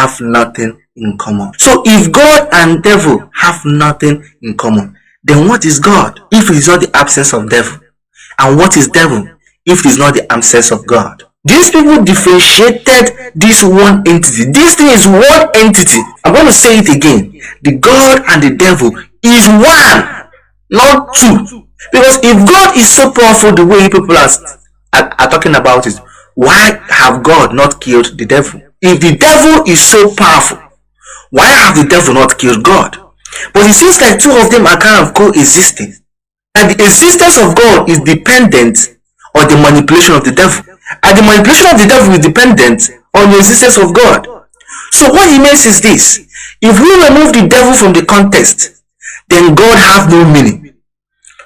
have nothing in common. So if God and devil have nothing in common, then what is God if it is not the absence of devil? And what is devil if it is not the absence of God? These people differentiated this one entity. This thing is one entity. I'm going to say it again. The God and the devil is one, not two. Because if God is so powerful the way people are talking about it, why have God not killed the devil? If the devil is so powerful, why have the devil not killed God? But it seems like two of them are kind of coexisting. And the existence of God is dependent on the manipulation of the devil. And the manipulation of the devil is dependent on the existence of God. So what he means is this: if we remove the devil from the context, then God has no meaning.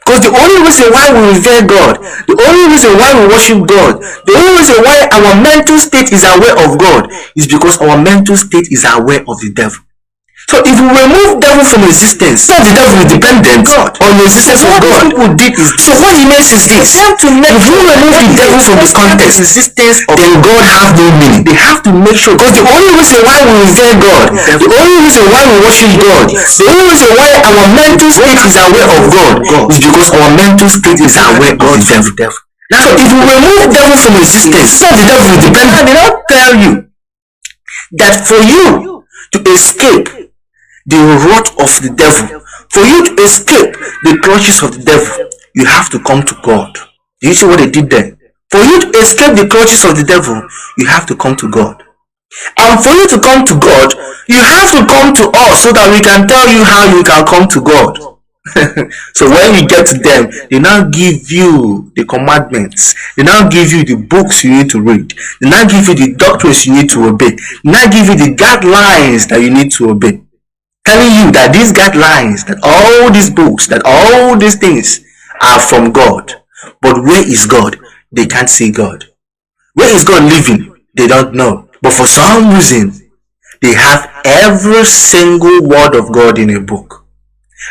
Because the only reason why we revere God, the only reason why we worship God, the only reason why our mental state is aware of God is because our mental state is aware of the devil. So if we remove devil from existence, the devil is dependent on the existence of God. So what he means is this: if you remove the devil from the context, existence, then God has no meaning. They have to make sure, because the only reason why we revere God, the only reason why we worship God, the only reason why our mental state is aware of God is because our mental state is aware of the devil. Now, if we remove devil from existence, the devil is dependent. They don't tell you that for you to escape the wrath of the devil, for you to escape the clutches of the devil, you have to come to God. Do you see what they did there? For you to escape the clutches of the devil, you have to come to God. And for you to come to God, you have to come to us so that we can tell you how you can come to God. So when you get to them, they now give you the commandments, they now give you the books you need to read, they now give you the doctrines you need to obey, they now give you the guidelines that you need to obey, telling you that these guidelines, that all these books, that all these things are from God. But where is God? They can't see God. Where is God living? They don't know. But for some reason, they have every single word of God in a book.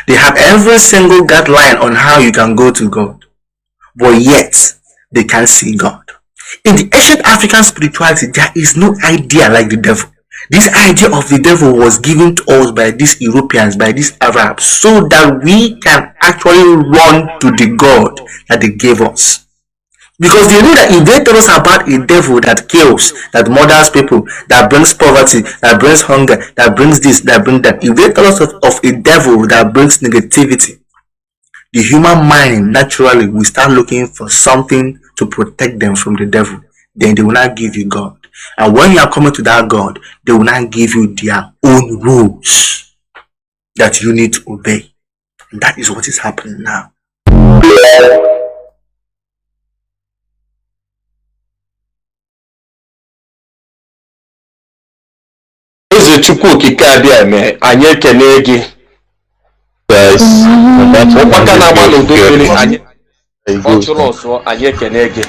They have every single guideline on how you can go to God. But yet, they can't see God. In the ancient African spirituality, there is no idea like the devil. This idea of the devil was given to us by these Europeans, by these Arabs, so that we can actually run to the God that they gave us. Because they knew that if they tell us about a devil that kills, that murders people, that brings poverty, that brings hunger, that brings this, that brings that, if they tell us of a devil that brings negativity, the human mind naturally will start looking for something to protect them from the devil. Then they will not give you God. And when you are coming to that God, they will not give you their own rules that you need to obey. And that is what is happening now. Chukwu kikadi ame anye kenegi. Guys, Opaka na manu dogere anye. Ochuroso anye kenegi.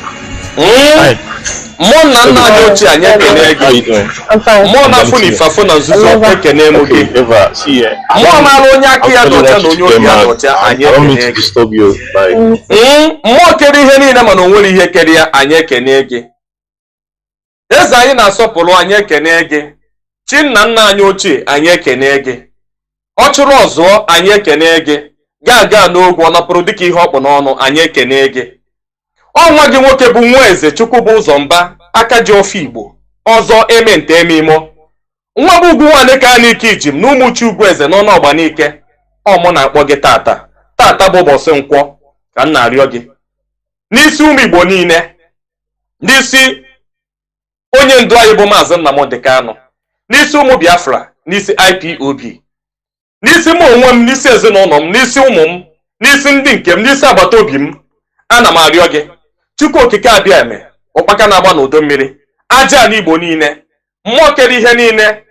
Mo na na nyochi anye kenegi. Mo na funi fafo na zuzo kene mo ge. Mo na ro nya ki ya docha no nyo ya docha anye kenegi. Mo keri ihe ni na manu nwere ihe keri ya anye kenegi. Eza anyị na-asọpụrụ anye kenegi. Chinna anyị ochie anyị ekene gị. Ọ chụrụ ọzọ anyị ekene gị. Ga n'ogwu ọ napụrụ dịka ihe ọkpụ n'ọnụ anyị ekene gị. Ọnwa gị nwoke bụ nwa eze Chukwu bụ ụzọ mba aka ji ofe Igbo. Ọzọ eme nte eme imo. Nwa bụ ugwu nwane ka n'ike ijim na ụmụ chi ugwu eze n'ọnụ ọgbanike. Ọmụ na-akpọ gị tata. Tata bụ ụbọchị nkwọ ka m na-arịọ gị. N'isi ụmụ Igbo niile. N'isi onye ndu anyị bụ Mazi Nnamdi Kanu. N'isi ụmụ Biafra, n'isi IPOB, n'isi m onwe m, n'isi ezinụlọ m, n'isi ụmụ m, n'isi ndị nke m, n'isi agbata obi m, ana m arịọ gị Chukwu okike abịa eme ụkpaka na-agba n'udo mmiri, aja ala Igbo niile, mmụọ kere ihe niile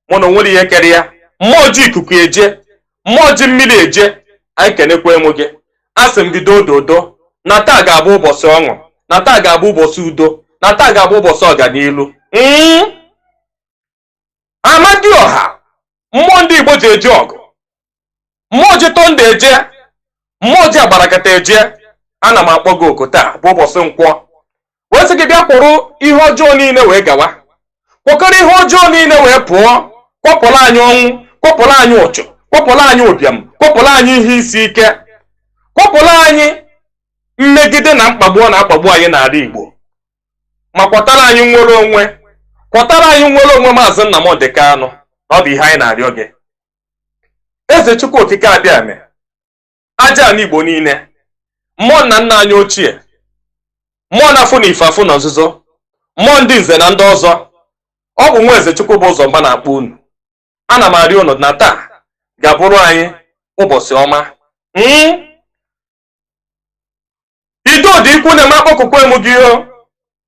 mụ na onwere ihe kere ya, mmụọ ji ikuku eje, mmụọ ji mmiri eje, anyị kenekwa emu gị. Asị m gị dododo na taa ga-abụ ụbọchị ọṅụ, na taa ga-abụ ụbọchị udo, na taa ga-abụ ụbọchị ọganilu. Amadi ọha mmụọ ndị Igbo ji eje ọgụ, mmụọ ji tọnda eje, mmụọ ji agbarakata eje, ana m akpọ gị oku taa bụ ụbọchị nkwọ. Wee sị gị bịa kpụrụ ihe ọjọọ niile wee gawa, kwakọrọ ihe ọjọọ niile wee pụọ, kwapụrụ anyị ọnwụ, kwapụrụ anyị ụchụ, kwapụrụ anyị ụbịam, kwapụrụ anyị ihe isi ike, kwapụrụ anyị mmegide na mkpagbu ọ na-akpagbu anyị n'ala Igbo, ma kwatara anyị nwere onwe, kwatara anyị nwere onwe Maazị Nnamdi Kanu. Ọ bụ ihe anyị na-arịọ gị, Eze Chukwu Okike Abiame, aja ala Igbo niile, mmụọ nna nna anyị ochie, mmụọ na-afụ na ife afụ na nzuzo, mmụọ ndị nze na ndị ọzọ. Ọ bụ nwa Eze Chukwu bụ ụzọ mba na-akpọ unu. Ana m arịọ unu na taa ga-abụrụ anyị ụbọchị ọma. Idodo ikwu na-eme akpọkụkọ emu gị o.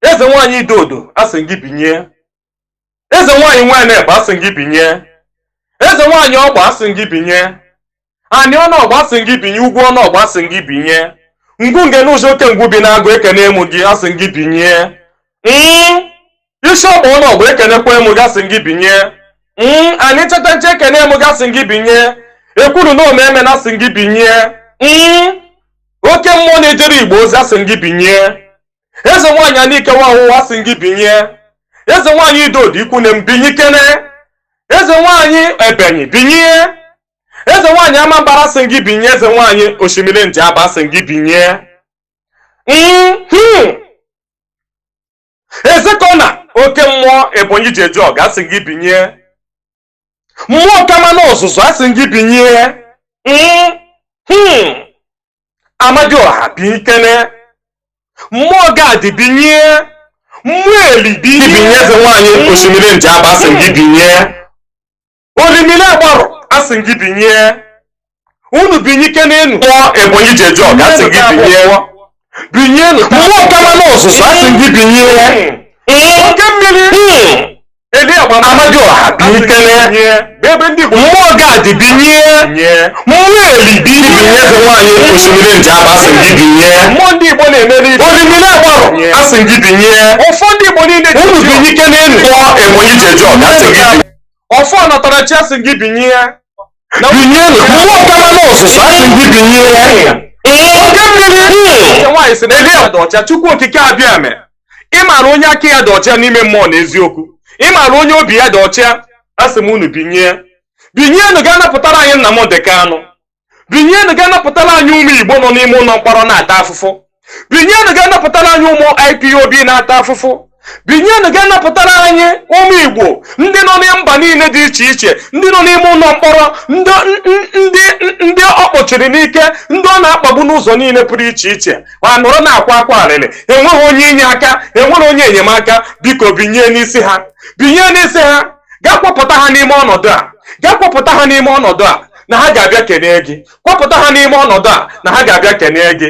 Eze nwaanyị Idodo asị gị binye. Eze nwaanyị nwaanyị ebe asị gị binye. Eze nwaanyị ọgba asị gị binye. Ani ọnụ ọgba asị gị binye. Ugwu ọnụ ọgba asị gị binye. Ngwu nge n'ụzọ oke ngwu bi na-agụ ekene emu gị asị gị binye. Isi ọgba ọnụ ọgba ekenekwa emu gị asị gị binye. Ani cheta nche ekene emu gị asị gị binye. Ekwuru na omeme na asị gị binye. Oke mmụọ na-ejere Igbo ozi asị gị binye. Eze nwaanyị Anike Nwaọwụwa asị gị binye. Eze nwaanyị Idodo ikwu na mbinye kene. Eze nwaanyị Ebenyi binye. Eze nwaanyị Amambara asị gị binye. Eze nwaanyị Osimiri Njaba asị gị binye. Eze Kona oke mmụọ Ebonyi ji eje ọga asị gị binye. Mmụọ kama na ọzụzụ asị gị binye. Amadioha binkene. Mmụọ Gadi binye. Mmụọ Eli binye. Eze nwaanyị Osimiri Njaba asị gị binye. Orimiri Agbarụ asị gị binye. Unu binye kenenu. Mmụọ Ebonyi ji eje ọga asị gị binye. Binye mmụọ kama na ọzụzụ asị gị binye. Oke mmiri Eli Agbara Amadioha binkene. Bebe ndị Igbo mmụọ Gadi binye. Mmụọ Eli binye. Eze nwaanyị Osimiri Njaba asị gị binye. Mmụọ ndị Igbo na-emeri Orimiri Agbarụ asị gị binye. Ụfọdụ Igbo niile unu binye kenenu. Mmụọ Ebonyi ji eje ọga asị gị binye. Ọfọ Natarachi asị gị binye. Binye mmụọ kama na ọzụzụ asị gị binye. Oke mmiri nwaanyị si na Eli ya dị ọcha. Chukwu Okike Abiame, ị maara onye aka ya dị ọcha n'ime mmụọ na eziokwu, ị maara onye obi ya dị ọcha. Asị m unu binye. Binyenu ga-anapụtara anyị Nnamdi Kanu. Binyenu ga-anapụtara anyị ụmụ Igbo nọ n'ime ụlọ mkpọrọ na-ata afụfụ. Binyenu ga-anapụtara anyị ụmụ IPOB na-ata afụfụ. Binyenu ga-anapụtara anyị ụmụ Igbo ndị nọ na mba niile dị iche iche, ndị nọ n'ime ụlọ mkpọrọ, ndị ọ kpọchiri n'ike, ndị ọ na-akpagbu n'ụzọ niile pụrụ iche iche, ma nọrọ na-akwa akwa arịrị, enweghị onye inye aka, enwere onye enyemaka. Biko binye n'isi ha, binye n'isi ha. Gaa kwapụta ha n'ime ọnọdụ a, gaa kwapụta ha n'ime ọnọdụ a na ha ga-abịa kene gị. Kwapụta ha n'ime ọnọdụ a na ha ga-abịa kene gị.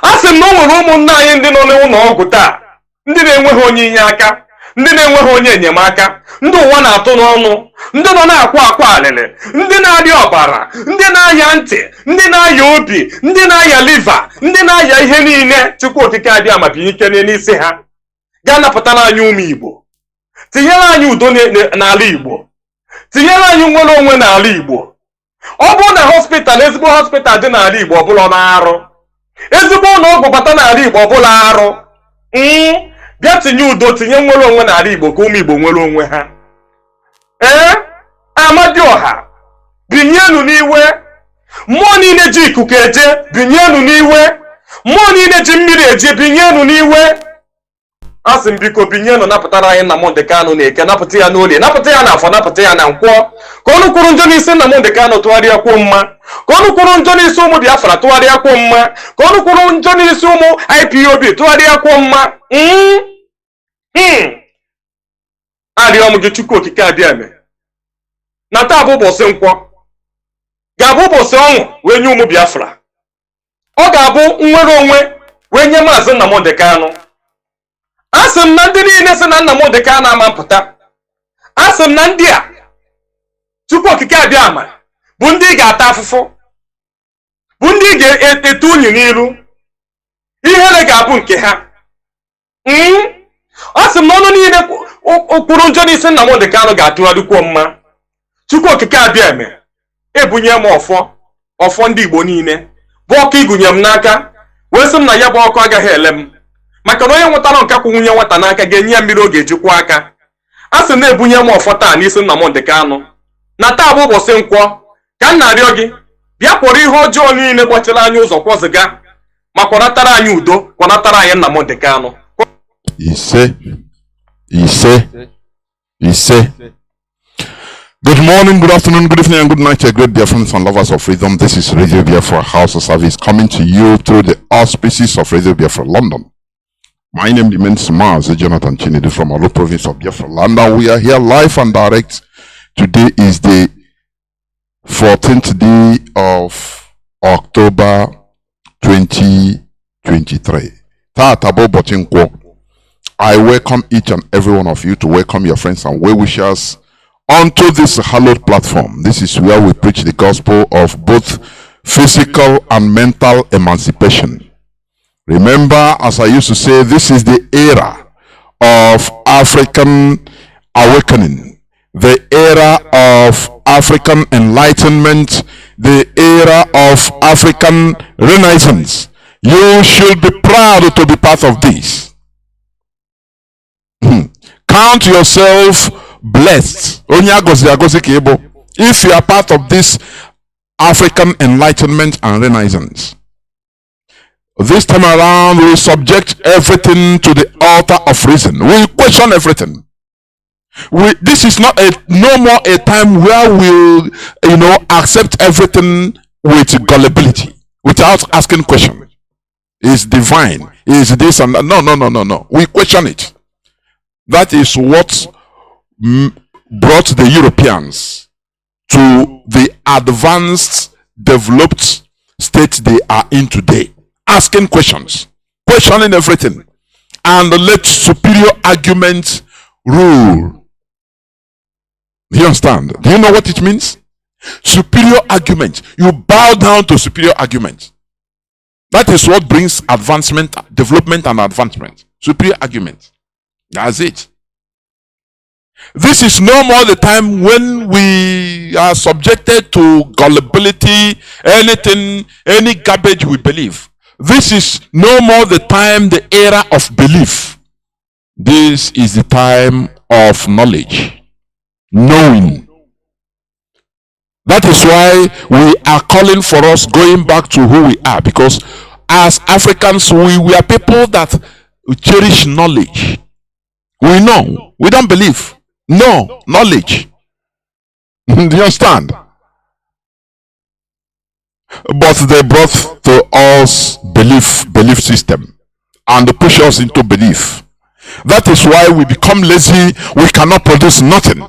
A sị m na o nwere ụmụnne anyị ndị nọ n'ụlọ ọgwụ taa, ndị na-enweghị onye inye aka, ndị na-enweghị onye enyemaka, ndị ụwa na-atụ n'ọnụ, ndị nọ na-akwa akwa alịlị, ndị na-arịa ọbara, ndị na-aya ntị, ndị na-aya obi, ndị na-aya liva, ndị na-aya ihe niile. Chukwu Okike Abiama binye ike n'isi ha. Gaa napụtara anyị ụmụ Igbo, tinyere anyị udo n'ala Igbo, tinyere anyị nwere onwe n'ala Igbo. Ọ bụrụ na hospital, ezigbo hospital dị n'ala Igbo ọbụla na-arụ, ezigbo ụlọ ọgwụ bata n'ala Igbo ọbụla arụ, bịa tinye udo, tinye nwere onwe n'ala Igbo ka ụmụ Igbo nwere onwe ha. Amadioha binyenu n'iwe. Mmụọ niile ji ikuku eje binyenu n'iwe. Mmụọ niile ji mmiri eje binyenu n'iwe. Asị m biko binyenu napụtara anyị Nnamdi Kanu na Eke, napụta ya n'Olie, napụta ya n'Afọ, napụta ya na Nkwọ. Ka ọnụ kwuru njọ n'isi Nnamdi Kanu tụgharịa kwuo mma. Ka ọnụ kwuru njọ n'isi ụmụ Biafra tụgharịa kwuo mma. Ka ọnụ kwuru njọ n'isi ụmụ IPOB tụgharịa kwuo mma. Arịọ m gị Chukwu Okike Abiame, na taa bụ ụbọchị Nkwọ, ga-abụ ụbọchị ọṅụ wee nye ụmụ Biafra. Ọ ga-abụ nnwere onwe wee nye Maazị Nnamdi Kanu. Asị m na ndị niile sị na Nnamdi Kanu ama mpụta, asị m na ndị a Chukwu Okike Abiama bụ ndị ị ga-ata afụfụ, bụ ndị ị ga-ete unyi n'iru. Ihere ga-abụ nke ha. Asị m na ọnụ niile kwuru njọ n'isi Nnamdi Kanu ga-atụgharịkwuo mma. Chukwu Okike Abiama ebunye m ọfọ ndị Igbo niile bụ ọkụ igụnye m n'aka, wee sị m na ya bụ ọkụ agaghị ele m. maka na onye nwetara nke kwụ nwunye nwata n'aka ga-enye ya mmiri oge ejikwa aka. A sị na-ebunye m ọfọ taa n'isi Nnamdi Kanu na taa bụ ụbọchị nkwọ ka m na-arịọ gị bịa kpọrọ ihe ọjọọ niile gbachiri anyị ụzọ kwọziga ma kwanatara anyị udo, kwanatara anyị Nnamdi Kanu. Ise. Good morning, good afternoon, good evening, and good night, great Biafrans and lovers of freedom. This is Radio Biafra House of Service coming to you through the auspices of Radio Biafra London. My name remains Mazi, Chinedu from our province of Biafra land, and we are here live and direct. Today is the 14th day of October 2023. Tatabo Botinkwo. I welcome each and every one of you to welcome your friends and well-wishers onto this hallowed platform. This is where we preach the gospel of both physical and mental emancipation. Remember, as I used to say, this is the era of African awakening, the era of African enlightenment, the era of African renaissance. You should be proud to be part of this. Count yourself blessed if you are part of this African enlightenment and renaissance. This time around, we subject everything to the altar of reason. We question everything. This is not no more a time where we'll accept everything with gullibility without asking questions. Is divine? Is this and that? No. We question it. That is what brought the Europeans to the advanced, developed state they are in today. Asking questions, questioning everything, and let superior argument rule. You understand? Do you know what it means? Superior argument. You bow down to superior argument. That is what brings advancement, development, and advancement. Superior argument. That's it. This is no more the time when we are subjected to gullibility, anything, any garbage we believe. This is no more the time, the era of belief. This is the time of knowledge, knowing. That is why we are calling for us going back to who we are, because as Africans, we are people that cherish knowledge. We know. We don't believe. No. Knowledge. Do you understand? But they brought to us belief system, and push us into belief. That is why we become lazy. We cannot produce nothing,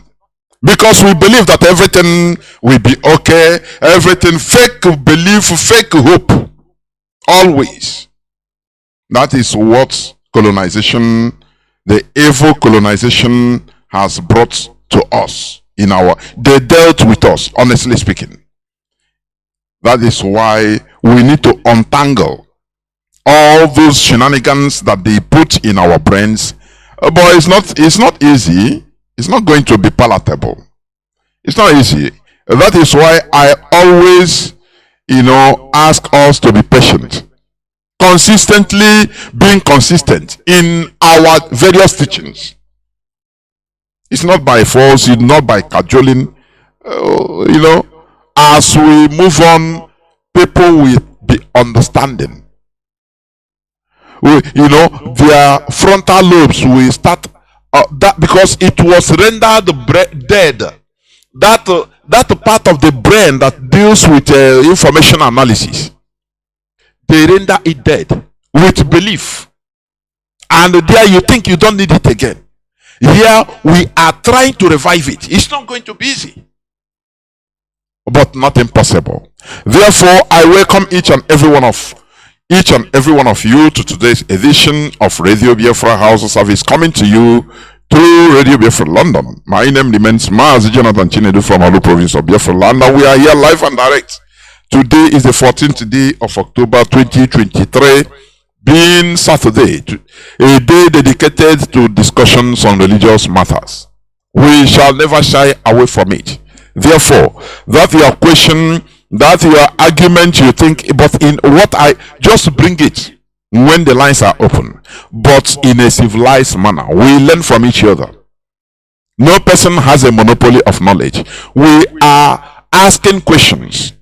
because we believe that everything will be okay. Everything fake belief, fake hope. Always. That is what colonization, the evil colonization has brought to us they dealt with us, honestly speaking. That is why we need to untangle all those shenanigans that they put in our brains. But it's not easy. It's not going to be palatable. It's not easy. That is why I always, ask us to be patient. Consistently being consistent in our various teachings. It's not by force, it's not by cajoling. As we move on, people will be understanding. Their frontal lobes will start that, because it was rendered dead. That part of the brain that deals with information analysis, they render it dead with belief. And there you think you don't need it again. Here we are trying to revive it. It's not going to be easy, but not impossible. Therefore, I welcome each and every one of you to today's edition of Radio Biafra House of Service, coming to you through Radio Biafra London. My name remains Mazi Chinedu from our province of Biafra land, and we are here live and direct. Today is the 14th day of October 2023, being Saturday, a day dedicated to discussions on religious matters. We shall never shy away from it. Therefore, that your question, that your argument, you think, but in what I just bring it. when the lines are open, but in a civilized manner. We learn from each other. No person has a monopoly of knowledge. We are asking questions.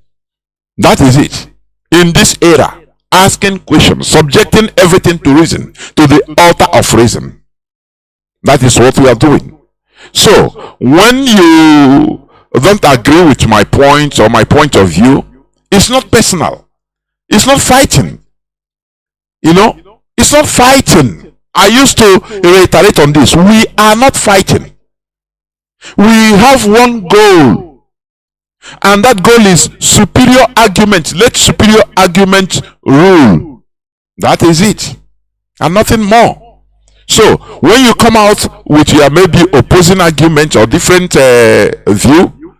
That is it. In this era, asking questions, subjecting everything to reason, to the altar of reason. That is what we are doing. So, when you don't agree with my point or my point of view, it's not personal. It's not fighting. You know, it's not fighting. I used to reiterate on this. We are not fighting. We have one goal, and that goal is superior argument. Let superior argument rule. That is it, and nothing more. So when you come out with your maybe opposing argument or different view,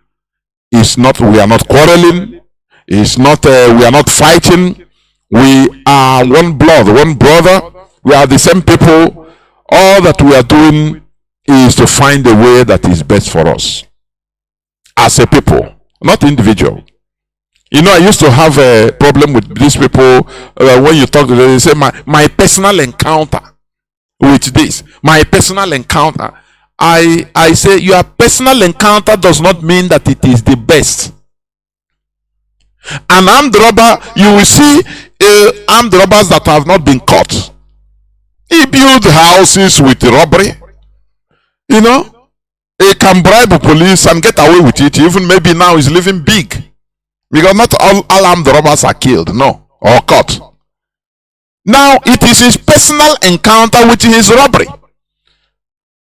it's not, we are not quarreling, it's not we are not fighting. We are one blood, one brother. We are the same people. All that we are doing is to find a way that is best for us as a people, not individual. You know, I used to have a problem with these people when you talk to them. They say my personal encounter with this, my personal encounter. I say your personal encounter does not mean that it is the best. An armed robber, you will see armed robbers that have not been caught. He built houses with robbery. You know, he can bribe the police and get away with it. Even maybe now he's living big, because not all armed robbers are killed, no, or caught. Now it is his personal encounter with his robbery,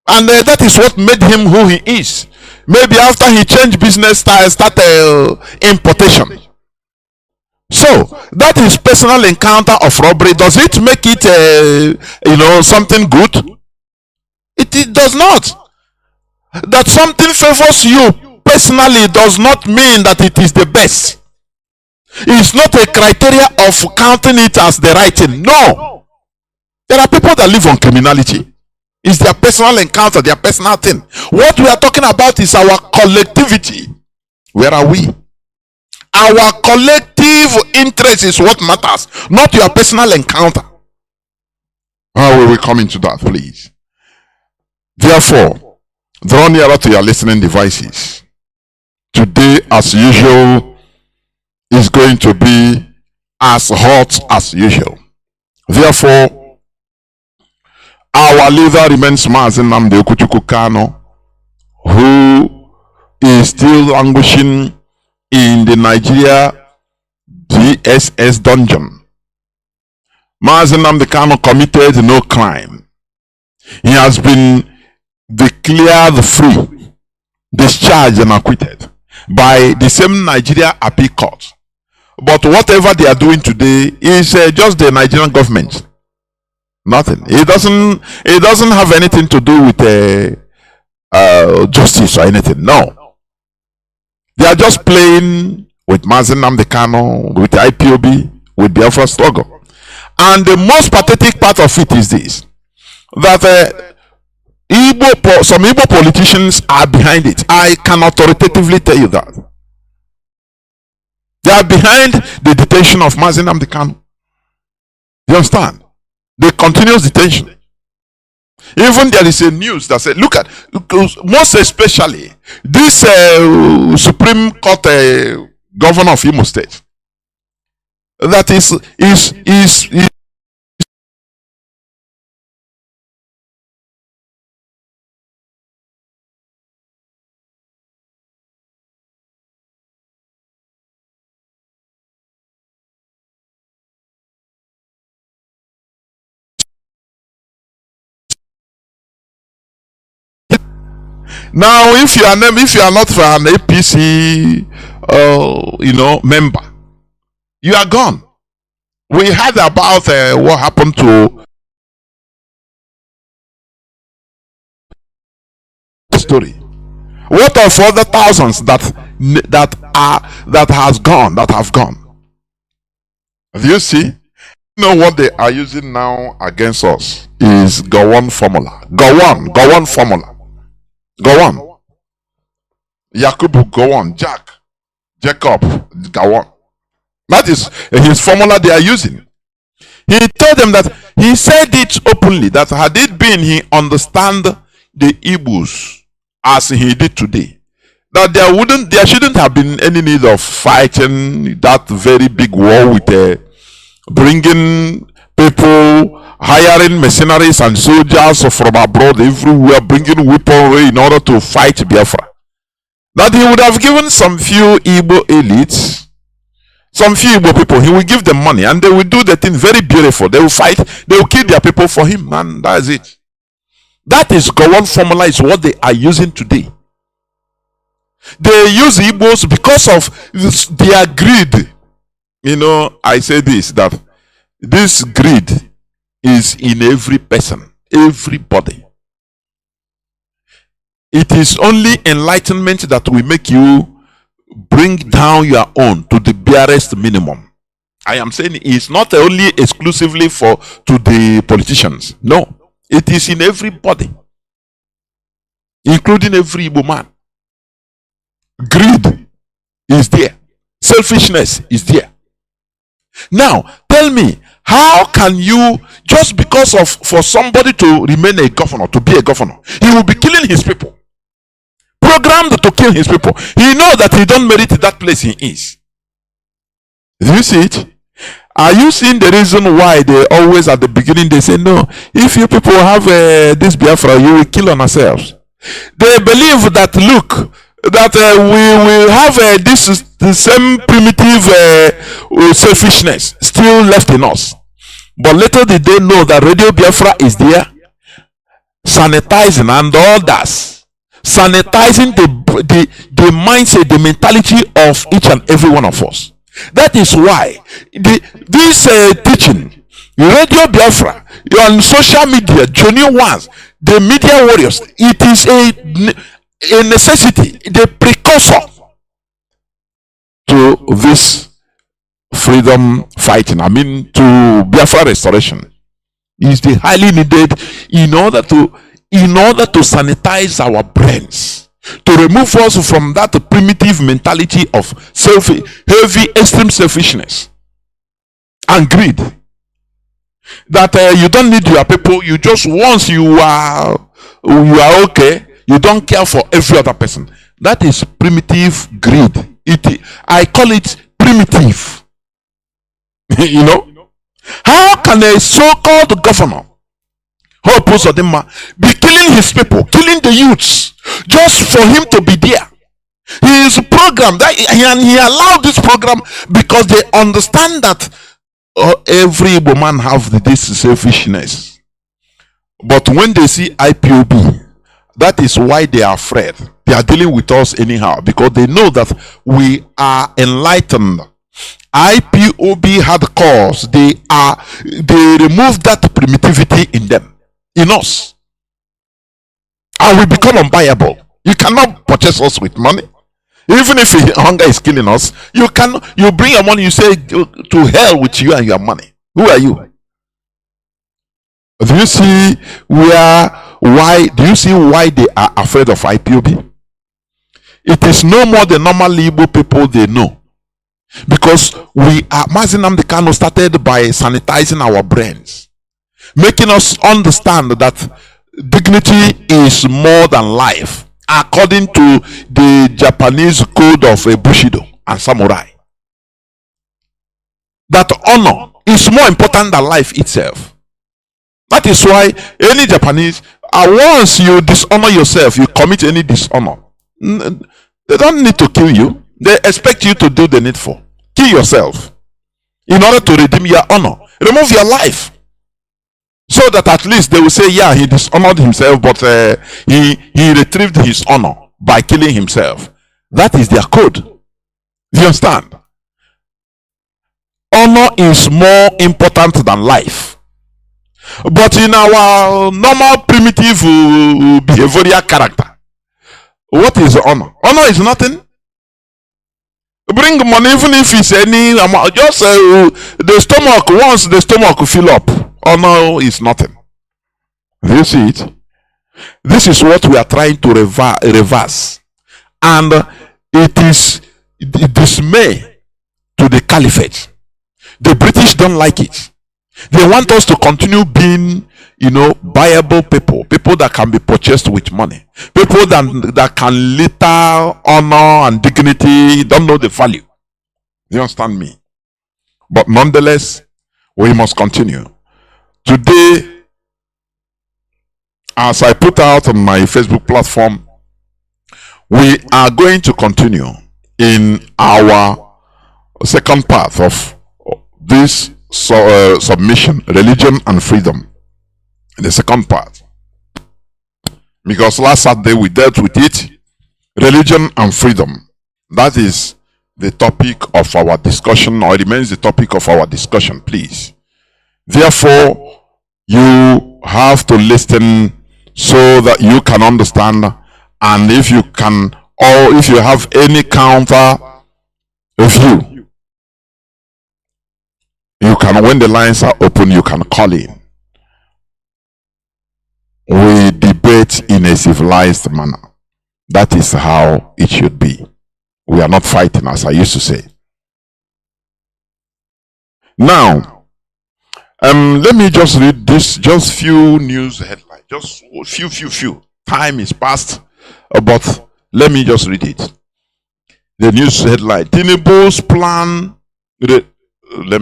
and that is what made him who he is. Maybe after he changed business style, started importation. So that is personal encounter of robbery. Does it make it you know, something good? It does not. That something favors you personally does not mean that it is the best. It's not a criteria of counting it as the right thing. No. There are people that live on criminality. It's their personal encounter, their personal thing. What we are talking about is our collectivity. Where are we? Our collective interest is what matters, not your personal encounter. How will we come into that, please? Therefore, draw nearer to your listening devices. Today, as usual, is going to be as hot as usual. Therefore, our leader remains Mazi Nnamdi Kanu, who is still languishing in the Nigeria DSS dungeon. Mazi Nnamdi Kanu committed no crime. He has been declared free, discharged and acquitted by the same Nigeria Appeal Court. But whatever they are doing today is just the Nigerian government. Nothing. It doesn't have anything to do with justice or anything. No. They are just playing with Mazi Nnamdi Kanu, with the IPOB, with Biafra struggle. And the most pathetic part of it is this, that some Igbo politicians are behind it. I can authoritatively tell you that. They are behind the detention of Mazi Nnamdi Kanu. You understand? The continuous detention. Even there is a news that said, look at, most especially this Supreme Court governor of Imo State, that is now, if you are not an APC you know, member, you are gone. We heard about what happened to story. What of other thousands that have gone? Do you see? You know what they are using now against us is go on formula. Go on formula. Go on. Yakubu, go on. Jacob, go on. That is his formula they are using. He told them that he said it openly that had it been he understand the Igbos as he did today, that there shouldn't have been any need of fighting that very big war with bringing people, hiring mercenaries and soldiers from abroad everywhere, bringing weaponry in order to fight Biafra. That he would have given some few Igbo elites, some few Igbo people, he will give them money and they will do the thing very beautiful. They will fight, they will kill their people for him, and that is it. That is Gowon formula, is what they are using today. They use Igbos because of their greed. You know, I say this, that this greed is in every person, everybody. It is only enlightenment that will make you bring down your own to the barest minimum. I am saying it's not only exclusively to the politicians. No, it is in everybody, including every Igbo man. Greed is there. Selfishness is there. Now, tell me, how can you, just because of for somebody to remain a governor, to be a governor, he will be killing his people, programmed to kill his people. He knows that he don't merit that place he is. Do you see it? Are you seeing the reason why they always at the beginning they say, no, if you people have this Biafra, you will kill on ourselves? They believe that, look, that we will have the same primitive selfishness still left in us. But little did they know that Radio Biafra is there, sanitizing and others, sanitizing the mindset, the mentality of each and every one of us. That is why this teaching, Radio Biafra, on social media, genuine ones, the media warriors, it is a necessity, the precursor to this freedom fighting. I mean, to Biafra restoration is the highly needed in order to sanitize our brains, to remove us from that primitive mentality of heavy extreme selfishness and greed. That you don't need your people, you just, once you are okay, you don't care for every other person. That is primitive greed. I call it primitive. You know, how can a so-called governor be killing his people, killing the youths, just for him to be there? He is programmed, and he allowed this program because they understand that every Igbo man have this selfishness. But when they see IPOB, that is why they are afraid. They are dealing with us anyhow, because they know that we are enlightened. IPOB had cause. They remove that primitivity in them, in us, and we become unbuyable. You cannot purchase us with money. Even if hunger is killing us, you bring your money, you say to hell with you and your money. Who are you? Do you see why they are afraid of IPOB? It is no more the normal Igbo people they know. Because Mazi Nnamdi Kanu started by sanitizing our brains, making us understand that dignity is more than life, according to the Japanese code of Bushido and samurai. That honor is more important than life itself. That is why any Japanese, once you dishonor yourself, you commit any dishonor, they don't need to kill you. They expect you to do the needful. Kill yourself in order to redeem your honor. Remove your life, so that at least they will say, yeah, he dishonored himself, but he retrieved his honor by killing himself. That is their code. You understand? Honor is more important than life. But in our normal primitive behavioral character, what is honor? Honor is nothing. Bring money, even if it's any amount, just the stomach, once the stomach fill up, honor is nothing. Do you see it? This is what we are trying to reverse. And it is dismay to the caliphate. The British don't like it. They want us to continue being, viable people, people that can be purchased with money, people that can litter honor and dignity, don't know the value. You understand me? But nonetheless, we must continue. Today, as I put out on my Facebook platform, we are going to continue in our second part of this submission, religion and freedom. The second part. Because last Saturday we dealt with it, religion and freedom. That is the topic of our discussion, or it remains the topic of our discussion, please. Therefore, you have to listen so that you can understand, and if you can, or if you have any counter view, you can, when the lines are open, you can call in. We debate in a civilized manner. That is how it should be. We are not fighting, as I used to say. Now, let me just read this, just few news headlines, just few. Time is past, but let me just read it. The news headline: Tinubu's plan. Let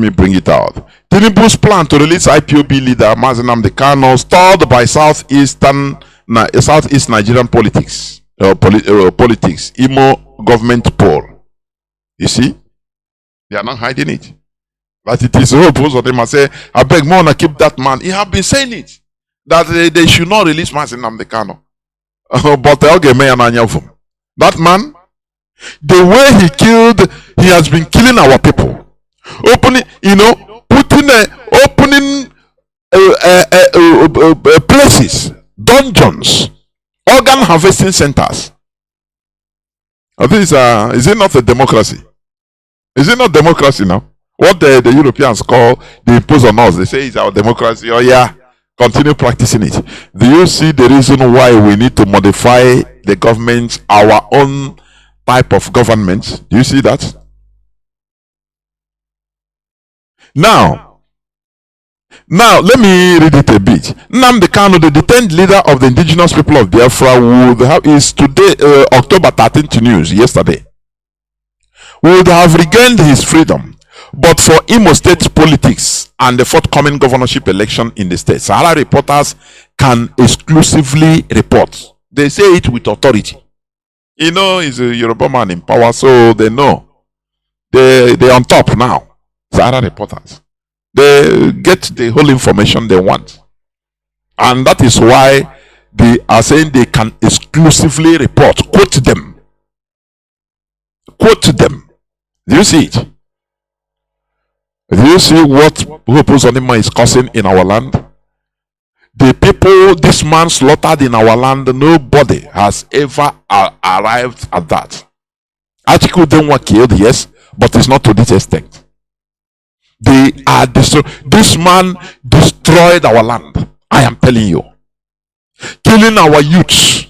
me bring it out. Tinubu's plan to release IPOB leader Mazi Nnamdi Kanu stalled by Southeast Nigerian politics. Imo government poll. You see, they are not hiding it. But it is opposed to them and say, I beg more to keep that man. He have been saying it, that they should not release Mazi Nnamdi Kanu. But that man, the way he has been killing our people, opening places, dungeons, organ harvesting centers. Is it not a democracy? Is it not democracy now? What the Europeans call, they impose on us. They say it's our democracy. Oh yeah, continue practicing it. Do you see the reason why we need to modify the government, our own type of government? Do you see that? Now, let me read it a bit. Nnamdi Kanu, the detained leader of the indigenous people of Biafra, is today, October 13th news, yesterday, would have regained his freedom, but for Imo State politics and the forthcoming governorship election in the state, Sahara reporters can exclusively report. They say it with authority. He's a Yoruba man in power, so they know. They're on top now. Sahara reporters. They get the whole information they want. And that is why they are saying they can exclusively report. Quote them. Quote them. Do you see it? Do you see what Hopo is causing in our land? The people this man slaughtered in our land, nobody has ever arrived at that. Article Denwa killed, yes, but it's not to this extent. They are this man destroyed our land. I am telling you. Killing our youths.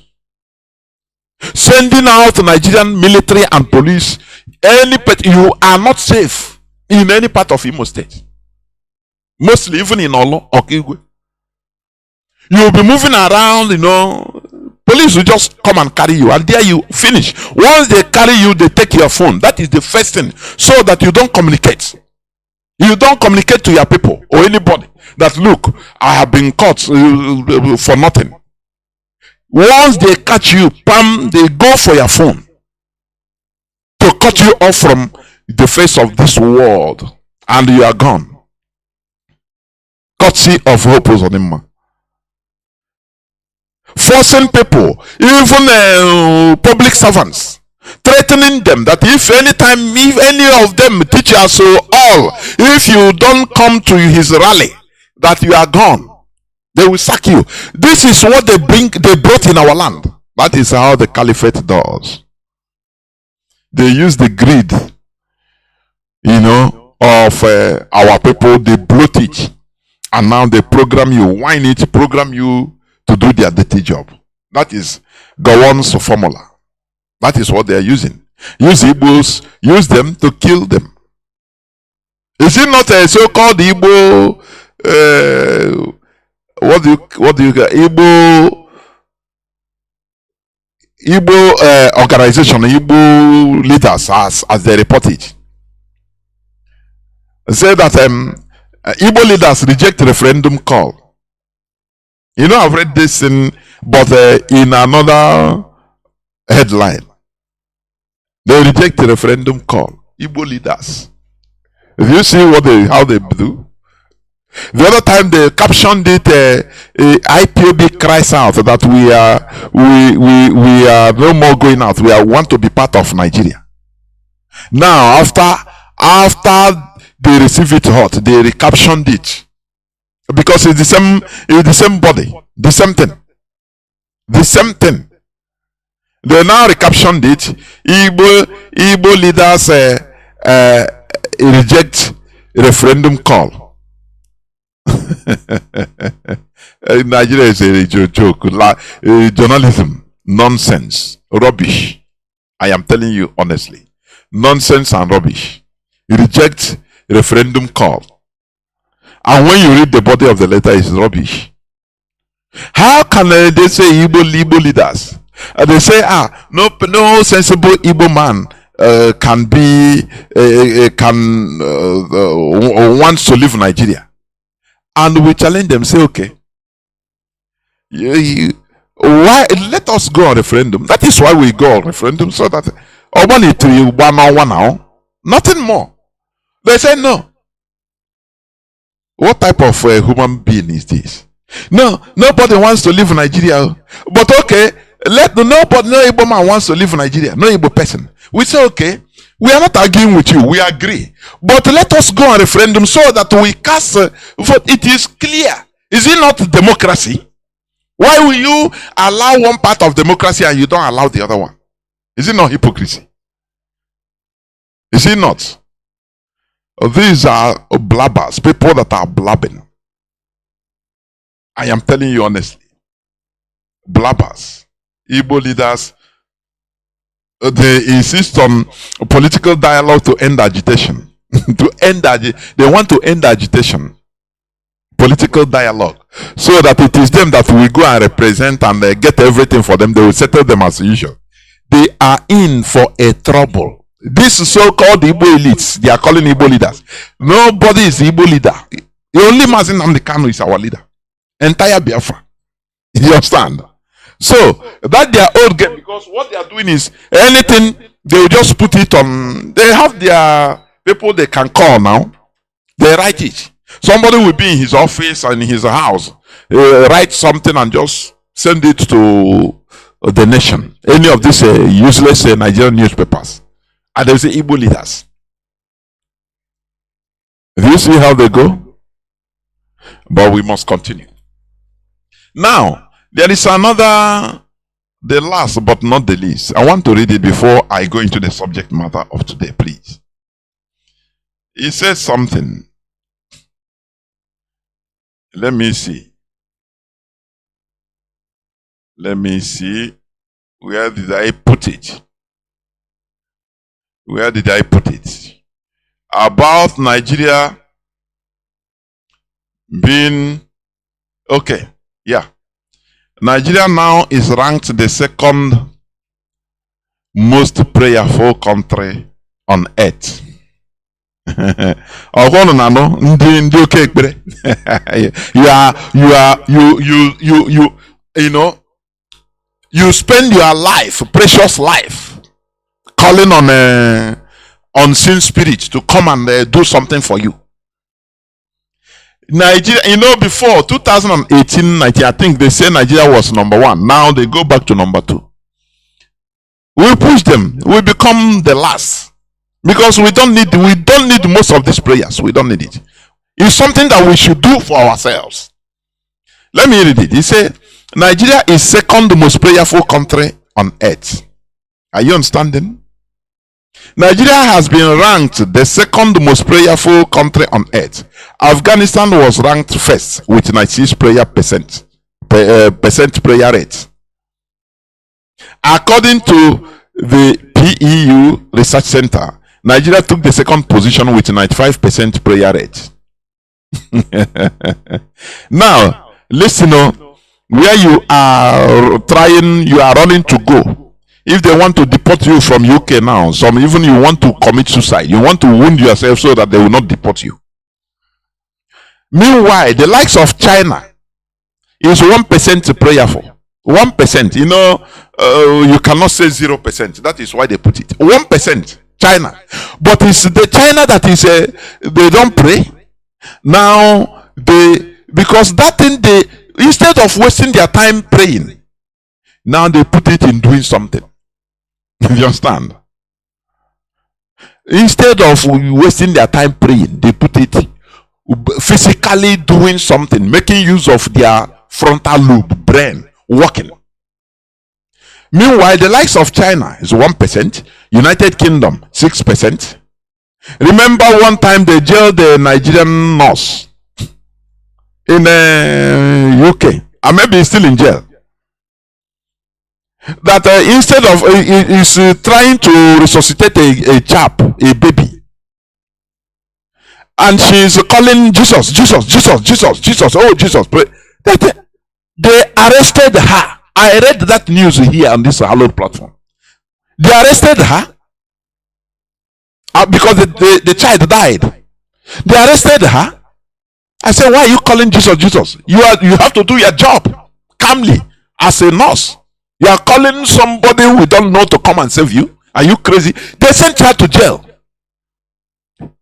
Sending out Nigerian military and police. You are not safe in any part of Imo State. Mostly even in Olo or Kigwe. You will be moving around, police will just come and carry you, and there you finish. Once they carry you, they take your phone. That is the first thing, so that you don't communicate. You don't communicate to your people or anybody that, look, I have been caught for nothing. Once they catch you, pam, they go for your phone to cut you off from the face of this world, and you are gone. Courtesy of Hopo's Onima. Forcing people, even public servants, threatening them that if any of them, teachers, so all, if you don't come to his rally, that you are gone, they will sack you. This is what they brought in our land. That is how the caliphate does. They use the greed, of our people. They bloat it, and now they program you to do their dirty job. That is Gowon's formula. That is what they are using. Use Igbos, use them to kill them. Is it not a so-called Igbo? What do you Igbo organization, Igbo leaders, as they report it, say that Igbo leaders reject referendum call. You know, I've read this in another headline. They reject the referendum call. Igbo leaders. Do you see how they do? The other time they captioned it, IPOB cries out that we are no more going out. We want to be part of Nigeria. Now, after they receive it hot, they recaptioned it because it's the same body, the same thing. They now recaptioned it. Igbo leaders reject referendum call. Nigeria is a joke. Journalism, nonsense, rubbish. I am telling you honestly, nonsense and rubbish. Reject referendum call. And when you read the body of the letter, it's rubbish. How can they say Igbo leaders? They say, no sensible Igbo man wants to leave Nigeria. And we challenge them, say, okay, why let us go on referendum? That is why we go on referendum, so that nothing more. They say no. What type of human being is this? No, nobody wants to leave Nigeria. But okay, no Igbo man wants to leave Nigeria. No Igbo person. We say okay, we are not arguing with you. We agree. But let us go on referendum so that we cast vote. It is clear. Is it not democracy? Why will you allow one part of democracy and you don't allow the other one? Is it not hypocrisy? Is it not? These are blabbers, people that are blabbing. I am telling you honestly. Blabbers. Igbo leaders, they insist on political dialogue to end agitation. They want to end agitation. Political dialogue. So that it is them that will go and represent and get everything for them. They will settle them as usual. They are in for a trouble. This so-called Igbo elites, they are calling Igbo leaders. Nobody is Igbo leader. The only Mazi Nnamdi Kanu is our leader. Entire Biafra. You understand? So that they are old game, because what they are doing is anything they will just put it on. They have their people they can call now. They write it. Somebody will be in his office and in his house, write something and just send it to the nation. Any of these useless Nigerian newspapers, and they say Igbo leaders. Do you see how they go? But we must continue. Now, there is another, the last but not the least. I want to read it before I go into the subject matter of today, please. He says something. Let me see. Where did I put it? About Nigeria being okay. Yeah. Nigeria now is ranked the second most prayerful country on earth. You spend your life, precious life, calling on unseen spirits to come and do something for you. Nigeria, before 2018, I think they say Nigeria was number 1. Now they go back to number 2. We push them. We become the last. Because we don't need most of these prayers. We don't need it. It's something that we should do for ourselves. Let me read it. He said, Nigeria is second most prayerful country on earth. Are you understanding? Nigeria has been ranked the second most prayerful country on earth. Afghanistan was ranked first with 96% prayer rate. According to the PEU Research Center, Nigeria took the second position with 95% prayer rate. Now, listen, where you are trying, you are running to go. If they want to deport you from UK now, some even you want to commit suicide, you want to wound yourself so that they will not deport you. Meanwhile, the likes of China is 1% prayerful. 1%, you cannot say 0%. That is why they put it 1%. China, but it's the China that is they don't pray now. Because that thing, they, instead of wasting their time praying, now they put it in doing something. You understand? Instead of wasting their time praying, they put it physically doing something, making use of their frontal lobe, brain working. Meanwhile, the likes of China is 1%, United Kingdom 6%. Remember one time they jailed the Nigerian nurse in UK, and maybe he's still in jail. That instead of is trying to resuscitate a chap, a baby, and she's calling Jesus, Jesus, Jesus, Jesus, Jesus, oh Jesus. They arrested her. I read that news here on this hallowed platform. They arrested her because the child died. They arrested her. I said, why are you calling Jesus, Jesus? You have to do your job calmly as a nurse. You are calling somebody we don't know to come and save you. Are you crazy? They sent her to jail.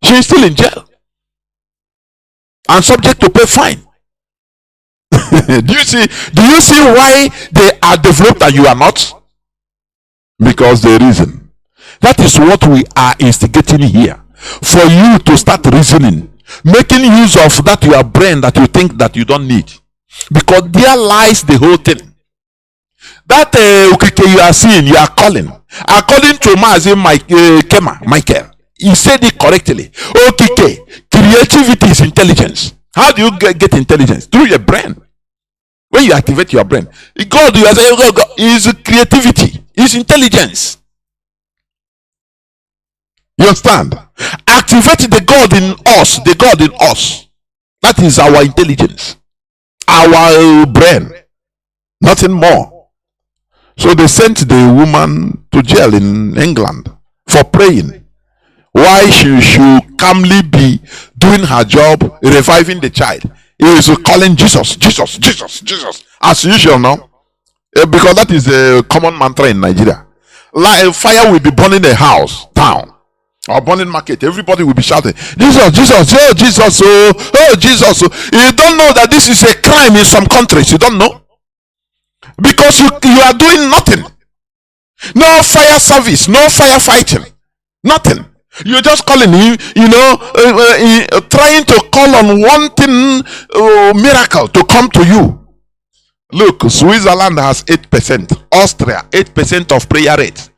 She is still in jail and subject to pay fine. Do you see why they are developed and you are not? Because the reason. That is what we are instigating here. For you to start reasoning, making use of that your brain that you think that you don't need. Because there lies the whole thing. That you are seeing, you are calling. According to Mazi Michael, he said it correctly. Creativity is intelligence. How do you get intelligence? Through your brain. When you activate your brain, God, you are saying God is creativity, is intelligence. You understand? Activate the God in us, the God in us. That is our intelligence, our brain, nothing more. So they sent the woman to jail in England for praying. Why she should calmly be doing her job, reviving the child. He is calling Jesus, Jesus, Jesus, Jesus, as usual now, because that is a common mantra in Nigeria. Like fire will be burning a house, town, or burning market. Everybody will be shouting, Jesus, Jesus, oh Jesus, oh Jesus. You don't know that this is a crime in some countries. You don't know, because you are doing nothing. No fire service, no firefighting, nothing. You're just calling him, trying to call on one thing, miracle to come to you. Look, Switzerland has 8%, Austria 8% of prayer rate,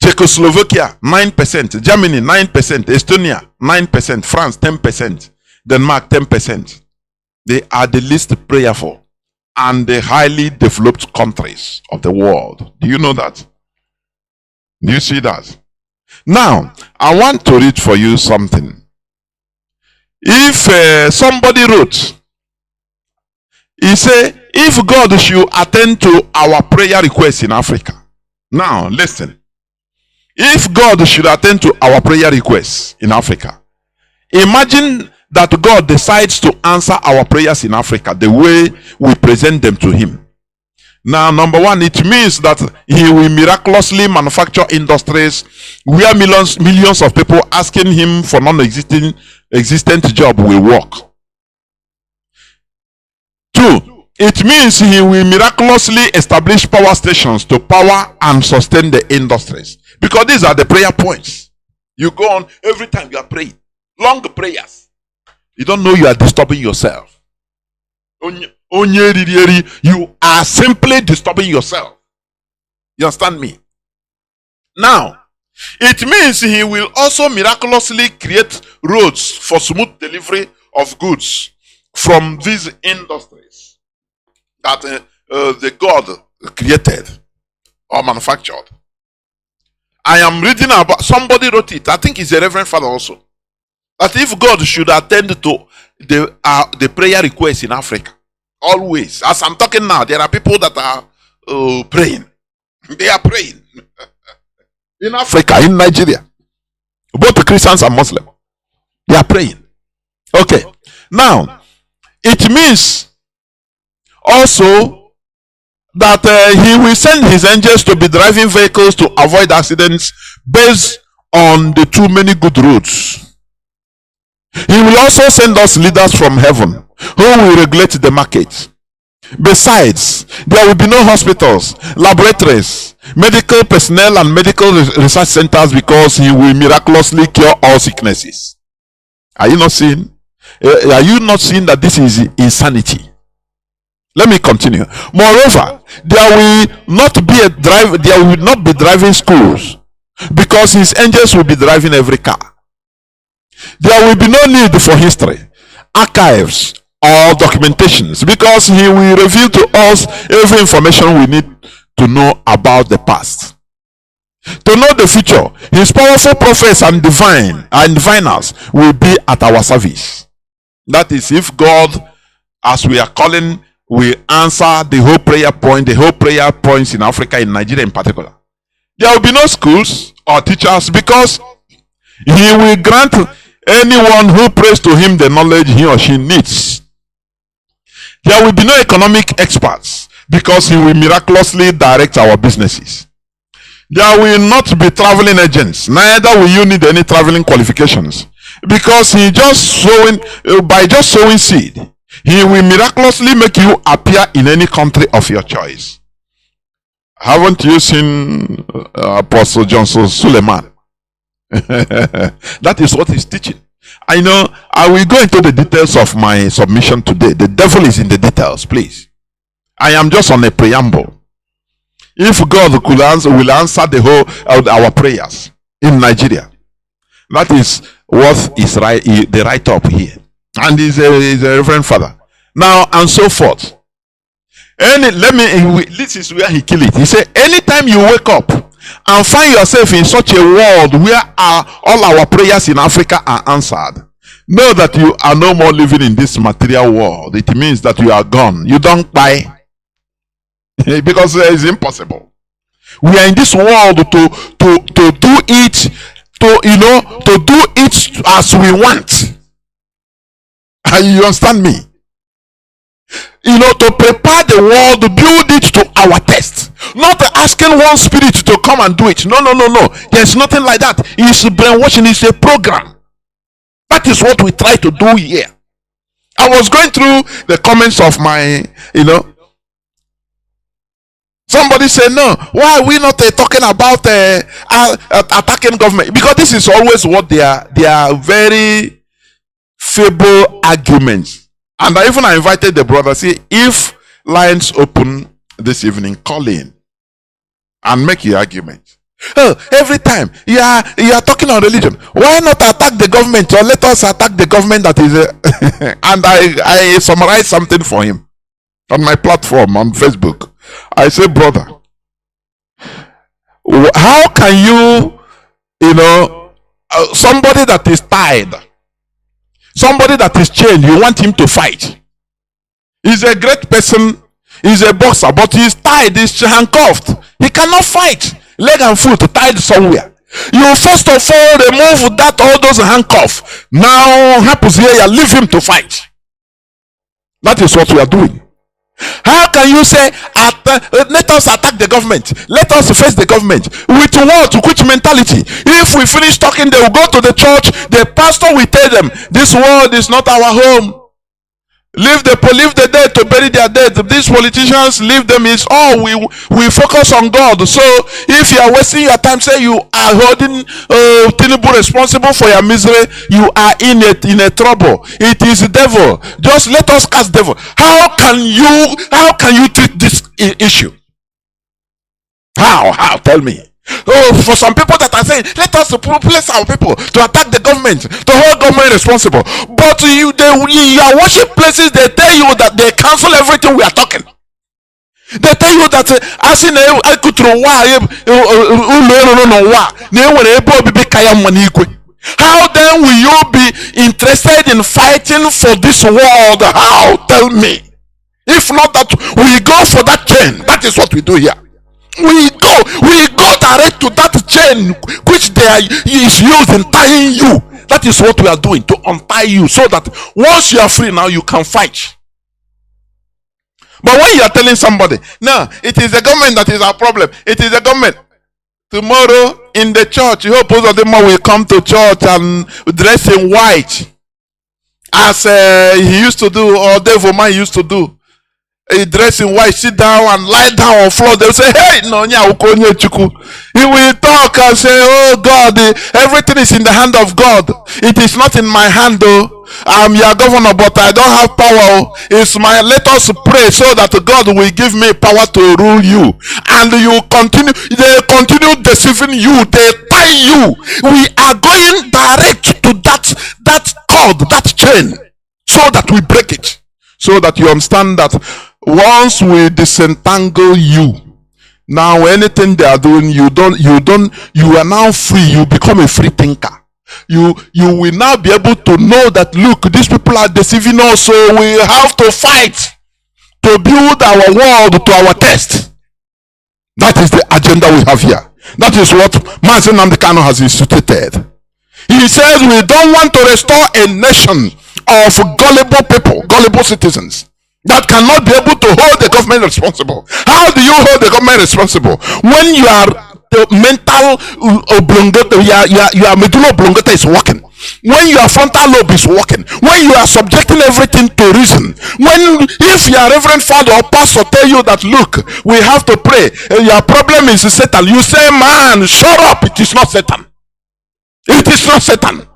Czechoslovakia 9%, Germany 9%, Estonia 9%, France 10%, Denmark 10%. They are the least prayerful and the highly developed countries of the world. Do you know that? Do you see that? Now, I want to read for you something. If somebody wrote, he said, if God should attend to our prayer requests in Africa. Now, listen. If God should attend to our prayer requests in Africa, imagine that God decides to answer our prayers in Africa the way we present them to Him. Now, number one, it means that He will miraculously manufacture industries where millions of people asking Him for non-existent job will work. Two, it means He will miraculously establish power stations to power and sustain the industries. Because these are the prayer points. You go on every time you are praying. Long prayers. You don't know you are disturbing yourself. You are simply disturbing yourself. You understand me? Now, it means He will also miraculously create roads for smooth delivery of goods from these industries that the God created or manufactured. I am reading about, somebody wrote it. I think it's a Reverend Father also. That if God should attend to the prayer requests in Africa, always, as I'm talking now, there are people that are praying. They are praying in Africa, in Nigeria, both Christians and Muslims. They are praying. Okay, now it means also that he will send his angels to be driving vehicles to avoid accidents based on the too many good roads. He will also send us leaders from heaven who will regulate the market. Besides, there will be no hospitals, laboratories, medical personnel, and medical research centers because he will miraculously cure all sicknesses. Are you not seeing? Are you not seeing that this is insanity? Let me continue. Moreover, there will not be driving schools because his angels will be driving every car. There will be no need for history, archives, or documentations because he will reveal to us every information we need to know about the past. To know the future, his powerful prophets and diviners will be at our service. That is, if God, as we are calling, will answer the whole prayer points in Africa, in Nigeria in particular. There will be no schools or teachers because he will grant anyone who prays to him the knowledge he or she needs. There will be no economic experts because he will miraculously direct our businesses. There will not be traveling agents, neither will you need any traveling qualifications because by just sowing seed, he will miraculously make you appear in any country of your choice. Haven't you seen Apostle Johnson Suleiman? That is what he's teaching. I know I will go into the details of my submission today. The devil is in the details, please. I am just on a preamble. If God will answer the whole our prayers in Nigeria, that is what is right, the write-up here. And he's a Reverend Father. Now and so forth. This is where he killed it. He said, anytime you wake up and find yourself in such a world where all our prayers in Africa are answered, know that you are no more living in this material world. It means that you are gone. You don't buy because it is impossible. We are in this world to do it, to do it as we want. You understand me? To prepare the world, build it to our taste. Not asking one spirit to come and do it. No. There's nothing like that. It's brainwashing. It's a program. That is what we try to do here. I was going through the comments of my, somebody said, no, why are we not talking about attacking government? Because this is always what they are very feeble arguments. And I invited the brother, see, if lines open this evening, call in and make your argument. Oh, every time you are talking on religion, why not attack the government, or let us attack the government that is and I summarized something for him on my platform on Facebook. I said, brother, how can somebody that is tied, somebody that is chained, you want him to fight? He's a great person, he's a boxer, but he's tied, he's handcuffed. He cannot fight. Leg and foot tied somewhere. You first of all remove all those handcuffs. Now happens here, leave him to fight. That is what we are doing. How can you say, let us attack the government, let us face the government? With what? Which mentality? If we finish talking, they will go to the church, the pastor will tell them, this world is not our home. Leave the dead to bury their dead. These politicians, leave them. Is all we focus on God. So if you are wasting your time, say you are holding Tinubu responsible for your misery, you are in a trouble. It is the devil. Just let us cast devil. How can you treat this issue? How? Tell me. Oh, for some people that are saying, let us place our people to attack the government, to hold government responsible. But you are watching places, they tell you that they cancel everything we are talking. They tell you that as in I could throw how then will you be interested in fighting for this world? How? Tell me. If not that we go for that chain, that is what we do here. We go direct to that chain which is used in tying you. That is what we are doing, to untie you, so that once you are free now, you can fight. But when you are telling somebody, no, it is the government that is our problem, it is the government. Tomorrow in the church, you hope both of them will come to church and dress in white, as he used to do, or Devil Man used to do. He dress in white, sit down and lie down on floor. They'll say, hey, no, he will talk and say, oh God, everything is in the hand of God. It is not in my hand, though. I'm your governor, but I don't have power. It's my, let us pray so that God will give me power to rule you. And you continue, they continue deceiving you, they tie you. We are going direct to that cord, that chain, so that we break it. So that you understand that once we disentangle you, now anything they are doing, you are now free. You become a free thinker. You will now be able to know that, look, these people are deceiving us, so we have to fight to build our world to our test. That is the agenda we have here. That is what Mazi Nnamdi Kanu has instituted. He says we don't want to restore a nation of gullible people, gullible citizens that cannot be able to hold the government responsible. How do you hold the government responsible when you are the mental oblongata, your medulla oblongata is working, when your frontal lobe is working, when you are subjecting everything to reason, when if your reverend father or pastor tell you that, look, we have to pray, your problem is Satan, you say, man, shut up, it is not Satan. It is not Satan.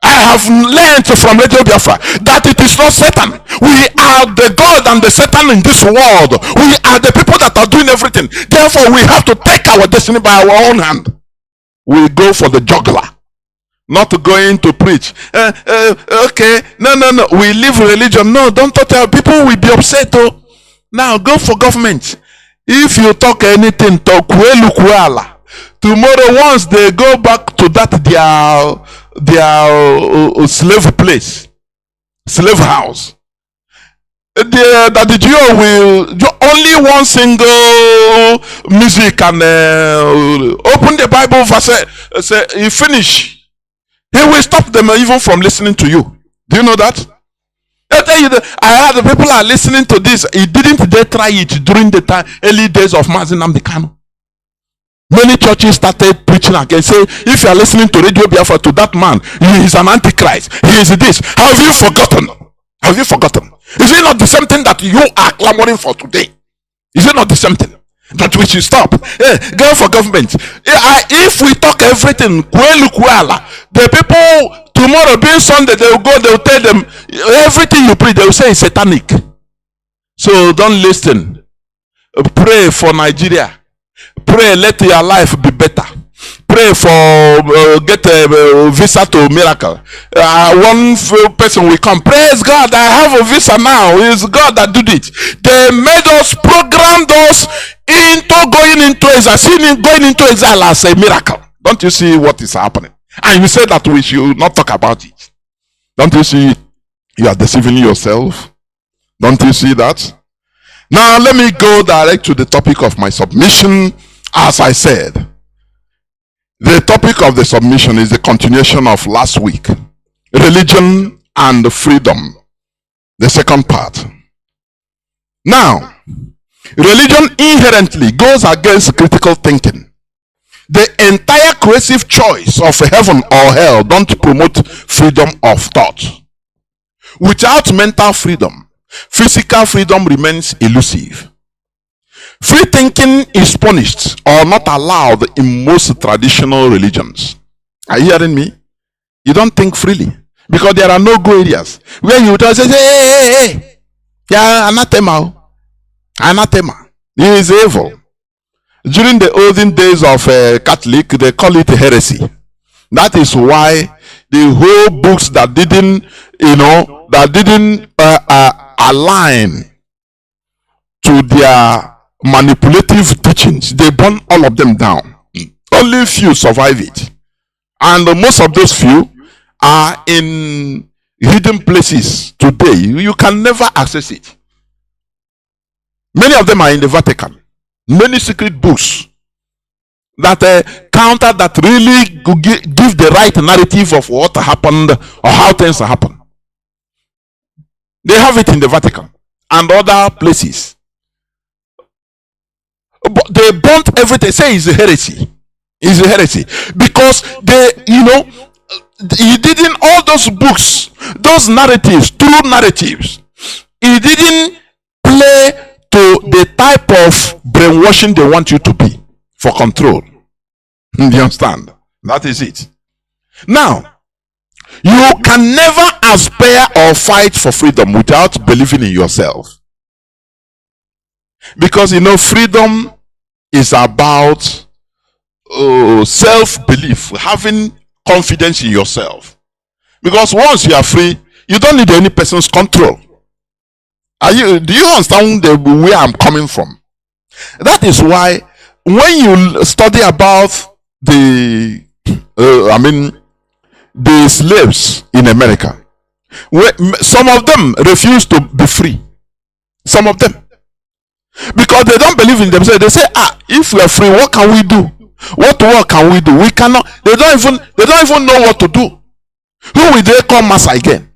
I have learned from Radio Biafra that it is not Satan. We are the God and the Satan in this world. We are the people that are doing everything. Therefore, we have to take our destiny by our own hand. We go for the juggler, not going to preach. Okay, no. We leave religion. No, don't talk to people. Will be upset. Oh, now go for government. If you talk anything, talk well. Tomorrow, once they go back to that their slave place, slave house, that the Jew will only one single music and open the Bible verse, say you finish, he will stop them even from listening to you. Do you know that? I tell you that I heard the people are listening to this. He didn't they try it during the early days of Mazi Nnamdi Kanu. Many churches started preaching again, say, if you are listening to Radio Biafra, to that man, he is an antichrist, he is this. Have you forgotten? Have you forgotten? Is it not the same thing that you are clamoring for today? Is it not the same thing that we should stop? Go for government. If we talk everything, the people tomorrow being Sunday, they will go, they will tell them everything you preach, they will say it's satanic. So don't listen. Pray for Nigeria. Pray, let your life be better. Pray for get a visa to miracle. One person will come. Praise God, I have a visa now. It's God that did it. They made us, programmed us into going into exile, going into exile as a miracle. Don't you see what is happening? And you say that we should not talk about it. Don't you see you are deceiving yourself? Don't you see that? Now let me go direct to the topic of my submission. As I said, the topic of the submission is the continuation of last week. Religion and freedom. The second part. Now, religion inherently goes against critical thinking. The entire coercive choice of heaven or hell don't promote freedom of thought. Without mental freedom, physical freedom remains elusive. Free thinking is punished or not allowed in most traditional religions. Are you hearing me? You don't think freely because there are no go areas where you just say, hey, yeah, anathema. He is evil. During the olden days of Catholic, they call it heresy. That is why the whole books that didn't, align to their manipulative teachings, they burn all of them down. Only few survive it. And most of those few are in hidden places today. You can never access it. Many of them are in the Vatican. Many secret books that counter that really give the right narrative of what happened or how things happen. They have it in the Vatican and other places. But they burnt everything. Say it's a heresy. It's a heresy. Because they, he didn't, all those books, those narratives, true narratives, he didn't play to the type of brainwashing they want you to be for control. Do you understand? That is it. Now, you can never aspire or fight for freedom without believing in yourself. Because freedom is about self-belief, having confidence in yourself. Because once you are free, you don't need any person's control. Do you understand where I'm coming from? That is why when you study about the slaves in America, some of them refuse to be free. Some of them, because they don't believe in themselves. They say, if we are free, what can we do? What work can we do? We cannot. They don't even know what to do. Who will they call master again?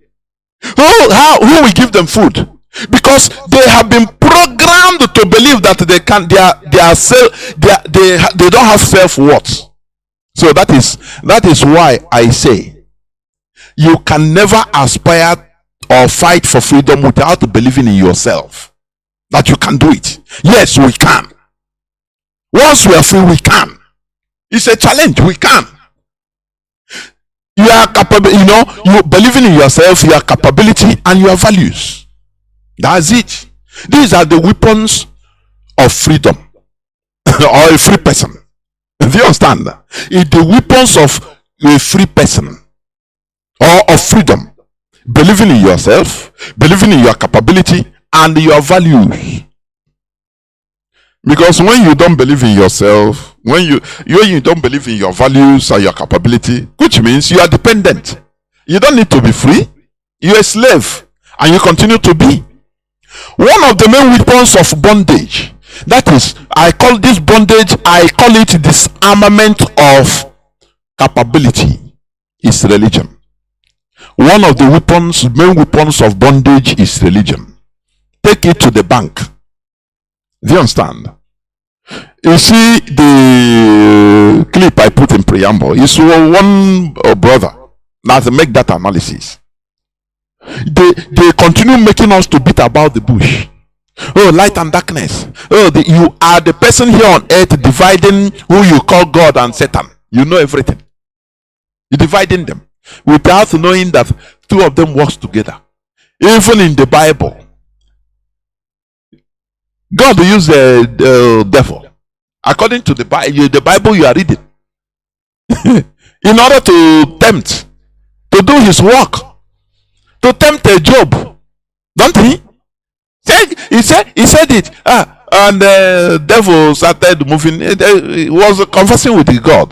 Who will give them food? Because they have been programmed to believe that they don't have self-worth. So that is why I say you can never aspire or fight for freedom without believing in yourself that you can do it. Yes, we can. Once we are free, we can. It's a challenge. We can. You are capable, you believing in yourself, your capability, and your values. That's it. These are the weapons of freedom or a free person. Do you understand? It's the weapons of a free person or of freedom. Believing in yourself, believing in your capability and your values. Because when you don't believe in yourself, when you don't believe in your values and your capability, which means you are dependent. You don't need to be free. You're a slave and you continue to be. One of the main weapons of bondage, that is, I call this bondage, I call it disarmament of capability, is religion. One of the main weapons of bondage is religion. Take it to the bank. Do you understand? You see the clip I put in preamble is one brother that make that analysis. They continue making us to beat about the bush. Oh, light and darkness. Oh, you are the person here on earth dividing who you call God and Satan. You know everything. You're dividing them without knowing that two of them works together. Even in the Bible, God used the devil according to the Bible you are reading in order to tempt, to do his work, to tempt a Job, don't he? He said it. And the devil started moving. He was conversing with God.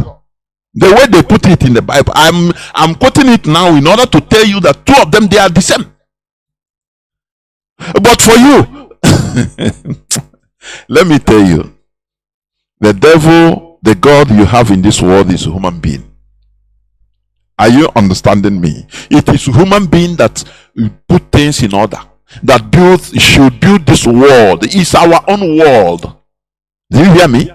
The way they put it in the Bible, I'm quoting it now in order to tell you that two of them, they are the same. But for you, let me tell you, the devil, the God you have in this world is a human being. Are you understanding me? It is a human being that put things in order, that should build this world. It's our own world. Do you hear me?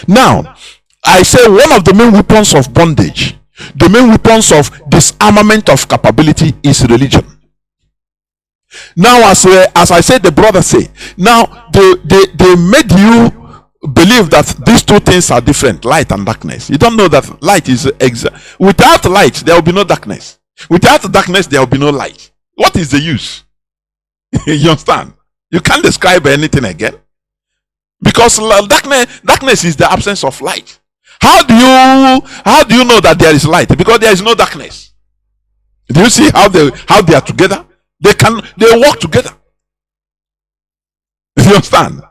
Now, I say one of the main weapons of bondage, the main weapons of disarmament of capability is religion. Now, as I said, the brother say, now they made you believe that these two things are different, light and darkness. You don't know that light is without light there will be no darkness. Without darkness there will be no light. What is the use? You understand? You can't describe anything again, because darkness is the absence of light. How do you know that there is light? Because there is no darkness. Do you see how they are together? They work together. You understand?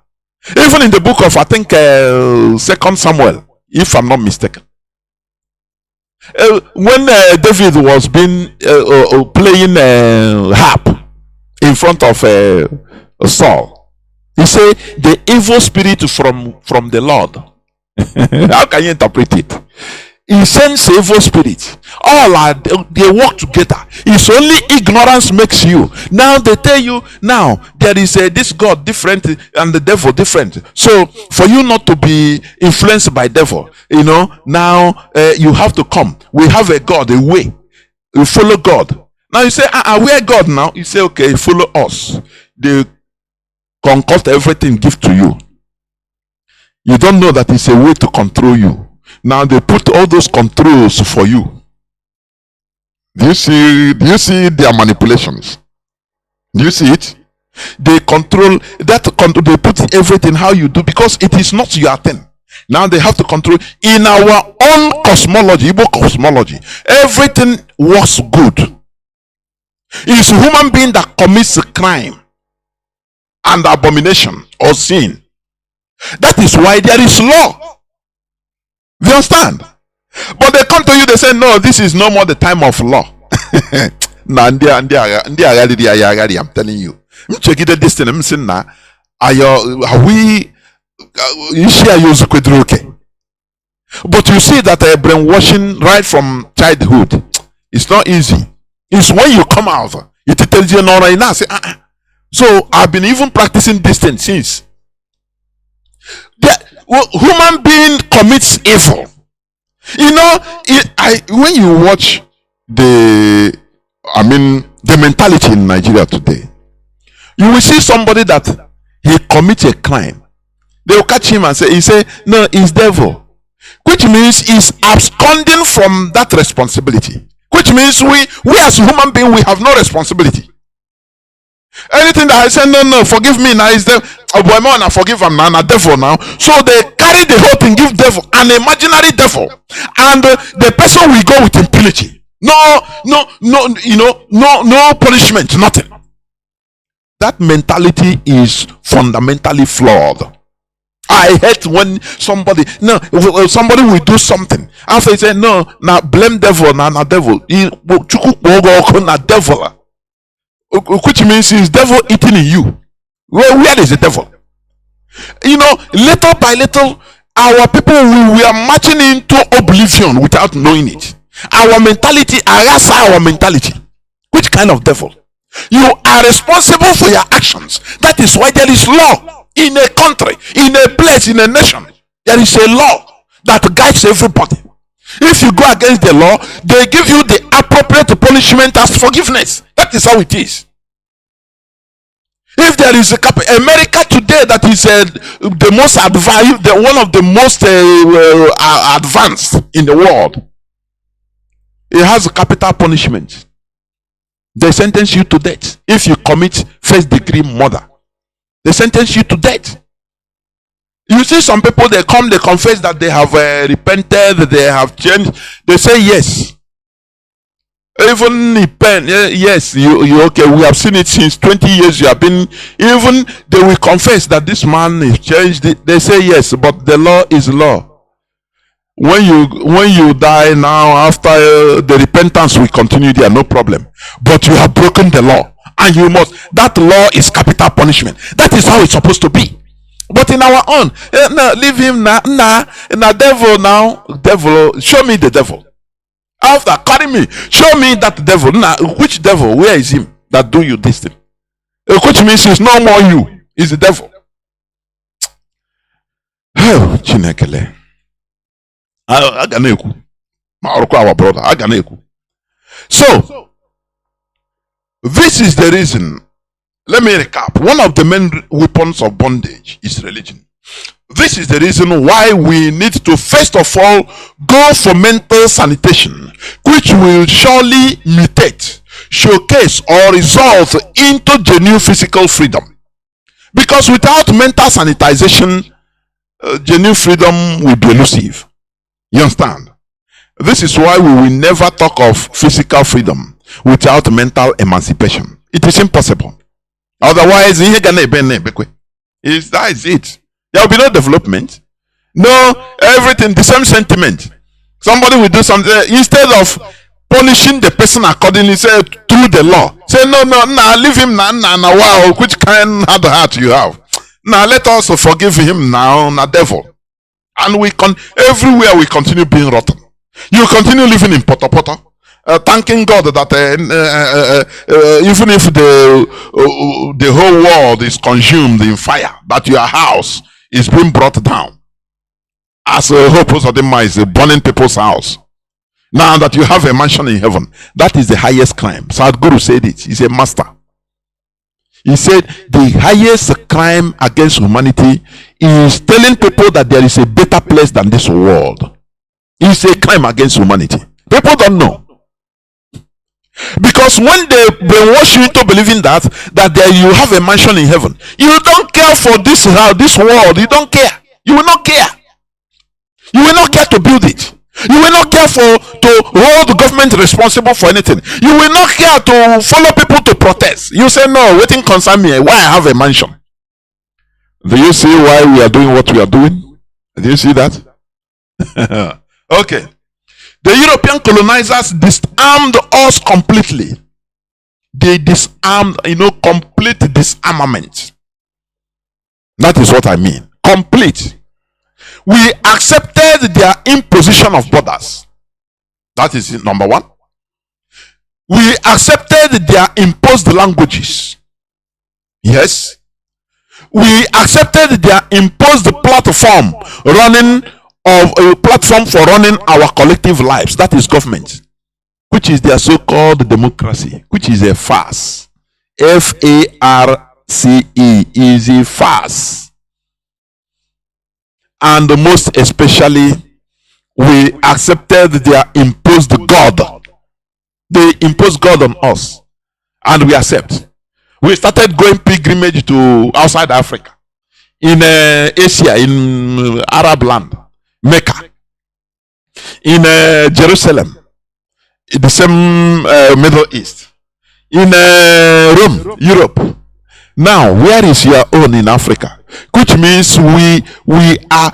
Even in the book of, I think, 2 Samuel, if I'm not mistaken, when David was playing harp in front of Saul, he said, the evil spirit from the Lord. How can you interpret it? He sends evil spirits. They work together. It's only ignorance makes you. Now they tell you, now there is this God different and the devil different. So for you not to be influenced by devil, now you have to come. We have a God, a way. You follow God. Now you say, where God now? You say, okay, follow us. They concoct everything, give to you. You don't know that it's a way to control you. Now they put all those controls for you. Do you see their manipulations? Do you see it? They control that. They put everything how you do, because it is not your thing. Now they have to control. In our own cosmology, Igbo cosmology, everything was good. It's a human being that commits a crime and abomination or sin. That is why there is law. You understand? But they come to you, they say, no, this is no more the time of law. I'm telling you. Check it this thing. I'm saying now, are we okay? But you see that brainwashing right from childhood, it's not easy. It's when you come out, it tells you no right now. Say, So I've been even practicing this thing since. Human being commits evil. When you watch the mentality in Nigeria today, you will see somebody that he commits a crime. They will catch him and say, no, it's devil. Which means he's absconding from that responsibility. Which means we as human beings, we have no responsibility. Anything that I say, no, forgive me now, is devil. Boy, man, I forgive him now, devil now. So they carry the whole thing, give devil an imaginary devil, and the person will go with impunity. No, punishment, nothing. That mentality is fundamentally flawed. I hate when somebody will do something after he say no, now blame devil, now devil. Na devil. Which means is devil eating in you. Where is the devil? Little by little, our people we are marching into oblivion without knowing it. Our mentality, our mentality. Which kind of devil? You are responsible for your actions. That is why there is law in a country, in a place, in a nation. There is a law that guides everybody. If you go against the law, they give you the appropriate punishment as forgiveness. That is how it is. If there is America today that is the most advanced, one of the most advanced in the world, it has a capital punishment. They sentence you to death if you commit first-degree murder. They sentence you to death. You see some people, they come, they confess that they have repented, they have changed. They say yes. Even yes, you okay. We have seen it since 20 years. You have been. Even they will confess that this man is changed. They say yes, but the law is law. When you die now, after the repentance will continue there, no problem. But you have broken the law, and you must. That law is capital punishment. That is how it's supposed to be. But in our own, no, leave him now. Devil now. Devil, show me the devil. After carry me, show me that devil. Now, which devil? Where is him that do you this thing? Which means it's no more you. It's the devil. Oh, Chinekele. Aganeku. Our brother. Aganeku. So, this is the reason. Let me recap. One of the main weapons of bondage is religion. This is the reason why we need to first of all go for mental sanitation, which will surely mutate, showcase, or result into genuine physical freedom. Because without mental sanitization, genuine freedom will be elusive. You understand? This is why we will never talk of physical freedom without mental emancipation. It is impossible. Otherwise, That is it. There will be no development. No, everything, the same sentiment. Somebody will do something, instead of punishing the person accordingly, say through the law. Say, no, leave him now, wow, which kind of heart you have. Now let us forgive him now, devil. And everywhere we continue being rotten. You continue living in Potopoto, thanking God that even if the whole world is consumed in fire, that your house is being brought down. As a purpose of the is burning people's house. Now that you have a mansion in heaven, that is the highest crime. Sadhguru said it. He's a master. He said the highest crime against humanity is telling people that there is a better place than this world. It's a crime against humanity. People don't know. Because when they brainwash you into believing that there you have a mansion in heaven, you don't care for this world. You don't care. You will not care. You will not care to build it. You will not care to hold the government responsible for anything. You will not care to follow people to protest. You say, no, waiting concern me. Why I have a mansion? Do you see why we are doing what we are doing? Do you see that? Okay. The European colonizers disarmed us completely. They disarmed, complete disarmament. That is what I mean. Complete. We accepted their imposition of borders. That is number one. We accepted their imposed languages. Yes. We accepted their imposed platform for running our collective lives. That is government, which is their so-called democracy, which is a farce. F-A-R-C-E is a farce. And most especially, we accepted their imposed God. They imposed God on us, and we accept. We started going pilgrimage to outside Africa, in Asia, in Arab land, Mecca, in Jerusalem, in the same Middle East, in Rome, Europe. Now, where is your own in Africa? Which means we are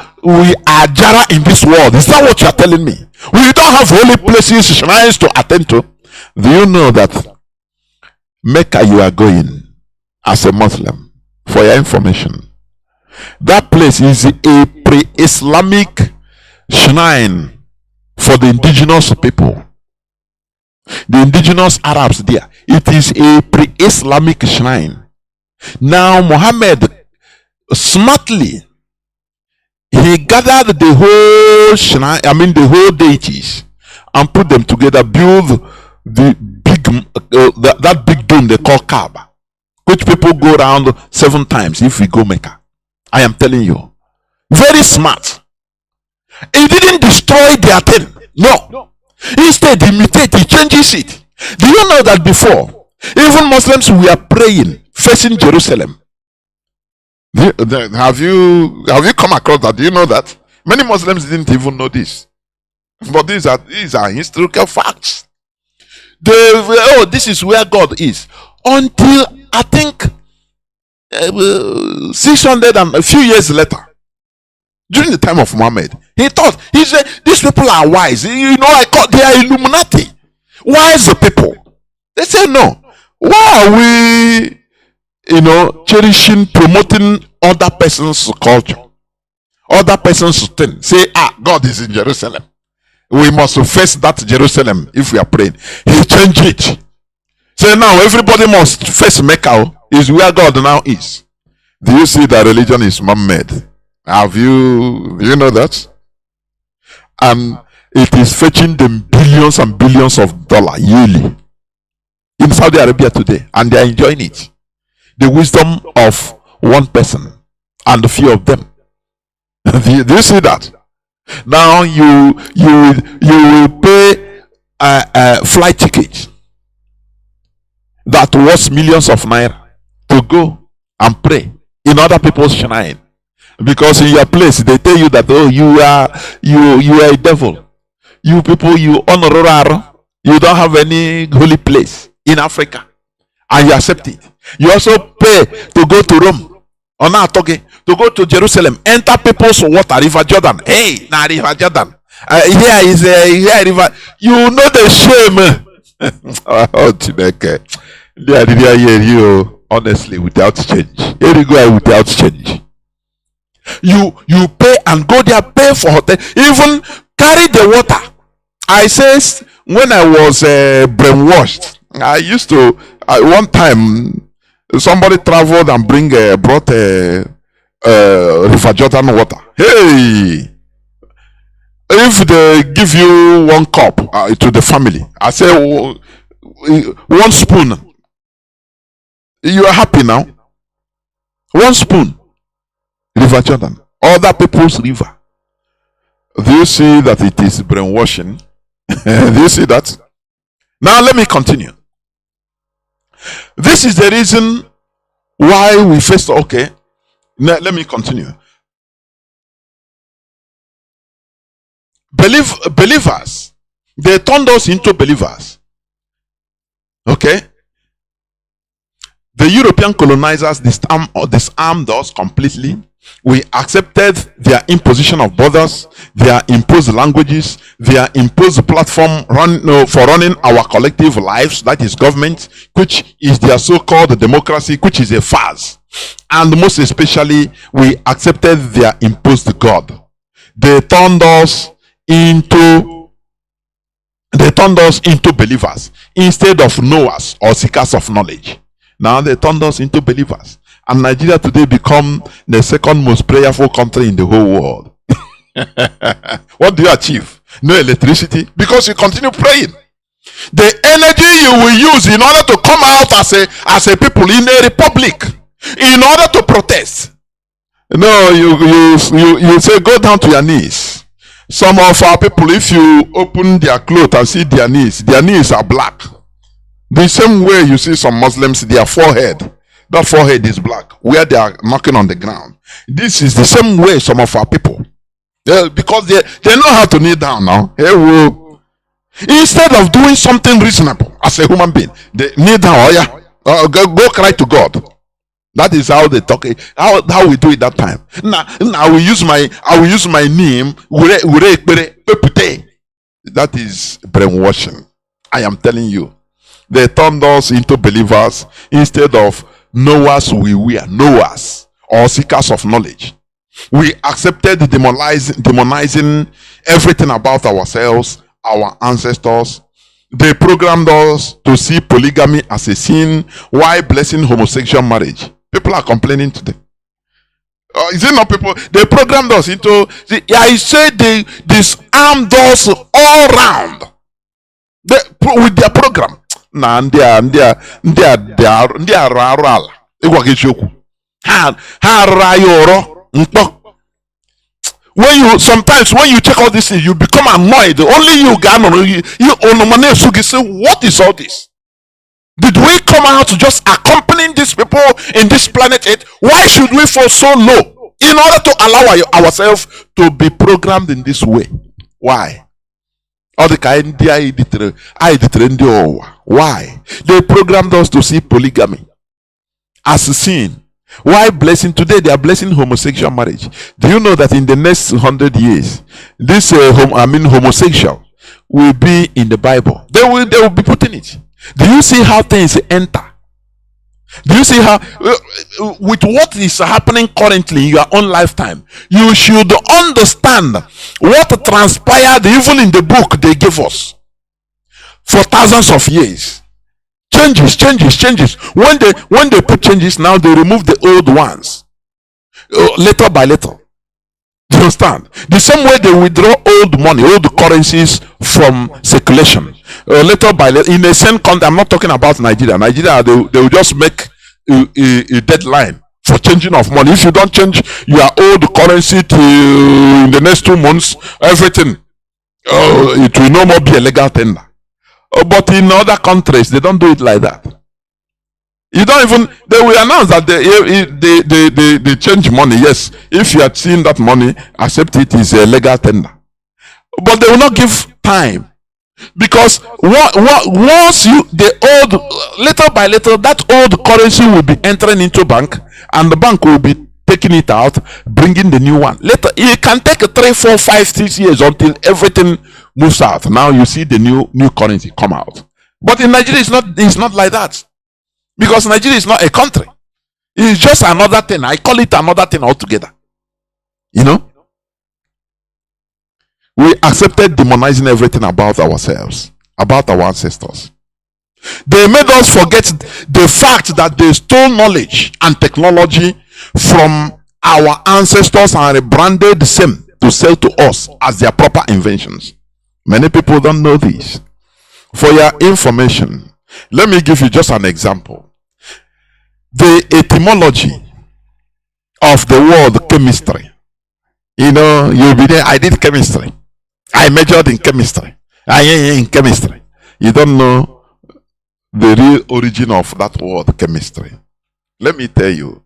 Jara in this world. Is that what you are telling me? We don't have holy places, shrines to attend to. Do you know that Mecca you are going as a Muslim, for your information, that place is a pre-Islamic shrine for the indigenous people, the indigenous Arabs there. It is a pre-Islamic shrine. Now Muhammad smartly, he gathered the whole shrine, the whole deities, and put them together, build the big that big dome they call Kaaba, which people go around 7 times if we go Mecca. I am telling you, very smart. He didn't destroy their thing. No. Instead, he imitated, he changes it. Do you know that before, even Muslims were praying facing Jerusalem? Have you come across that? Do you know that? Many Muslims didn't even know this. But these are historical facts. This is where God is. Until I think 600 and a few years later, during the time of Muhammad, he said, these people are wise. They are Illuminati. Wise people. They say, no. Why are we, cherishing, promoting other person's culture, other person's thing? Say, God is in Jerusalem. We must face that Jerusalem if we are praying. He changed it. Say, now everybody must face Mecca, is where God now is. Do you see that religion is man-made? Do you know that? And it is fetching them billions and billions of dollars yearly in Saudi Arabia today, and they are enjoying it. The wisdom of one person and the few of them. Do you see that? Now you will pay a flight ticket that was millions of naira to go and pray in other people's shrine, because in your place they tell you that you are a devil. You people, you honorary, you don't have any holy place in Africa, and you accept it. You also pay to go to Rome to go to Jerusalem, enter people's water, River Jordan. Hey, now River Jordan. Here is here river. You know the shame. Oh, Chineke. They are hear you honestly without change. Here you go without change. You pay and go there, pay for hotel, even carry the water. I says when I was brainwashed, I used to one time somebody traveled and brought River Jordan water. Hey, if they give you one cup to the family, I say one spoon, you are happy now. One spoon, River Jordan, other people's river. Do you see that it is brainwashing? Do you see that? Now let me continue. This is the reason why we face. Okay, now, let me continue. Believers, they turned us into believers. Okay, the European colonizers disarmed us completely. We accepted their imposition of borders, their imposed languages, their imposed platform for running our collective lives, that is government, which is their so-called democracy, which is a farce. And most especially, we accepted their imposed God. They turned us into believers instead of knowers or seekers of knowledge. Now they turned us into believers. And Nigeria today become the second most prayerful country in the whole world. What do you achieve? No electricity, because you continue praying. The energy you will use in order to come out as a people in a republic, in order to protest. No, you say go down to your knees. Some of our people, if you open their clothes and see their knees are black. The same way you see some Muslims, their forehead. That forehead is black, where they are knocking on the ground. This is the same way some of our people. Because they know how to kneel down now. Hey, whoa. Instead of doing something reasonable as a human being, they kneel down. Oh yeah, go cry to God. That is how they talk. How we do it that time. Now I will use my name. That is brainwashing. I am telling you. They turned us into believers instead of knowers. We were knowers or seekers of knowledge. We accepted demonizing everything about ourselves, our ancestors. They programmed us to see polygamy as a sin while blessing homosexual marriage. People are complaining today. Is it not people? They programmed us into. I say they disarmed us all round with their program. Na ndị a rara ala ịgwa gị eziokwu ha rara ya ọrọ mkpọ. Sometimes when you check all this thing, you become annoyed. Only you say, what is all this? Did we come out to just accompany these people in this planet Earth? Why should we fall so low in order to allow ourselves to be programmed in this way? Why? Why? They programmed us to see polygamy as a sin. Why blessing? Today they are blessing homosexual marriage. Do you know that in the next 100 years, this homosexual will be in the Bible? They will be putting it. Do you see how things enter? Do you see how with what is happening currently in your own lifetime, you should understand what transpired even in the book they gave us for thousands of years. Changes. When they put changes, now they remove the old ones little by little. Do you understand? The same way they withdraw old money, old currencies from circulation little by little. In a same country, I'm not talking about Nigeria. They will just make a deadline for changing of money. If you don't change your old currency to in the next 2 months, everything it will no more be a legal tender. But in other countries, they don't do it like that. You don't even, they will announce that they change money. Yes, if you had seen that money, accept it is a legal tender. But they will not give time. Because once little by little, that old currency will be entering into bank, and the bank will be taking it out, bringing the new one. Later, it can take 3, 4, 5, 6 years until everything moves out. Now you see the new currency come out. But in Nigeria, it's not like that. Because Nigeria is not a country. It's just another thing. I call it another thing altogether. You know? We accepted demonizing everything about ourselves, about our ancestors. They made us forget the fact that they stole knowledge and technology from our ancestors and rebranded the same to sell to us as their proper inventions. Many people don't know this. For your information, let me give you just an example. The etymology of the word chemistry. You know, you'll be there. I did chemistry. I majored in chemistry. I am in chemistry. You don't know the real origin of that word chemistry. Let me tell you.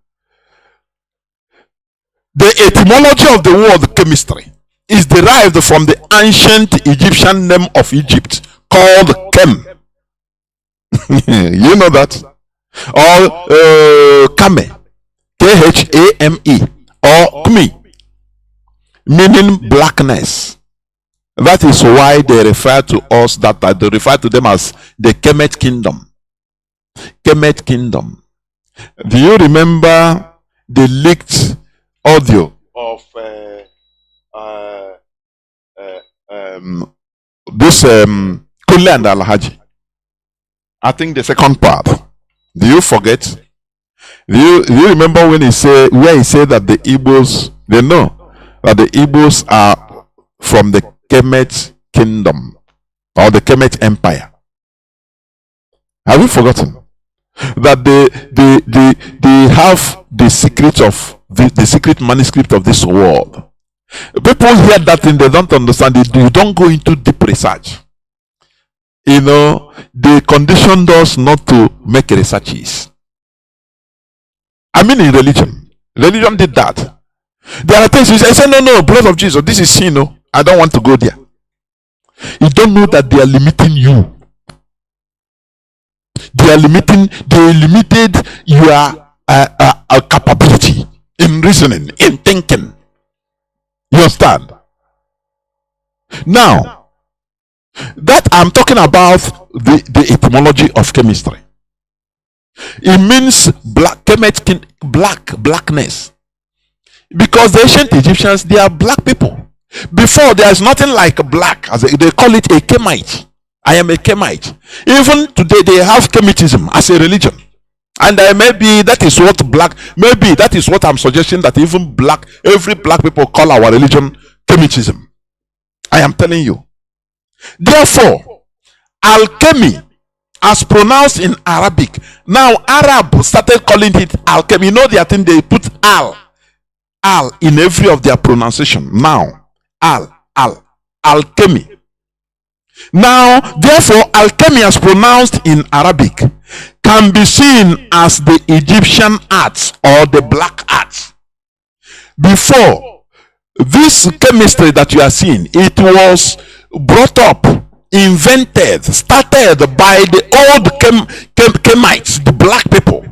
The etymology of the word chemistry is derived from the ancient Egyptian name of Egypt called Kem. You know that? Or Kame. Khame. Or Kmi. Meaning blackness. That is why they refer to us, that they refer to them as the Kemet Kingdom. Kemet Kingdom. Do you remember the leaked audio of this Colonial and Alhaji? I think the second part. Do you forget? Do you remember when he said that the Igbos, they know that the Igbos are from the Kemet Kingdom or the Kemet Empire? Have you forgotten that they have the secret of the secret manuscript of this world? People hear that thing, they don't understand it. You don't go into deep research. You know, they conditioned us not to make researches. I mean, in religion did that. There are things you say, no, blood of Jesus, this is sin. No, I don't want to go there. You don't know that they are limiting you. They limited your capability in reasoning, in thinking. You understand? Now, that I'm talking about the etymology of chemistry. It means blackness. Because the ancient Egyptians, they are black people. Before, there is nothing like black, as they call it a Kemite. I am a Kemite. Even today, they have Kemitism as a religion. And maybe that is what I'm suggesting, that even every black people call our religion Kemitism. I am telling you. Therefore, alchemy, as pronounced in Arabic, now Arab started calling it alchemy. You know their thing, they put al in every of their pronunciation. Now, alchemy. Now, therefore, alchemy as pronounced in Arabic can be seen as the Egyptian arts or the black arts. Before, this chemistry that you are seeing, it was brought up, invented, started by the old Kemites, the black people,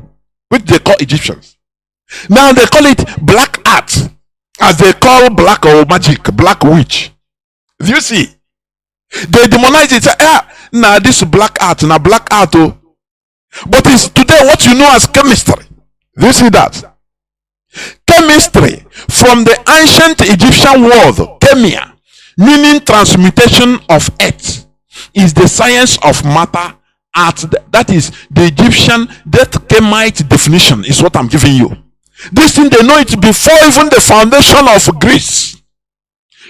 which they call Egyptians. Now they call it black art, as they call black or magic, black witch. Do you see? They demonize it. Now this black art, now black art. Oh. But it's today what you know as chemistry. Do you see that? Chemistry, from the ancient Egyptian word chemia, meaning transmutation of earth, is the science of matter. That is the Egyptian, that Kemite definition is what I'm giving you. This thing, they know it before even the foundation of Greece.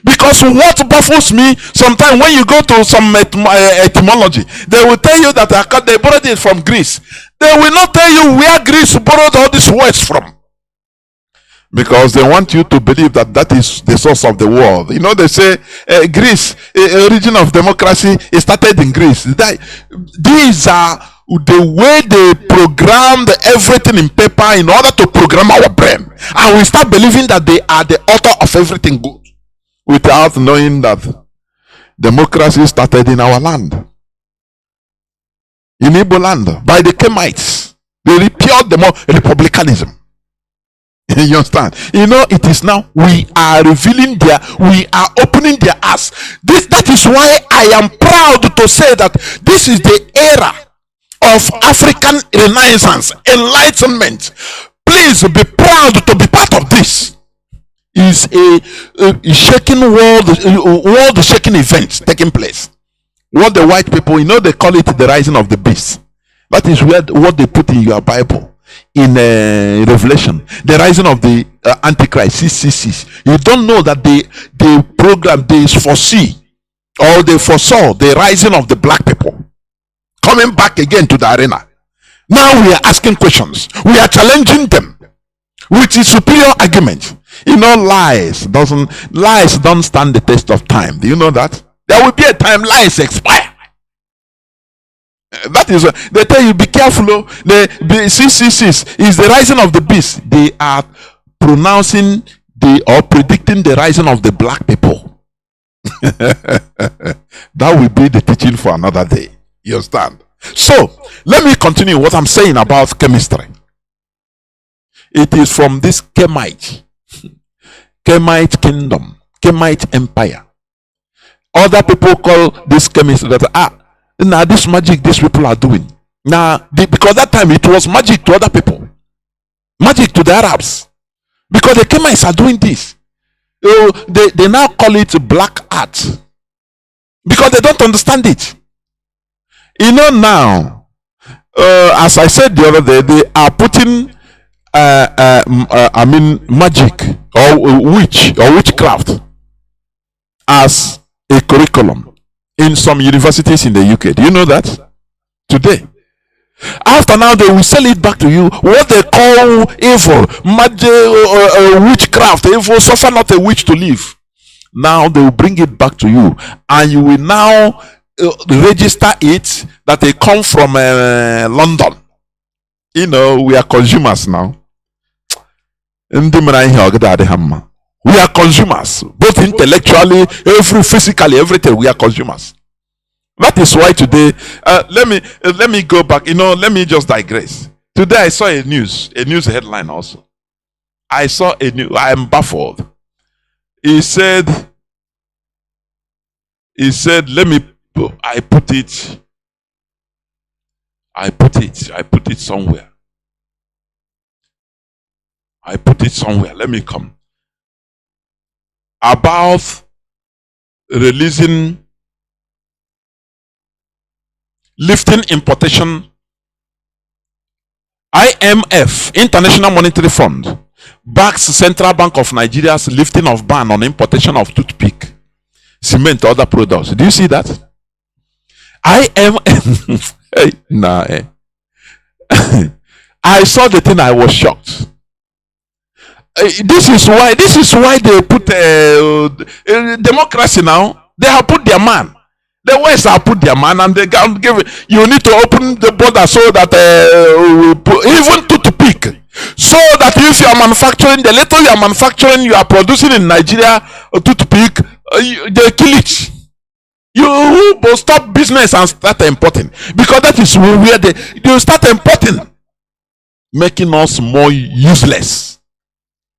Because what baffles me, sometimes when you go to some etymology, they will tell you that they borrowed it from Greece. They will not tell you where Greece borrowed all these words from. Because they want you to believe that that is the source of the world. You know, they say Greece, origin of democracy, it started in Greece. These are the way they programmed everything in paper in order to program our brain. And we start believing that they are the author of everything good, without knowing that democracy started in our land, in Igbo land, by the Kemites. They repealed republicanism You understand? You know, it is now we are revealing we are opening their eyes. That is why I am proud to say that this is the era of African Renaissance, enlightenment. Please be proud to be part of this. Is a shaking world shaking event taking place. What the white people, you know, they call it the rising of the beast. That is what they put in your Bible. In Revelation, the rising of the Antichrist, 666. You don't know that they program, they foresee or they foresaw the rising of the black people coming back again to the arena. Now we are asking questions, we are challenging them with a superior argument. You know, lies don't stand the test of time. Do you know that? There will be a time lies expire. That is, they tell you, be careful. The 666 is the rising of the beast. They are pronouncing or predicting the rising of the black people. That will be the teaching for another day. You understand? So let me continue what I'm saying about chemistry. It is from this Kemite kingdom, Kemite empire. Other people call this chemistry that now this magic these people are doing now, because that time it was magic to other people, magic to the Arabs, because the Kemites are doing this. They now call it black art because they don't understand it. You know, now as I said the other day, they are putting magic or witchcraft as a curriculum in some universities in the UK. Do you know that? Today. After now, they will sell it back to you. What they call evil, magic, witchcraft, evil, suffer not a witch to live. Now they will bring it back to you, and you will now register it that they come from London. You know, we are consumers now. We are consumers, both intellectually, physically, everything. We are consumers. That is why today, let me go back. You know, let me just digress. Today I saw a news headline also. I am baffled. He said, I put it somewhere. Let me come. About lifting importation. IMF, International Monetary Fund, backs Central Bank of Nigeria's lifting of ban on importation of toothpick, cement, other products. Do you see that? IMF. I saw the thing, I was shocked. This is why they put democracy now. They have put their man. The West have put their man, and they can give it. You need to open the border so that even toothpick, so that if you are manufacturing, the little you are manufacturing, you are producing in Nigeria, toothpick, they kill it. You will stop business and start importing, because that is where they start importing, making us more useless.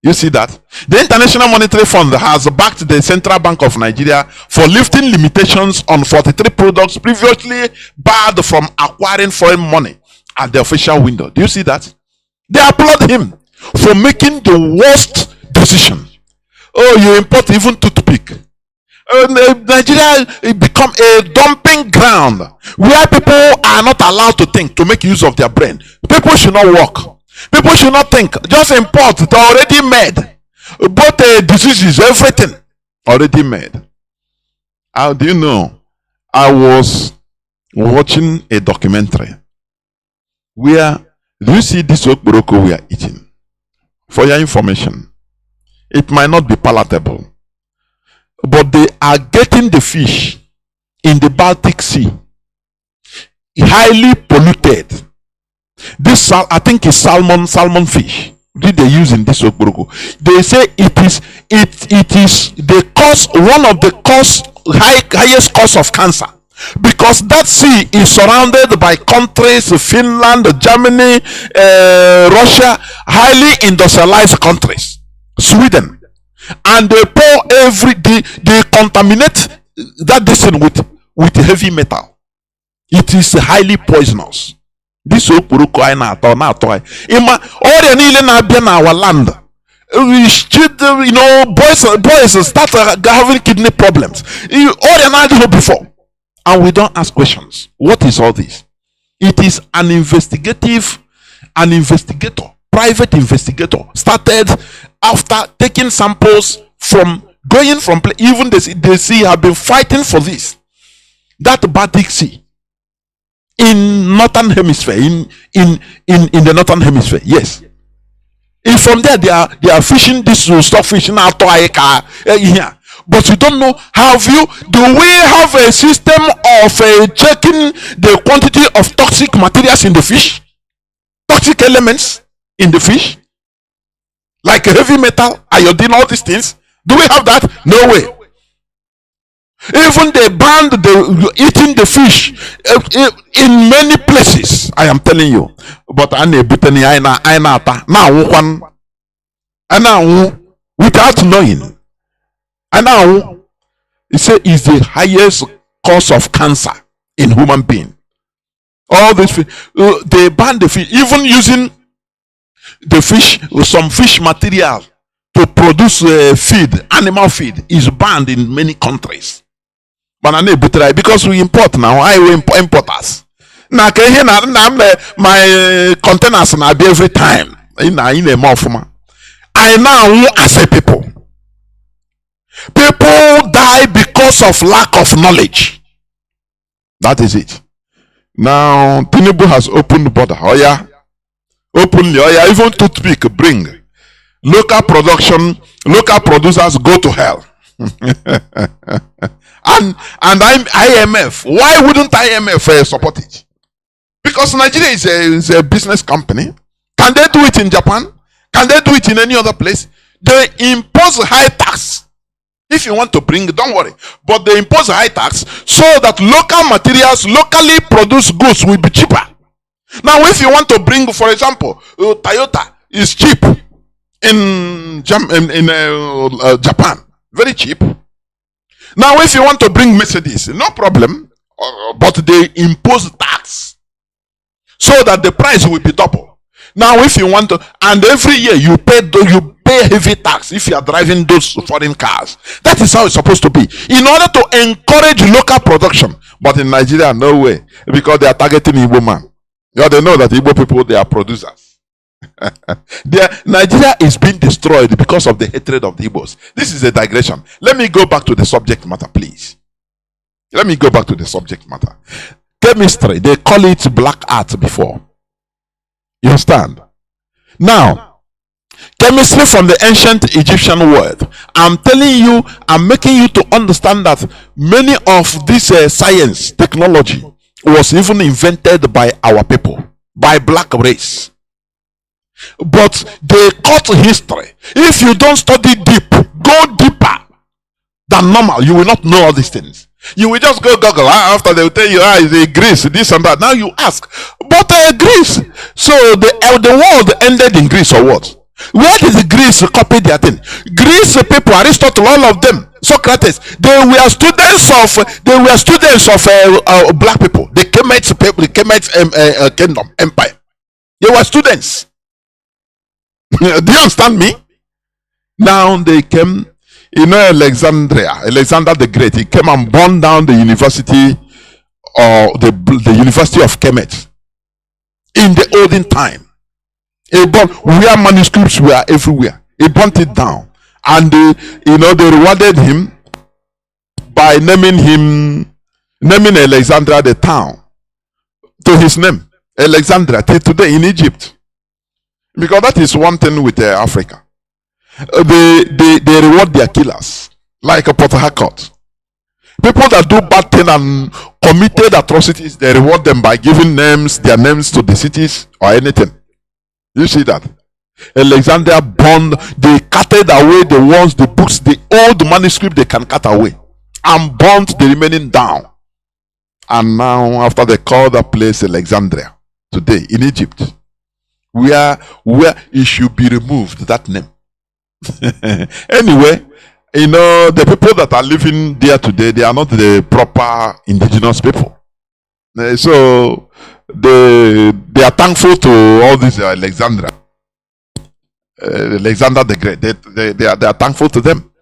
You see that? The International Monetary Fund has backed the Central Bank of Nigeria for lifting limitations on 43 products previously barred from acquiring foreign money at the official window. Do you see that? They applaud him for making the worst decision. Oh, you import even toothpick. Nigeria become a dumping ground where people are not allowed to think, to make use of their brain. People should not work. People should not think. Just import. It's already made. Both diseases, everything already made. How do you know? I was watching a documentary where, do you see this okporoko we are eating? For your information, it might not be palatable, but they are getting the fish in the Baltic Sea, highly polluted. This I think is salmon fish. Did they use in this okporoko? They say it is the cause, one of the highest cause of cancer. because that sea is surrounded by countries, Finland, Germany, Russia, highly industrialized countries, Sweden, and they they contaminate that distance with heavy metal. It is highly poisonous. This okporoko anyị na-atọ ịma ọrịa niile na-abịa na our land. We should, boys start having kidney problems. Ọrịa na-adịghị before, and we don't ask questions. What is all this? It is an investigator, private investigator, started after taking samples from even the sea have been fighting for this. That Baltic Sea in northern hemisphere, in the northern hemisphere, yes. If from there they are fishing this stock fishing out here. But you don't know, do we have a system of checking the quantity of toxic materials in the fish? Toxic elements in the fish? Like heavy metal, iodine, all these things? Do we have that? No way. Even they banned eating the fish in many places. I am telling you. But without knowing. And now, he said is the highest cause of cancer in human being. All this they ban the fish, even using the fish, some fish material to produce feed, animal feed, is banned in many countries. But because we import now, importers. Now, my containers now be every time in a month. I now as a people die because of lack of knowledge. That is it. Now Tinubu has opened border. Oh yeah, openly. Oh yeah, even toothpick bring local production. Local producers go to hell. and IMF. Why wouldn't IMF support it? Because Nigeria is a business company. Can they do it in Japan? Can they do it in any other place? They impose high tax. If you want to bring, don't worry. But they impose high tax so that local materials, locally produced goods will be cheaper. Now, if you want to bring, for example, Toyota is cheap in Japan, very cheap. Now, if you want to bring Mercedes, no problem, but they impose tax so that the price will be double. Now, if you want to, and every year you pay heavy tax if you are driving those foreign cars. That is how it's supposed to be, in order to encourage local production. But in Nigeria, no way, because they are targeting Igbo man. Yeah, they know that Igbo people, they are producers. Nigeria is being destroyed because of the hatred of the Igbos. This is a digression. Let me go back to the subject matter, please. Let me go back to the subject matter. Chemistry, they call it black art before. You understand? Now, chemistry from the ancient Egyptian world. I'm telling you, I'm making you to understand that many of this science, technology, was even invented by our people, by black race. But they cut history. If you don't study deep, go deeper than normal, you will not know all these things. You will just go Google. After they will tell you, it's Greece, this and that. Now you ask, but Greece. So the world ended in Greece or what? Where did Greece copy their thing? Greece people, Aristotle, all of them, Socrates, they were students of black people. The Kemet people, the Kemet kingdom, empire. They were students. Do you understand me? Now they came. You know, Alexander the Great, he came and burned down the university, or the University of Kemet in the olden time. He burned, where manuscripts were everywhere. He burnt it down, and they rewarded him by naming Alexandria the town to his name, Alexandria, till today in Egypt. Because that is one thing with Africa. They reward their killers, like a Port Harcourt. People that do bad things and committed atrocities, they reward them by giving their names to the cities or anything. You see that? Alexandria burned, they cutted away the ones, the books, the old manuscript they can cut away, and burnt the remaining down. And now, after they call that place Alexandria today in Egypt, where it should be removed, that name. Anyway, you know, the people that are living there today, they are not the proper indigenous people. So they are thankful to all this Alexandria. Alexander the Great. They are thankful to them.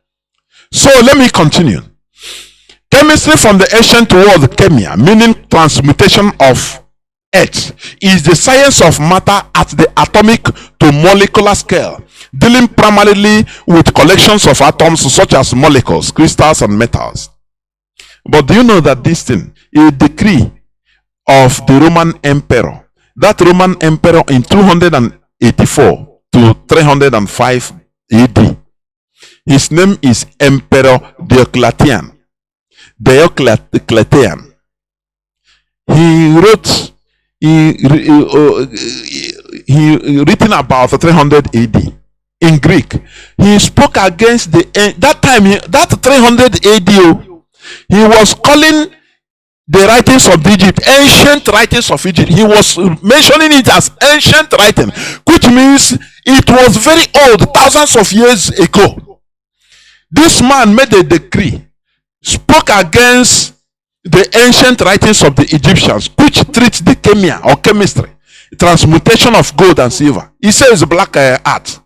So let me continue. Chemistry from the ancient word chemia, meaning transmutation of earth, is the science of matter at the atomic to molecular scale, dealing primarily with collections of atoms such as molecules, crystals, and metals. But do you know that this thing is a decree of the Roman Emperor? That Roman Emperor in 284 to 305 AD. His name is Emperor Diocletian. Diocletian. He wrote, he written about 300 AD in Greek. He spoke against that time, that 300 AD, he was calling the writings of Egypt ancient writings of Egypt. He was mentioning it as ancient writing, which means it was very old, thousands of years ago. This man made a decree, spoke against the ancient writings of the Egyptians, which treats the chemia or chemistry, transmutation of gold and silver. He says black art,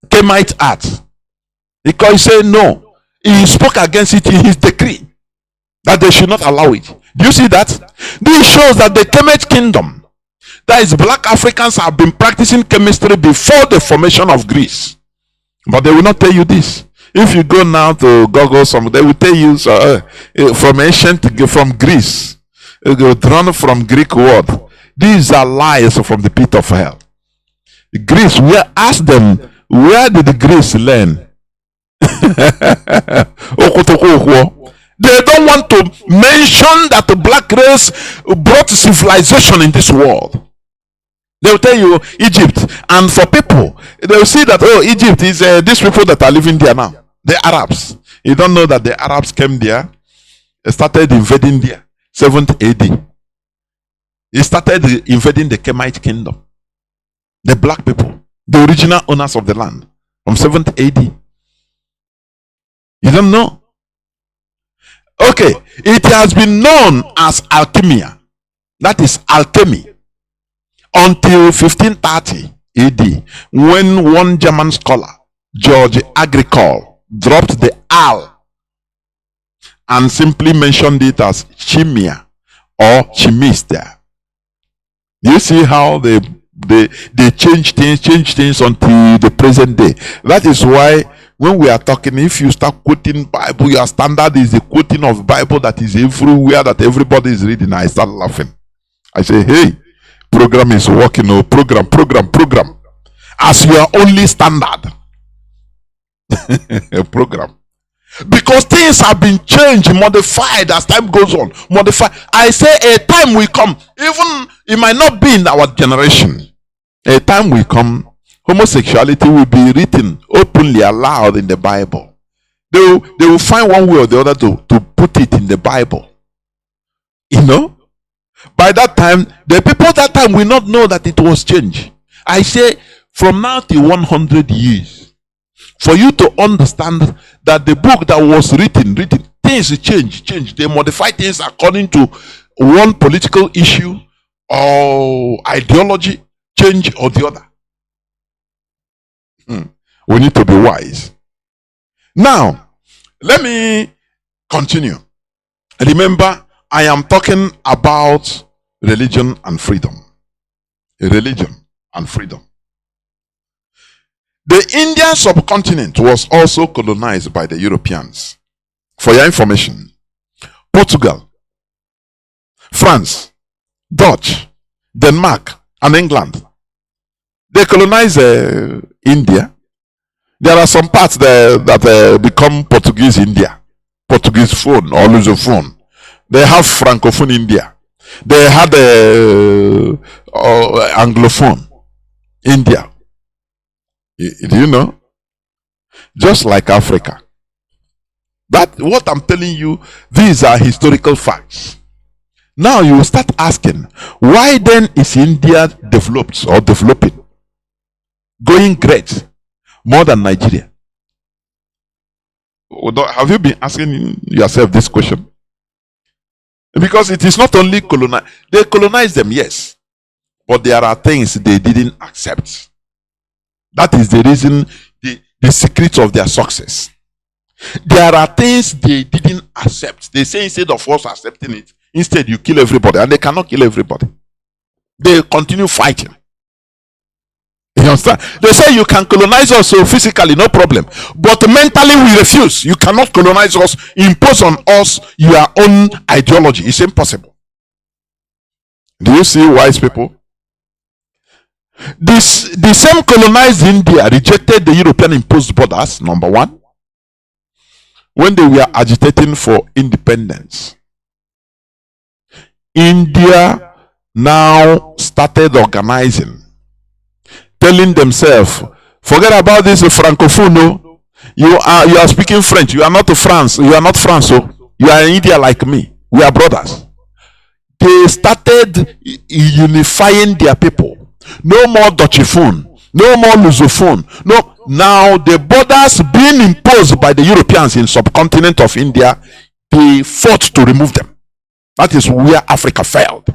Chemite art. Because he said no. He spoke against it in his decree that they should not allow it. Do you see that? This shows that the Kemet kingdom, that is, black Africans have been practicing chemistry before the formation of Greece. But they will not tell you this. If you go now to Google some, they will tell you from Greece, drawn from Greek word. These are lies from the pit of hell. Greece, ask them, where did the Greece learn? They don't want to mention that the black race brought civilization in this world. They will tell you Egypt, and for people, they will see that, oh, Egypt is these people that are living there now, the Arabs. You don't know that the Arabs came there, started invading there, 7th AD. He started invading the Kemite kingdom, the black people, the original owners of the land, from 7th AD. You don't know? Okay, it has been known as alchemia, that is alchemy, until 1530 AD, when one German scholar, George Agricole, dropped the al and simply mentioned it as chimia or chimiste. You see how they change things until the present day. That is why when we are talking, if you start quoting Bible, your standard is the quoting of Bible that is everywhere, that everybody is reading. I start laughing. I say, hey, program is working. Oh, program. As your only standard. Program. Because things have been changed, modified as time goes on. Modified. I say a time will come, even it might not be in our generation. A time will come, homosexuality will be written openly aloud in the Bible. They will find one way or the other to put it in the Bible. You know? By that time, the people that time will not know that it was changed. I say, from now till 100 years, for you to understand that the book that was written, things change. They modify things according to one political issue or ideology, change or the other. We need to be wise. Now, let me continue. Remember, I am talking about religion and freedom. Religion and freedom. The Indian subcontinent was also colonized by the Europeans. For your information, Portugal, France, Dutch, Denmark, and England, they colonized India. There are some parts there that become Portuguese India, Portuguese phone or Lusophone. They have Francophone India. They had Anglophone India. Do you know? Just like Africa. But what I'm telling you, these are historical facts. Now you will start asking, why then is India developed or developing, going great more than Nigeria? Have you been asking yourself this question? Because it is not only they colonized them, yes, but there are things they didn't accept. That is the reason, the secret of their success. There are things they didn't accept. They say instead of us accepting it, instead you kill everybody, and they cannot kill everybody. They continue fighting. You understand? They say you can colonize us so physically, no problem. But mentally we refuse. You cannot colonize us, impose on us your own ideology. It's impossible. Do you see wise people? The same colonized India rejected the European imposed borders, number one, when they were agitating for independence. India now started organizing, telling themselves, forget about this francophone. No, you are speaking French. You are not France. You are not France. So you are in India like me. We are brothers. They started unifying their people. No more Dutchophone, no more Lusophone. No, now the borders being imposed by the Europeans in subcontinent of India, they fought to remove them. That is where Africa failed.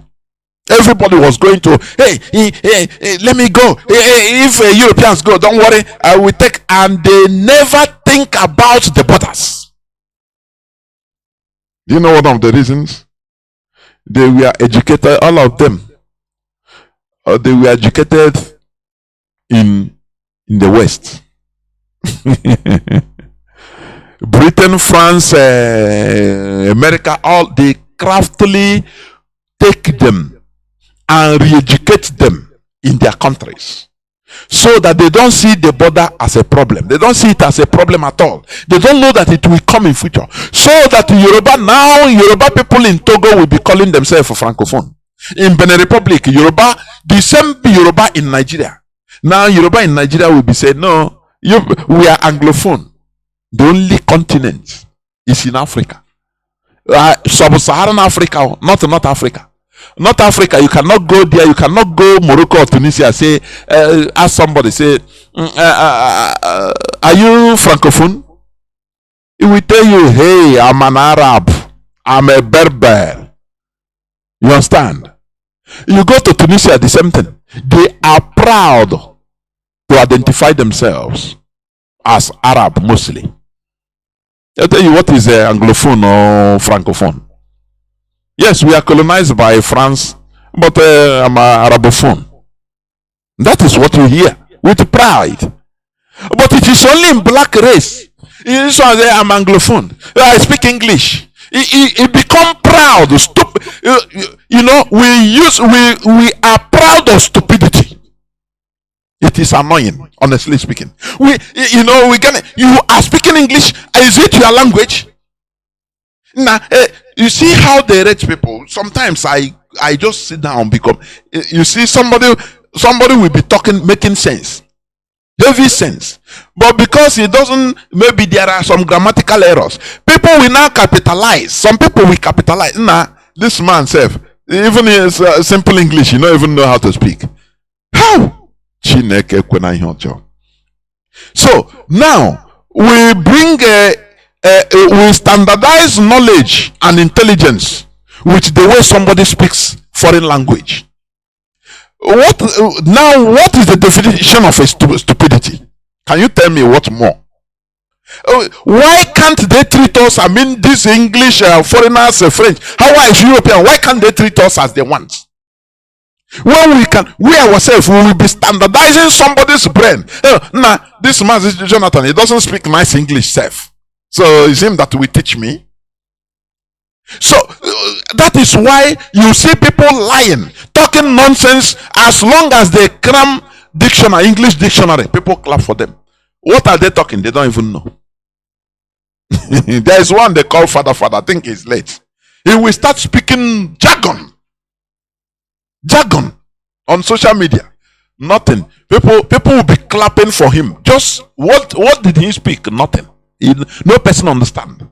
Everybody was going to, hey, let me go. If Europeans go, don't worry, I will take. And they never think about the borders. Do you know one of the reasons? They were educated, all of them. They were educated in the West. Britain, France, America, all they craftily take them and re-educate them in their countries, so that they don't see the border as a problem. They don't see it as a problem at all. They don't know that it will come in future. So that Yoruba people in Togo will be calling themselves a francophone. In Benin Republic, Yoruba, the same Yoruba in Nigeria. Now Yoruba in Nigeria will be saying, no, we are Anglophone. The only continent is in Africa. Sub-Saharan Africa, not North Africa. North Africa, you cannot go there. You cannot go Morocco or Tunisia. Say, ask somebody, say, are you francophone? He will tell you, hey, I'm an Arab. I'm a Berber. You understand? You go to Tunisia, the same thing. They are proud to identify themselves as Arab mostly. I'll tell you what is Anglophone or Francophone. Yes, we are colonized by France, but I'm an Arabophone. That is what you hear with pride. But it is only in black race. This one say I'm Anglophone. I speak English. He become proud. You know, we are proud of stupidity. It is annoying, honestly speaking. You are speaking English. Is it your language? Now, you see how they rate people. Sometimes I just sit down because you see somebody will be talking, making sense, heavy sense, but because it doesn't, maybe there are some grammatical errors. People will now capitalize. Some people will capitalize. Nah, this man self, even his simple English, you don't even know how to speak. How? So now we bring we standardize knowledge and intelligence with the way somebody speaks foreign language. What is the definition of a stupidity? Can you tell me what more? Why can't they treat us, I mean these English foreigners, French, how is European, why can't they treat us as they want? When we ourselves will be standardizing somebody's brain. This Mazi Jonathan, he doesn't speak nice English self. So it's him that will teach me. So that is why you see people lying, talking nonsense. As long as they cram dictionary, English dictionary, people clap for them. What are they talking? They don't even know. There is one they call father. I think he's late. He will start speaking jargon on social media. Nothing. People will be clapping for him. Just what did he speak? Nothing. No person understand.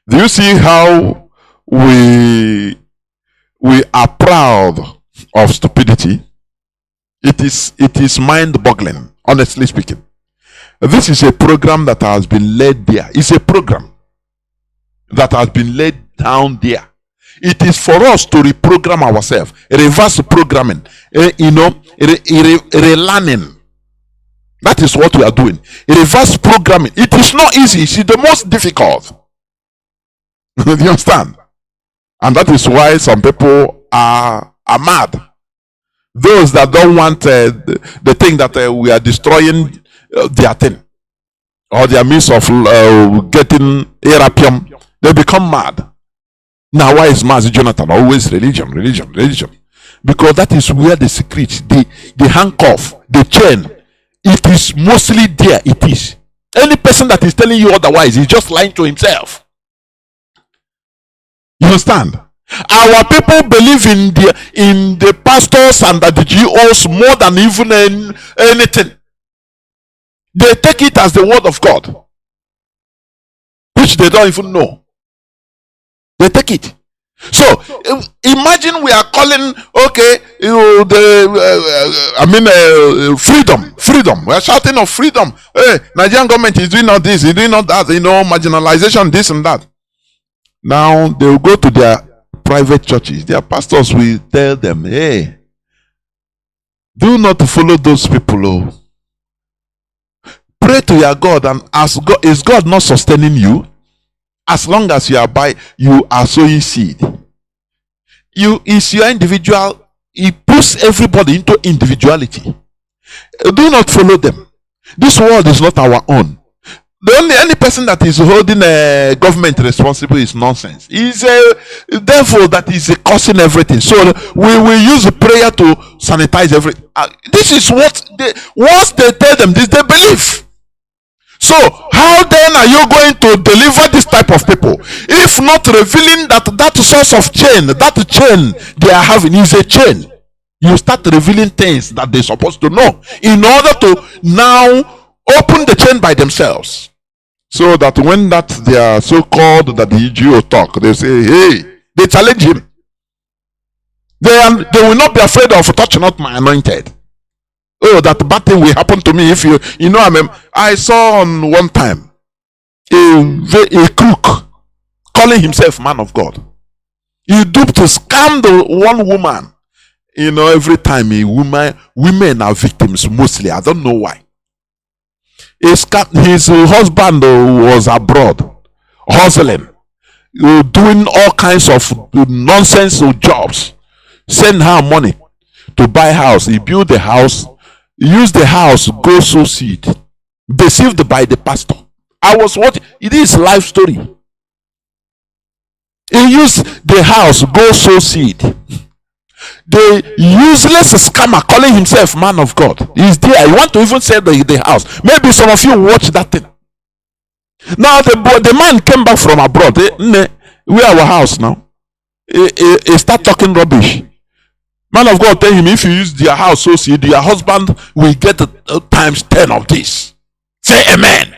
Do you see how we we are proud of stupidity. It is mind-boggling, honestly speaking. This is a program that has been laid there. It's a program that has been laid down there. It is for us to reprogram ourselves, reverse programming, relearning. That is what we are doing. Reverse programming. It is not easy. It's the most difficult. Do you understand? And that is why some people are mad. Those that don't want the thing that we are destroying their thing or their means of getting Arapium, they become mad. Now, why is Mazi Jonathan always religion? Because that is where the secret, the handcuff, the chain, it is mostly there. It is. Any person that is telling you otherwise is just lying to himself. You understand? Our people believe in the pastors and the GOs more than even anything. They take it as the word of God, which they don't even know. They take it. So imagine we are calling, okay, freedom. We are shouting of freedom. Hey, Nigerian government is doing all this, is doing all that. Marginalization, this and that. Now they will go to their private churches. Their pastors will tell them, hey, do not follow those people. Oh. Pray to your God, and ask God, is God not sustaining you? As long as you are sowing seed. Is your individual. He puts everybody into individuality. Do not follow them. This world is not our own. The any person that is holding a government responsible is nonsense. He's a devil that is causing everything. So we will use prayer to sanitize everything. This is what once they tell them this, they believe. So how then are you going to deliver this type of people if not revealing that source of chain, that chain they are having is a chain? You start revealing things that they're supposed to know in order to now open the chain by themselves. So that when that they are so-called that the EGO talk, they say, hey, they challenge him. They will not be afraid of touch not my anointed. Oh, that bad thing will happen to me if I saw on one time a crook calling himself man of God. He duped to scam the one woman. Every time women are victims mostly. I don't know why. His husband was abroad, hustling, doing all kinds of nonsense jobs. Send her money to buy house. He built the house, used the house, go sow seed. Deceived by the pastor. It is life story. He used the house, go sow seed. The useless scammer calling himself man of God is there. You want to even sell the house. Maybe some of you watch that thing. Now the man came back from abroad. We are our house now. He start talking rubbish. Man of God tell him, if you use their house so seed, your husband will get times 10 of this. Say amen.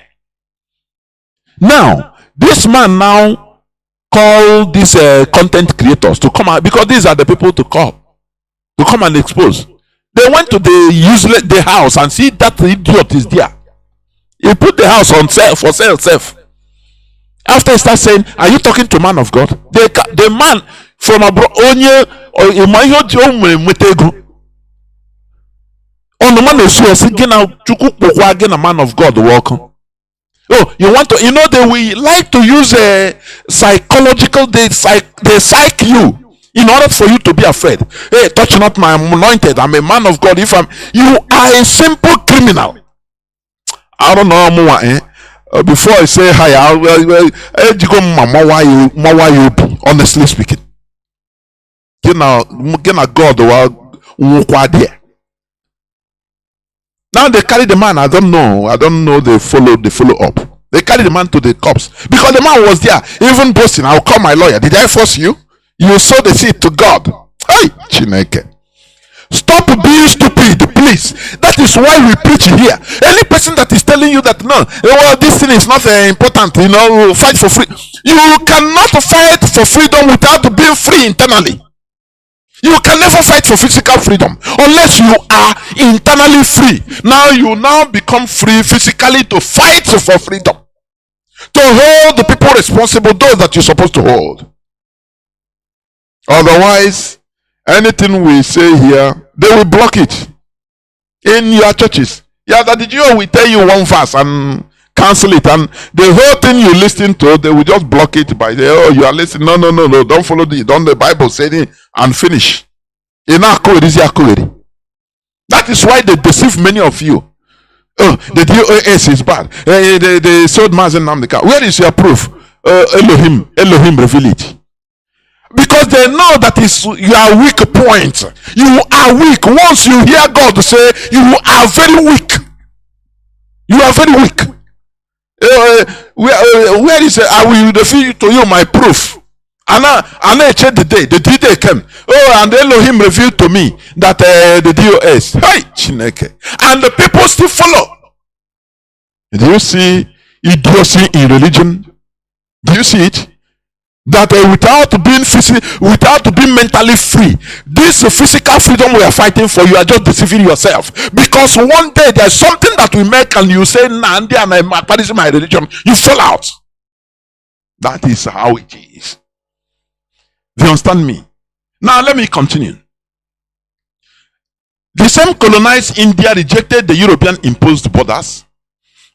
Now this man now call these content creators to come out, because these are the people to come and expose. They went to the house and see that idiot is there. He put the house on sale for sale. After he starts saying, are you talking to man of God? The man from abroad man of God welcome. Oh, you want to, they will like to use a psychological, they psych you in order for you to be afraid. Hey, touch not my anointed. I'm a man of God. You are a simple criminal. I don't know more. Before I say hi, honestly speaking. God. Now they carry the man. I don't know. They follow up. They carry the man to the cops because the man was there, even boasting. I'll call my lawyer. Did I force you? You sow the seed to God. Hey, Chineke. Stop being stupid, please. That is why we preach here. Any person that is telling you that no, this thing is not important, fight for free. You cannot fight for freedom without being free internally. You can never fight for physical freedom unless you are internally free. Now you now become free physically to fight for freedom, to hold the people responsible, those that you're supposed to hold. Otherwise, anything we say here, they will block it in your churches. Yeah, that the Jew will tell you one verse and cancel it, and the whole thing you listen to, they will just block it by the, oh, you are listening. No, don't follow the Bible saying it and finish. That is why they deceive many of you. Oh, the DOS is bad. They sold Mazi Nnamdi. Where is your proof? Elohim reveal it. Because they know that is your weak point. You are weak. Once you hear God say, you are very weak. You are very weak. Where is it? I will reveal to you my proof. And I checked the day came. Oh, and Elohim revealed to me that the DOS. Hey, Chineke. And the people still follow. Do you see idiocy in religion? Do you see it? That without being mentally free, this physical freedom we are fighting for, you are just deceiving yourself. Because one day there's something that we make and you say, Nnamdi and I'm practicing my religion, you fall out. That is how it is. Do you understand me? Now let me continue. The same colonized India rejected the European imposed borders,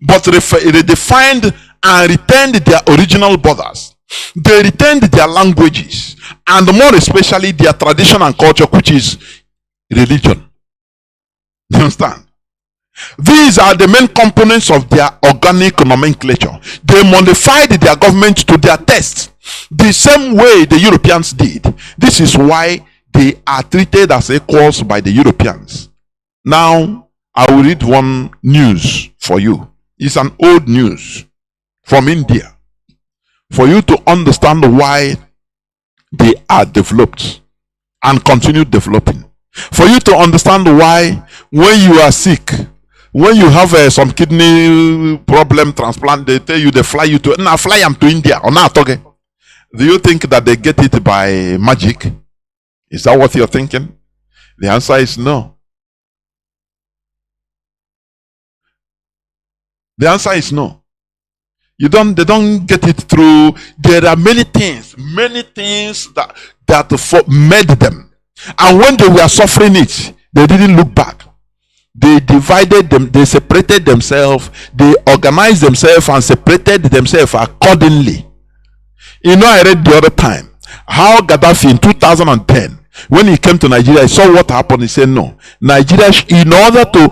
but redefined and retained their original borders. They retained their languages, and more especially their tradition and culture, which is religion. Do you understand? These are the main components of their organic nomenclature. They modified their government to their taste, the same way the Europeans did. This is why they are treated as equals by the Europeans. Now, I will read one news for you. It's an old news from India, for you to understand why they are developed and continue developing. For you to understand why when you are sick, when you have some kidney problem transplant, they tell you they fly you to, now fly them to India or not. Okay. Do you think that they get it by magic? Is that what you're thinking? The answer is no. The answer is no. They don't get it through. There are many things that made them. And when they were suffering it, they didn't look back. They divided them, they separated themselves, they organized themselves and separated themselves accordingly. You know, I read the other time how Gaddafi in 2010, when he came to Nigeria, he saw what happened. He said, no, Nigeria, in order to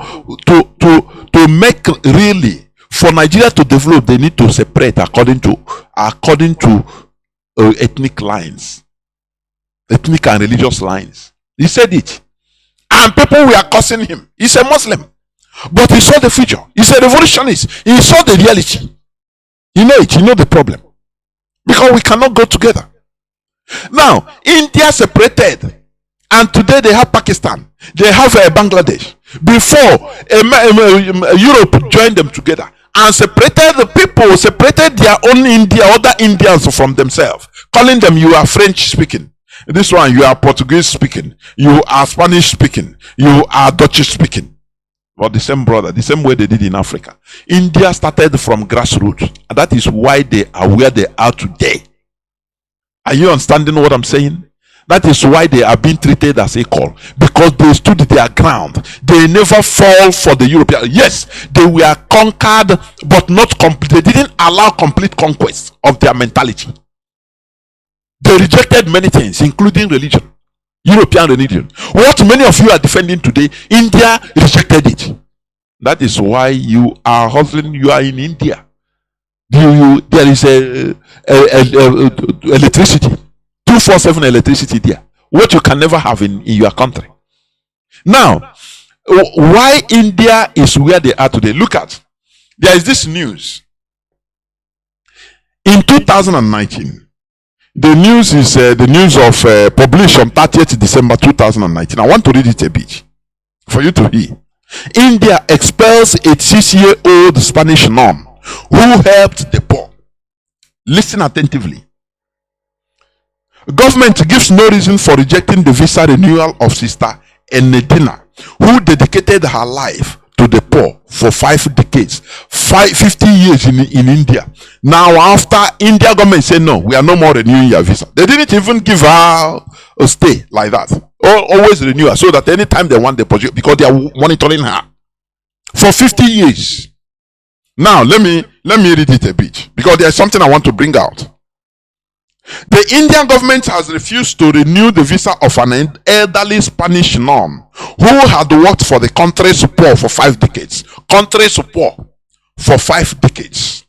make really, for Nigeria to develop, they need to separate according to ethnic lines, ethnic and religious lines. He said it, and people were cursing him. He's a Muslim, but he saw the future. He's a revolutionist. He saw the reality. You know it. You know the problem, because we cannot go together. Now, India separated, and today they have Pakistan. They have Bangladesh. Before Europe joined them together and separated the people, separated their own India, other Indians from themselves, calling them, you are French speaking, this one you are Portuguese speaking, you are Spanish speaking, you are Dutch speaking. But the same brother, the same way they did in Africa. India started from grassroots, and that is why they are where they are today. Are you understanding what I'm saying? That is why they are being treated as equal, because they stood their ground. They never fall for the European. Yes, they were conquered, but not complete. They didn't allow complete conquest of their mentality. They rejected many things, including religion, European religion. What many of you are defending today, India rejected it. That is why you are hustling. You are in India. There is electricity. 247 electricity there, what you can never have in your country. Now, why India is where they are today? Look at, there is this news in 2019. The news is the news of published on 30th December 2019. I want to read it a bit for you to hear. India expels a 6-year-old Spanish nun who helped the poor. Listen attentively. Government gives no reason for rejecting the visa renewal of Sister Nnamdi, who dedicated her life to the poor for 5 decades, 50 years in India. Now, after India government said no, we are no more renewing your visa. They didn't even give her a stay like that. Always renew her so that anytime they want the project, because they are monitoring her for 50 years. Now, let me read it a bit, because there's something I want to bring out. The Indian government has refused to renew the visa of an elderly Spanish nun who had worked for the country's poor for 5 decades. Country's poor for 5 decades.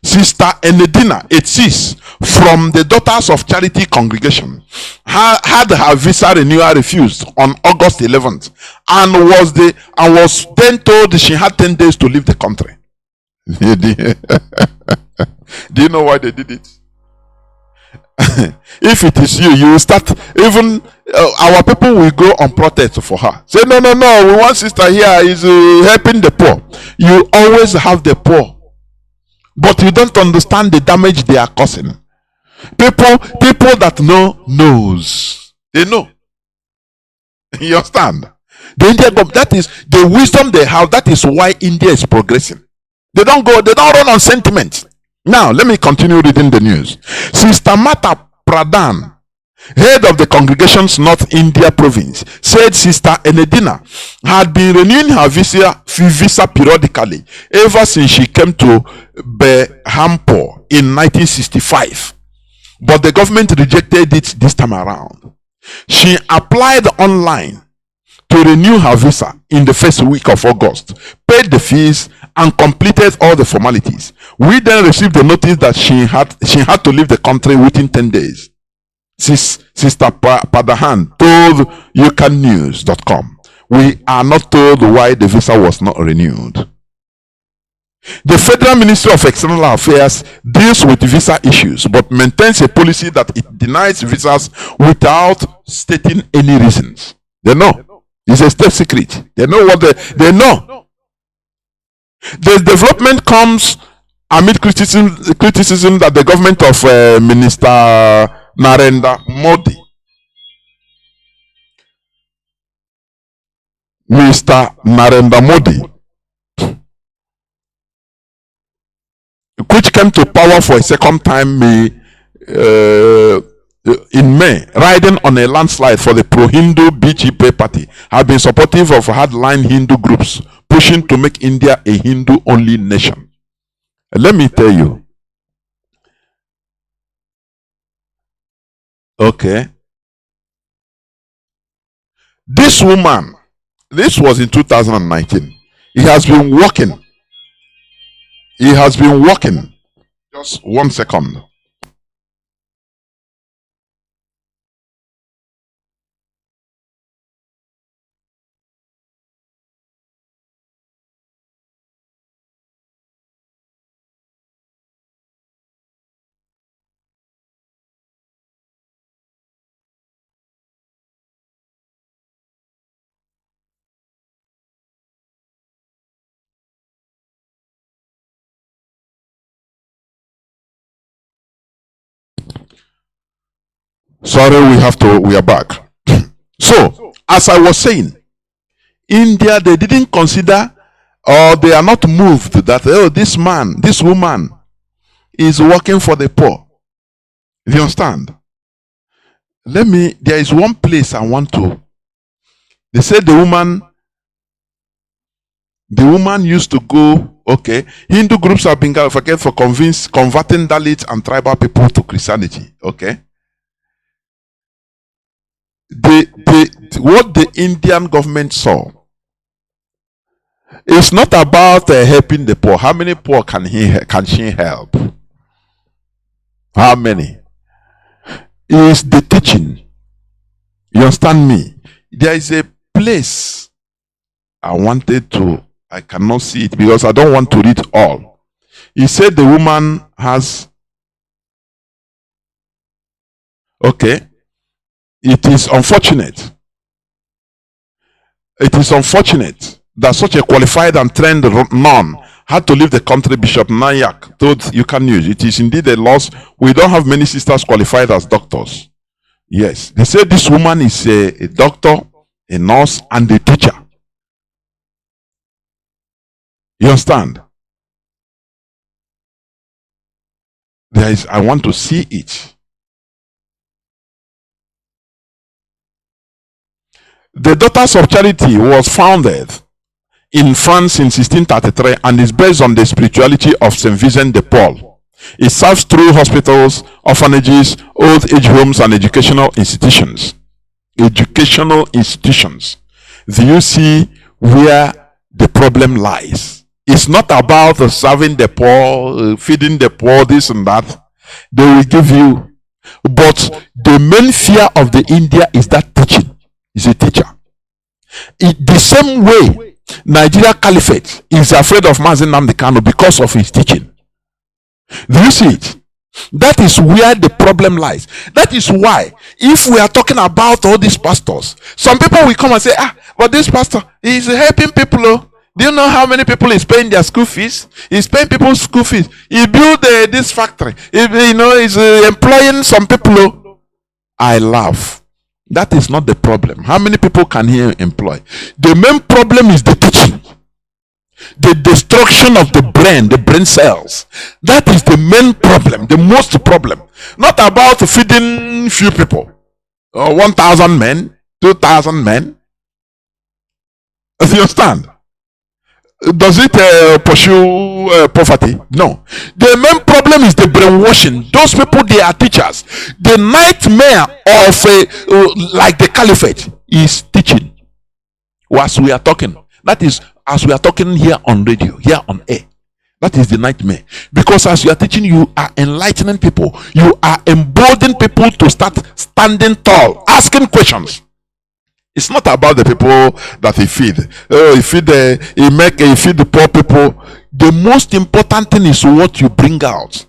Sister Nnamdi, it says, from the Daughters of Charity congregation, had her visa renewal refused on August 11th and was then told she had 10 days to leave the country. Do you know why they did it? If it is you will start, even our people will go on protest for her. Say, no, we want sister here is helping the poor. You always have the poor, but you don't understand the damage they are causing. People that knows, they know. You understand? The Indian government, that is the wisdom they have. That is why India is progressing. They don't run on sentiment. Now, let me continue reading the news. Sister Mata Pradhan, head of the congregation's North India province, said Sister Nnamdi had been renewing her visa periodically ever since she came to Berhampur in 1965. But the government rejected it this time around. She applied online to renew her visa in the first week of August, paid the fees, and completed all the formalities. We then received the notice that she had to leave the country within 10 days. Sister Padahan told ucannews.com, we are not told why the visa was not renewed. The Federal Ministry of External Affairs deals with visa issues but maintains a policy that it denies visas without stating any reasons. They know. It's a state secret. They know what they know. The development comes amid criticism that the government of Minister Narendra Modi, which came to power for a second time in May, riding on a landslide for the pro-Hindu BJP party, have been supportive of hardline Hindu groups pushing to make India a Hindu-only nation. Let me tell you. Okay. This woman, this was in 2019. He has been working. Just 1 second. Sorry, we are back. So, as I was saying, India, they didn't consider, or they are not moved that, oh, this woman is working for the poor. Do you understand? There is one place I want to. They said the woman used to go, okay, Hindu groups have been for converting Dalits and tribal people to Christianity, okay? What the Indian government saw is not about helping the poor. How many poor can she help? How many? Is the teaching. You understand me? There is a place I cannot see it because I don't want to read all. He said the woman has, okay, it is unfortunate. It is unfortunate that such a qualified and trained nun had to leave the country. Bishop Nayak told You Can News, it is indeed a loss. We don't have many sisters qualified as doctors. Yes, they say this woman is a doctor, a nurse, and a teacher. You understand? I want to see it. The Daughters of Charity was founded in France in 1633 and is based on the spirituality of Saint Vincent de Paul. It serves through hospitals, orphanages, old age homes, and educational institutions. Educational institutions. Do you see where the problem lies? It's not about serving the poor, feeding the poor, this and that. They will give you. But the main fear of the India is that teaching. Is a teacher. The same way Nigeria Caliphate is afraid of Mazi Nnamdi Kanu because of his teaching. Do you see it? That is where the problem lies. That is why, if we are talking about all these pastors, some people will come and say, but this pastor is helping people. Oh. Do you know how many people is paying their school fees? He's paying people's school fees. He built this factory. He's employing some people. Oh. I laugh. That is not the problem. How many people can he employ? The main problem is the teaching. The destruction of the brain cells. That is the main problem, the most problem. Not about feeding few people. 1,000 men, 2,000 men. Do you understand? Does it pursue poverty? No. The main problem is the brainwashing. Those people, they are teachers. The nightmare of like the caliphate is teaching. As we are talking, that is as we are talking here on radio, here on air. That is the nightmare. Because as you are teaching, you are enlightening people. You are emboldening people to start standing tall, asking questions. It's not about the people that he feed. He feed the poor people. The most important thing is what you bring out.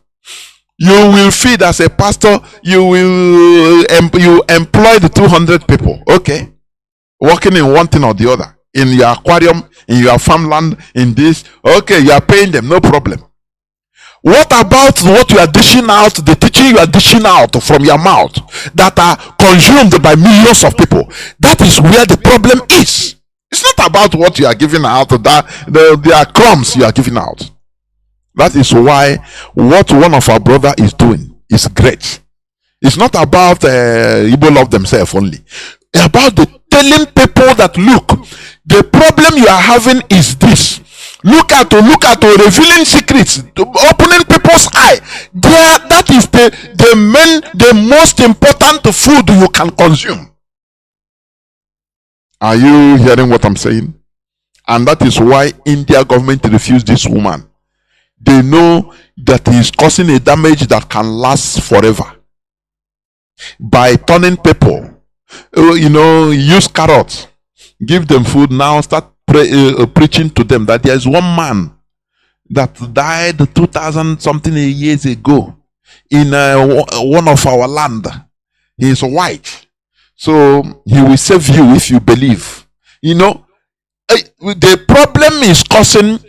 You will feed as a pastor. You will you employ the 200 people. Okay, working in one thing or the other. In your aquarium, in your farmland, in this. Okay, you are paying them, no problem. What about what you are dishing out, the teaching you are dishing out from your mouth that are consumed by millions of people? That is where the problem is. It's not about what you are giving out, there are crumbs you are giving out. That is why what one of our brother is doing is great. It's not about Igbo love themselves only. It's about the telling people that, look, the problem you are having is this. Look at revealing secrets, opening people's eye. That is the most important food you can consume. Are you hearing what I'm saying? And that is why India government refused this woman. They know that he is causing a damage that can last forever. By turning people, use carrots, give them food, now start preaching to them that there is one man that died 2,000 something years ago in one of our land. He is white, so he will save you if you believe. The problem is causing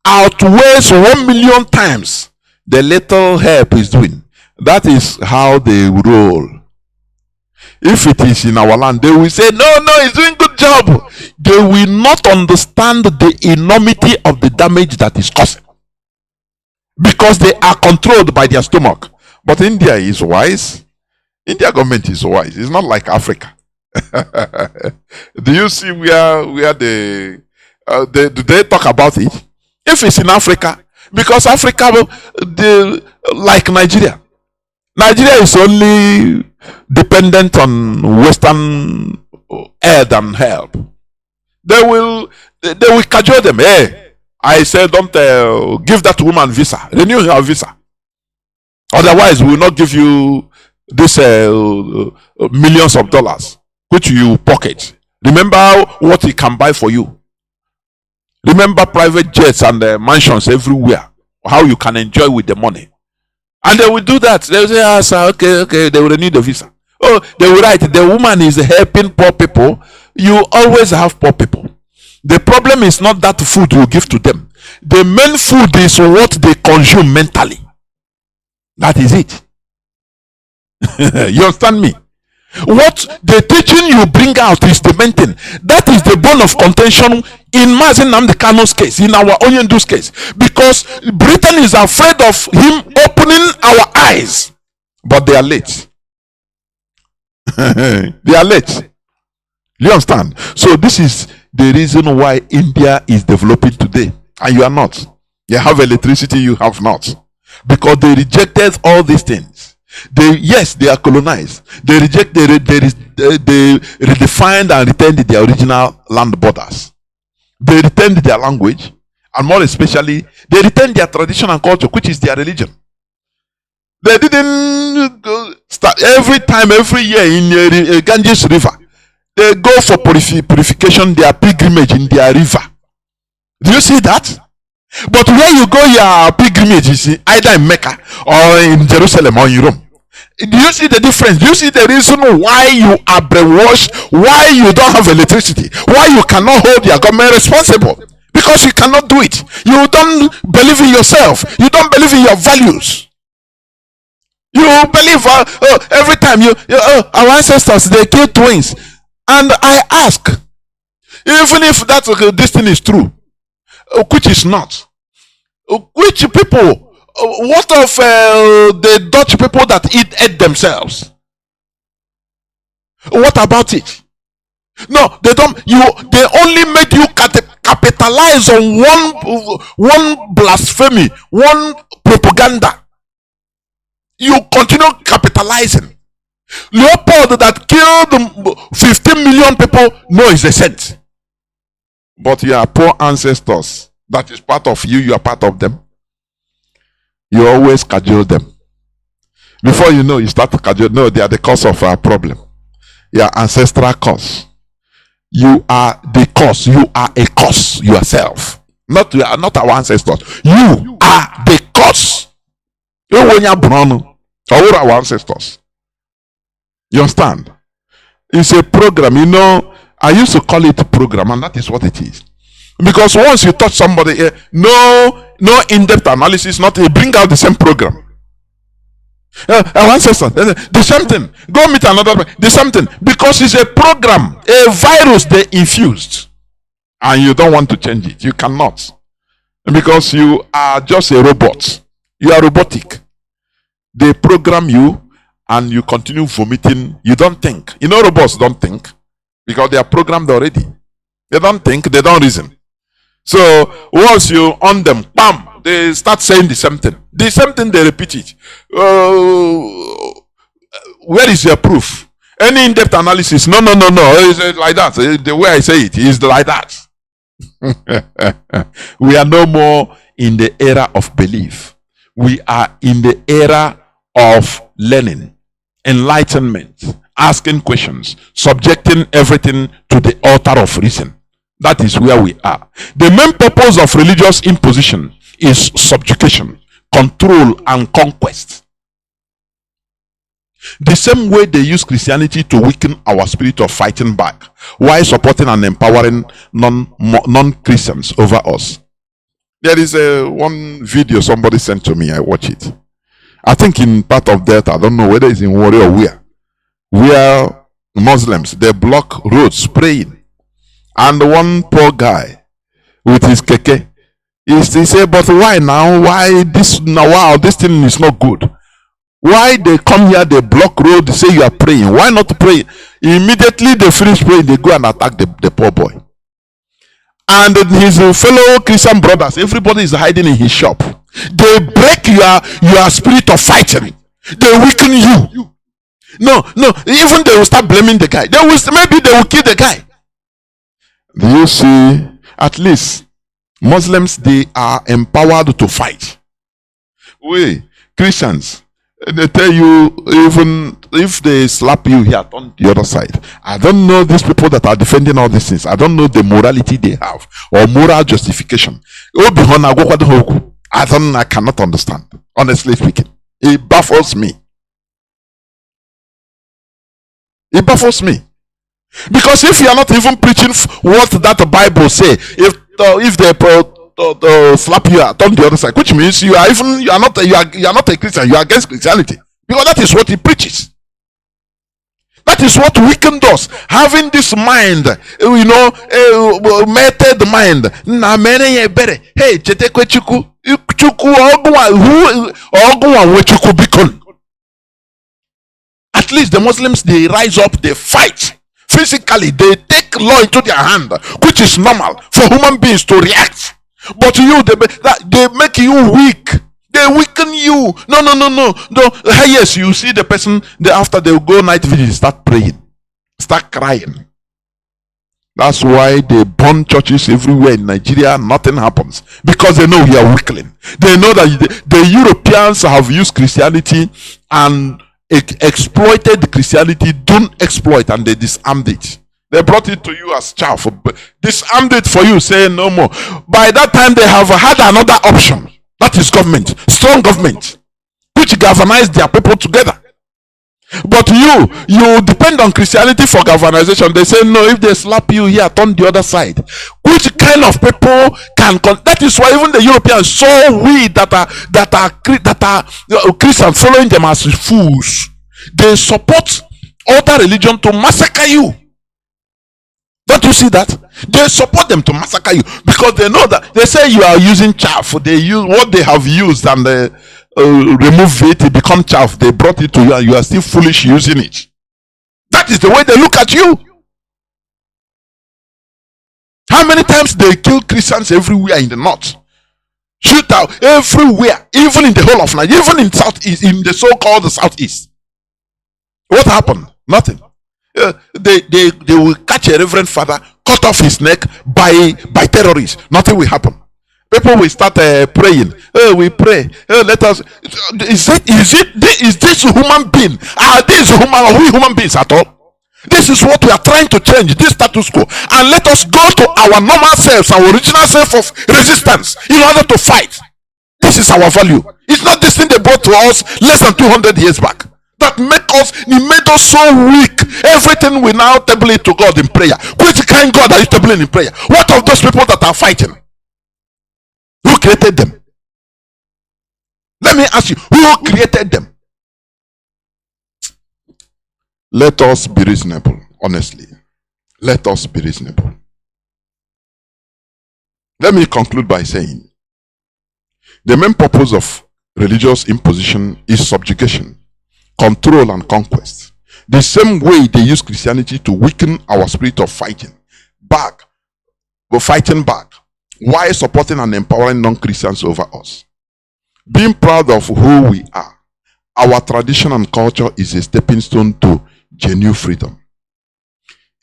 outweighs 1 million times the little help is doing. That is how they roll. If it is in our land, they will say, no, he's doing good job. They will not understand the enormity of the damage that is causing. Because they are controlled by their stomach. But India is wise. India government is wise. It's not like Africa. Do you see where do they talk about it? If it's in Africa, because Africa, like Nigeria. Nigeria is only dependent on Western aid and help. They will cajole them. Hey, I said, don't give that woman visa. Renew her visa. Otherwise, we will not give you this millions of dollars which you pocket. Remember what he can buy for you. Remember private jets and mansions everywhere. How you can enjoy with the money. And they will do that. They will say, sir, okay, they will renew the visa. Oh, they will write, the woman is helping poor people. You always have poor people. The problem is not that food you give to them. The main food is what they consume mentally. That is it. You understand me? What the teaching you bring out is the main thing. That is the bone of contention in Mazi Nnamdi Kanu's case, in our Onyendu's case, because Britain is afraid of him opening our eyes, but they are late. They are late. You understand? So this is the reason why India is developing today, and you are not. You have electricity, you have not, because they rejected all these things. They are colonized. They redefined and retained their original land borders. They retained their language, and more especially, they retained their tradition and culture, which is their religion. They didn't start every year in Ganges River. They go for purification, their pilgrimage in their river. Do you see that? But where you go, your pilgrimage is either in Mecca or in Jerusalem or in Rome. Do you see the difference? Do you see the reason why you are brainwashed? Why you don't have electricity? Why you cannot hold your government responsible? Because you cannot do it. You don't believe in yourself. You don't believe in your values. You believe every time our ancestors, they killed twins. And I ask, even if this thing is true, which is not, which people, what of the Dutch people that ate themselves? What about it? No, they don't. They only made you capitalize on one blasphemy, one propaganda. You continue capitalizing. Leopold that killed 15 million people, no, is a saint. But your poor ancestors, that is part of you, you are part of them. You always cajole them. Before you know, you start to cajole. No, they are the cause of our problem. Your ancestral cause. You are the cause. You are a cause yourself. Not our ancestors. You are the cause. You are our ancestors. You understand? It's a program. You know, I used to call it a program, and that is what it is. Because once you touch somebody, no in-depth analysis, not bring out the same program. Our ancestors, the same thing. Go meet another, the same thing. Because it's a program, a virus they infused, and you don't want to change it. You cannot, because you are just a robot. You are robotic. They program you, and you continue vomiting. You don't think. You know, robots don't think because they are programmed already. They don't think. They don't reason. So once you on them, bam, they start saying the same thing. The same thing, they repeat it. Where is your proof? Any in-depth analysis? No. It's like that. The way I say it is like that. We are no more in the era of belief. We are in the era of learning, enlightenment, asking questions, subjecting everything to the altar of reason. That is where we are. The main purpose of religious imposition is subjugation, control, and conquest. The same way they use Christianity to weaken our spirit of fighting back, while supporting and empowering non-Christians over us. There is one video somebody sent to me. I watch it. I think in part of that, I don't know whether it's in Warrior or where Muslims, they block roads praying. And one poor guy with his keke, he say, but why now? Why this now? Wow, this thing is not good. Why they come here, they block road, they say you are praying. Why not pray? Immediately they finish praying, they go and attack the poor boy. And his fellow Christian brothers, everybody is hiding in his shop. They break your spirit of fighting. They weaken you. No, even they will start blaming the guy. Maybe they will kill the guy. Do you see? At least Muslims, they are empowered to fight. We Christians, they tell you, even if they slap you here on the other side, I don't know these people that are defending all these things. I don't know the morality they have or moral justification. I cannot understand. Honestly speaking, it baffles me. It baffles me. Because if you are not even preaching what that Bible say, if they slap you on the other side, which means you are not a Christian, you are against Christianity, because that is what he preaches. That is what weakened us. Having this mind, method mind. Na mere ye bere. Hey, chetekwe chuku. Chuku ogwa we chuku bikon. At least the Muslims, they rise up, they fight. Physically, they take law into their hand, which is normal for human beings to react. But you, they make you weak. They weaken you. No. Yes, you see the person, after they go night vigil, start praying, start crying. That's why they burn churches everywhere in Nigeria. Nothing happens because they know we are weakling. They know that the Europeans have used Christianity and exploited Christianity. Don't exploit, and they disarmed it. They brought it to you as chaff, disarmed it for you, saying no more. By that time, they have had another option. That is government, strong government, which galvanized their people together. But you depend on Christianity for galvanization. They say no, if they slap you here, turn the other side. Which kind of people can? That is why even the Europeans, so we that are Christians, following them as fools, they support other religion to massacre you. Don't you see that? They support them to massacre you because they know that they say you are using chaff. They use what they have used and they remove it become chaff. They brought it to you and you are still foolish using it. That is the way they look at you. How many times they kill Christians everywhere in the north? Shoot out everywhere, even in the whole of Nigeria, even in southeast, in the so-called southeast. What happened? Nothing. They will catch a reverend father, cut off his neck by terrorists. Nothing will happen. People will start praying. We pray. Let us. Is this human being? Are we human beings at all? This is what we are trying to change. This status quo, and let us go to our normal selves, our original self of resistance, in order to fight. This is our value. It's not this thing they brought to us less than 200 years back. That made us so weak. Everything we now table it to God in prayer. Which kind of God are you tabling in prayer? What of those people that are fighting? Who created them? Let me ask you, who created them? Let us be reasonable, honestly. Let us be reasonable. Let me conclude by saying the main purpose of religious imposition is subjugation, control, and conquest. The same way they use Christianity to weaken our spirit of fighting back, while supporting and empowering non-Christians over us. Being proud of who we are, our tradition and culture is a stepping stone to genuine freedom.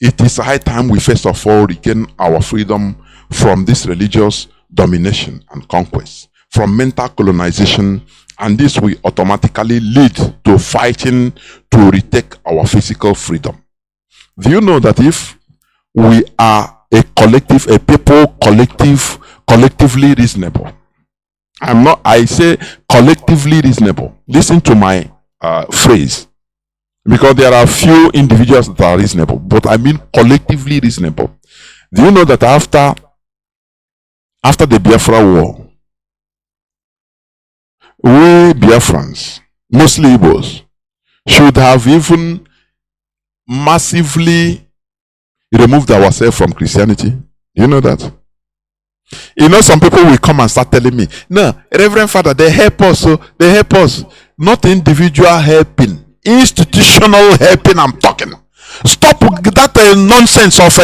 It is high time we first of all regain our freedom from this religious domination and conquest, from mental colonization, and this will automatically lead to fighting to retake our physical freedom. Do you know that if we are a collective, a people collectively reasonable, I say collectively reasonable. Listen to my phrase, because there are few individuals that are reasonable, but I mean collectively reasonable. Do you know that after the Biafra war, we Biafrans, mostly Igbos, should have even massively removed ourselves from Christianity? You know that? You know, some people will come and start telling me, no, Reverend Father, they help us, so they help us. Not individual helping, institutional helping. I'm talking. Stop that nonsense of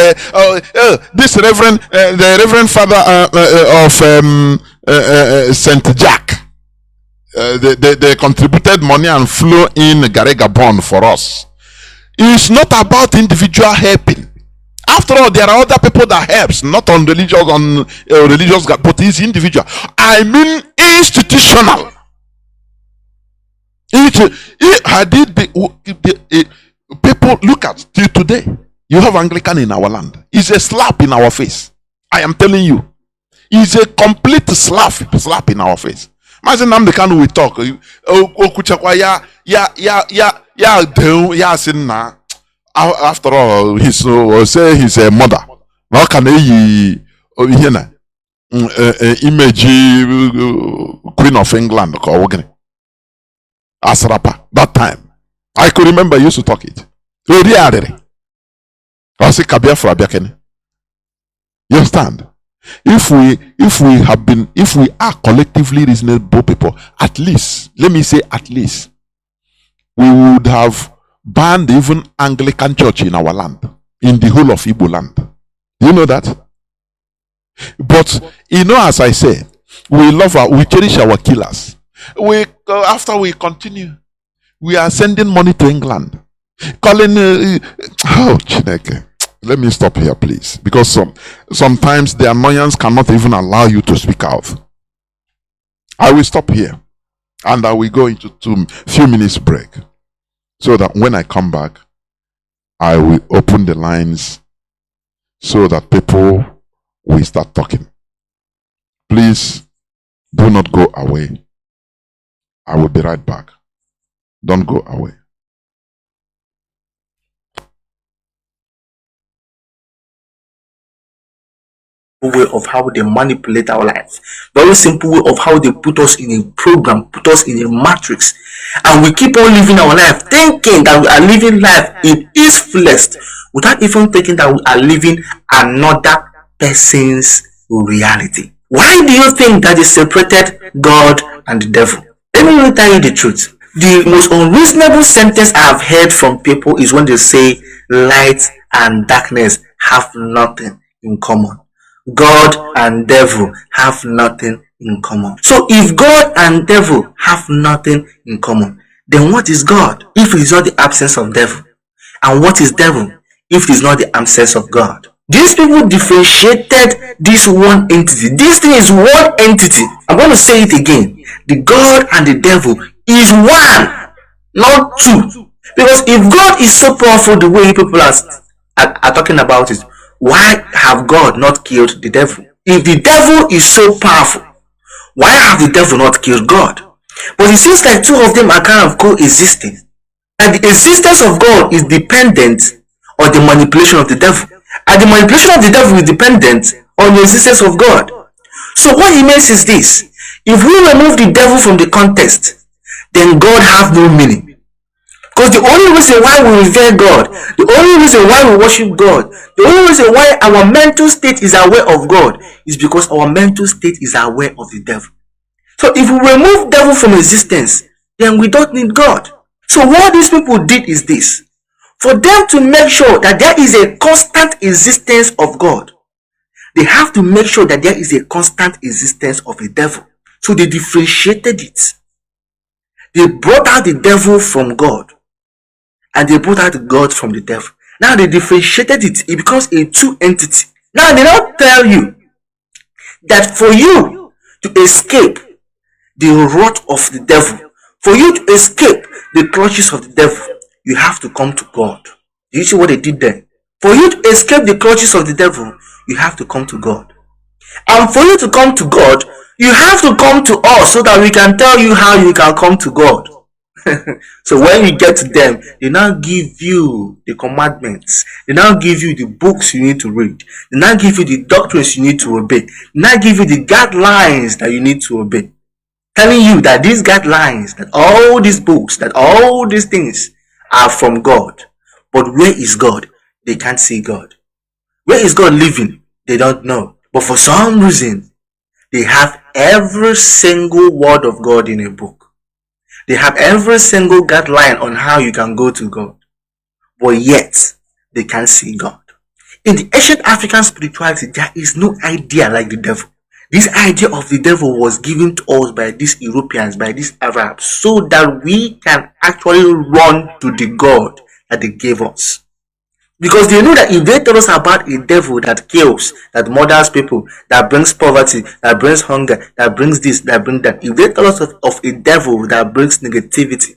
this Reverend, the Reverend Father of Saint Jack. They contributed money and flew in Garega bond for us. It's not about individual helping. After all, there are other people that helps, not on religious, but it's individual. I mean institutional. People look at till today. You have Anglican in our land. It's a slap in our face. I am telling you, it's a complete slap in our face. Mazi Nnamdi Kanu will talk. After all, he's a mother. How can he image Queen of England or Asrapa that time? I could remember he used to talk it. You understand? If we are collectively reasonable people, at least, let me say at least, we would have banned even Anglican church in our land, in the whole of Igbo land. Do you know that? But as I say, we cherish our killers. After we continue, we are sending money to England, calling Chineke. Let me stop here, please, because sometimes the annoyance cannot even allow you to speak out. I will stop here, and I will go into few minutes break, so that when I come back, I will open the lines so that people will start talking. Please do not go away. I will be right back. Don't go away. Way of how they manipulate our life, very simple way of how they put us in a program, put us in a matrix, and we keep on living our life thinking that we are living life in its fullest without even thinking that we are living another person's reality. Why do you think that they separated God and the devil? Let me tell you the truth. The most unreasonable sentence I have heard from people is when they say light and darkness have nothing in common. God and devil have nothing in common. So if God and devil have nothing in common, then what is God if it is not the absence of devil? And what is devil if it is not the absence of God? These people differentiated this one entity. This thing is one entity. I'm going to say it again. The God and the devil is one, not two. Because if God is so powerful the way people are talking about it, why have God not killed the devil? If the devil is so powerful, why have the devil not killed God? But it seems like two of them are kind of coexisting. And the existence of God is dependent on the manipulation of the devil. And the manipulation of the devil is dependent on the existence of God. So what he means is this: if we remove the devil from the context, then God have no meaning. Because the only reason why we revere God, the only reason why we worship God, the only reason why our mental state is aware of God is because our mental state is aware of the devil. So if we remove devil from existence, then we don't need God. So what these people did is this: for them to make sure that there is a constant existence of God, they have to make sure that there is a constant existence of the devil. So they differentiated it. They brought out the devil from God, and they brought out God from the devil. Now they differentiated it. It becomes a two entity. Now they don't tell you that for you to escape the wrath of the devil, for you to escape the clutches of the devil, you have to come to God. Do you see what they did there? For you to escape the clutches of the devil, you have to come to God. And for you to come to God, you have to come to us so that we can tell you how you can come to God. So when you get to them, they now give you the commandments. They now give you the books you need to read. They now give you the doctrines you need to obey. They now give you the guidelines that you need to obey. Telling you that these guidelines, that all these books, that all these things are from God. But where is God? They can't see God. Where is God living? They don't know. But for some reason, they have every single word of God in a book. They have every single guideline on how you can go to God. But yet, they can't see God. In the ancient African spirituality, there is no idea like the devil. This idea of the devil was given to us by these Europeans, by these Arabs, so that we can actually run to the God that they gave us. Because they know that if they tell us about a devil that kills, that murders people, that brings poverty, that brings hunger, that brings this, that brings that, if they tell us of a devil that brings negativity,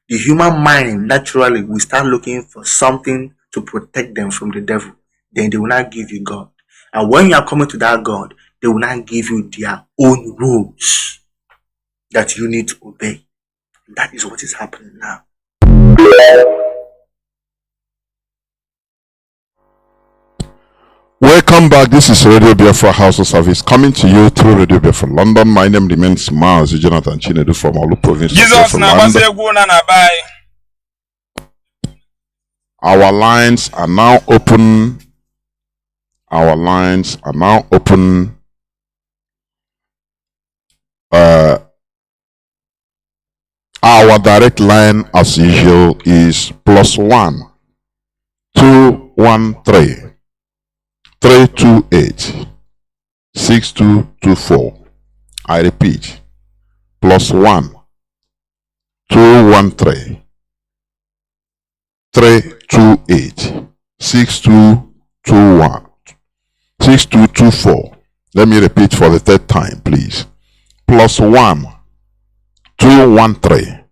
the human mind naturally will start looking for something to protect them from the devil. Then they will not give you God. And when you are coming to that God, they will not give you their own rules that you need to obey. That is what is happening now. Welcome back. This is Radio Biafra House of Service coming to you through Radio Biafra London. My name remains Mazi Jonathan Chinedu from Olu Province. Jesus na Mazi egwu na na bai. Our lines are now open. Our lines are now open. Our direct line, as usual, is +1 213 328 6224. I repeat, +1 213 328 6221 6224. Let me repeat for the third time, please. +1 213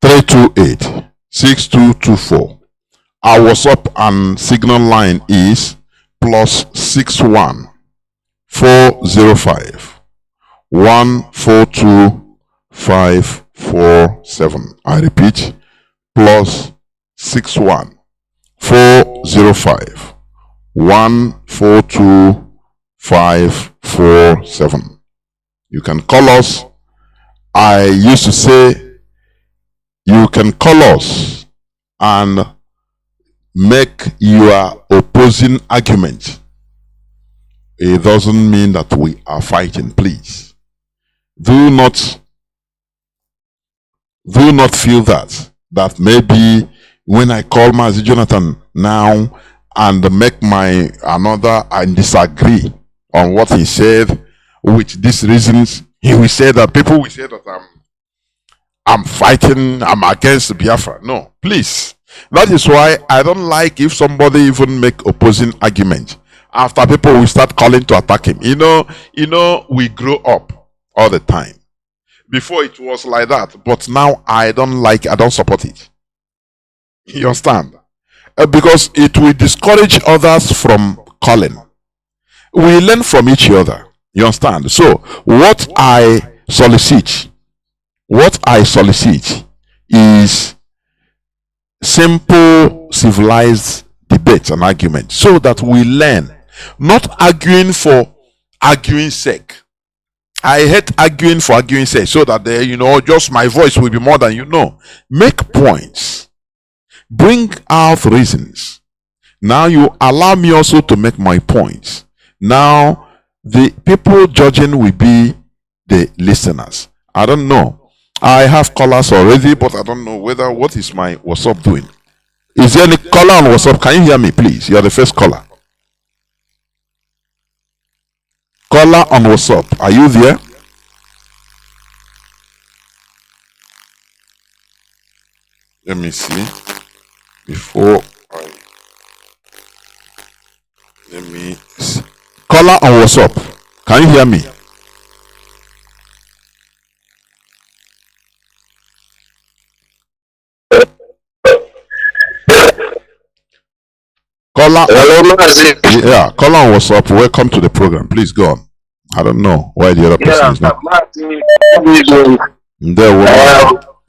328 6224. Our WhatsApp and Signal line is +61 405 142 547. I repeat, +61 405 142 547. You can call us. I used to say you can call us and make your opposing argument. It doesn't mean that we are fighting, please. Do not feel that maybe when I call Mazi Jonathan now and make my another and disagree on what he said with these reasons, he will say that people will say that I'm fighting, I'm against Biafra. No, please. That is why I don't like if somebody even make opposing argument after people will start calling to attack him. You know, we grow up all the time. Before it was like that, but now I don't support it. You understand? Because it will discourage others from calling. We learn from each other. You understand? So what I solicit is simple, civilized debate and argument, so that we learn, not arguing for arguing sake. I hate arguing for arguing sake, so that just my voice will be more than you know. Make points, bring out reasons. Now you allow me also to make my points. Now the people judging will be the listeners. I don't know. I have callers already, but I don't know what is my WhatsApp doing. Is there any caller on WhatsApp? Can you hear me, please? You're the first caller. Caller on WhatsApp, are you there? Let me see. Let me see. Caller on WhatsApp, can you hear me? Caller. Hello, Mazi. Yeah, caller on WhatsApp. Welcome to the program. Please go on. I don't know why the other person is not. Mazi.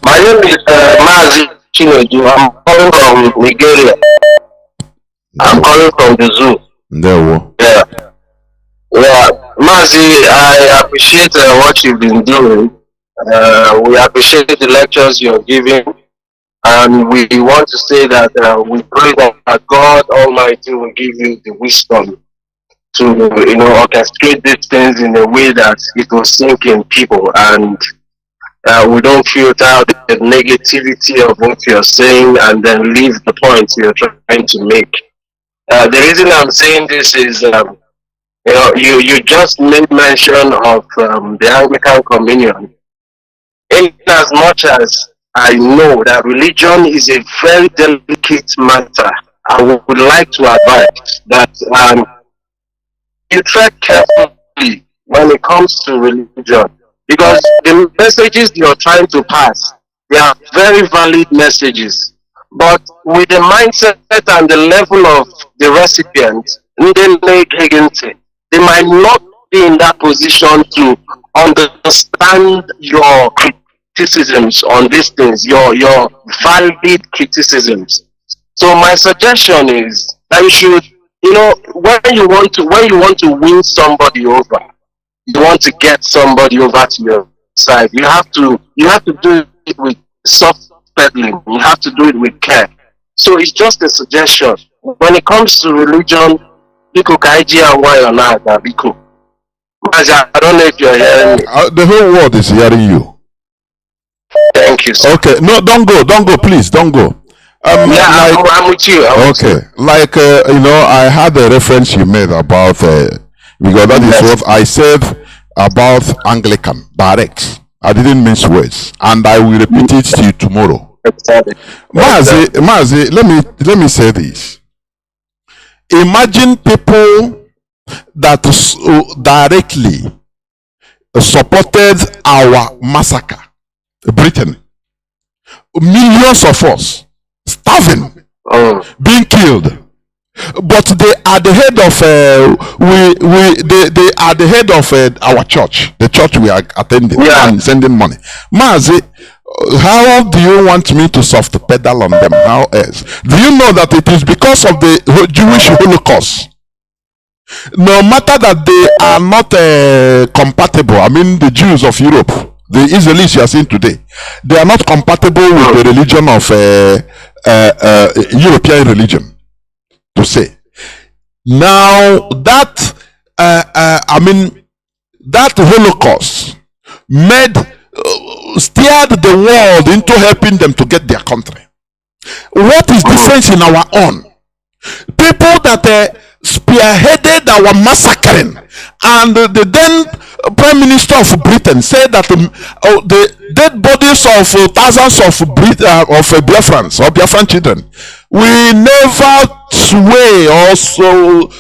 My name is Mazi Chinedu. I'm calling from Nigeria. I'm calling from the zoo. Yeah. Mazi, I appreciate what you've been doing. We appreciate the lectures you're giving. And we want to say that we pray that God Almighty will give you the wisdom to, orchestrate these things in a way that it will sink in people, and we don't filter out the negativity of what you're saying and then leave the point you're trying to make. The reason I'm saying this is, you just made mention of the Anglican Communion. In as much as I know that religion is a very delicate matter, I would like to advise that you tread carefully when it comes to religion, because the messages you're trying to pass, they are very valid messages, but with the mindset and the level of the recipient, they might not be in that position to understand your criticisms on these things, your valid criticisms. So my suggestion is that you should, when you want to win somebody over, you want to get somebody over to your side, you have to do it with soft peddling. You have to do it with care. So it's just a suggestion. When it comes to religion, Biko Kaiji and why or not, Biko. I don't know if you're hearing me. The whole world is hearing you. Thank you, sir. Okay, no, don't go, please, don't go. I'm with you. Like, I had a reference you made about, because that is what I said about Anglican, direct. I didn't mince words, and I will repeat it to you tomorrow. Mazi, let me say this. Imagine people that directly supported our massacre, Britain. Millions of us starving, being killed, but they are the head of they are the head of our church, the church we are attending and sending money. Mazi, how do you want me to soft pedal on them? How else? Do you know that it is because of the Jewish Holocaust? No matter that they are not compatible, I mean the Jews of Europe, the Israelis you are seeing today, they are not compatible with the religion of European religion, to say. Now that that Holocaust made steered the world into helping them to get their country. What is difference in our own? People that spearheaded our massacring, and the then Prime Minister of Britain said that the dead bodies of thousands of Biafrans or Biafran children will never sway or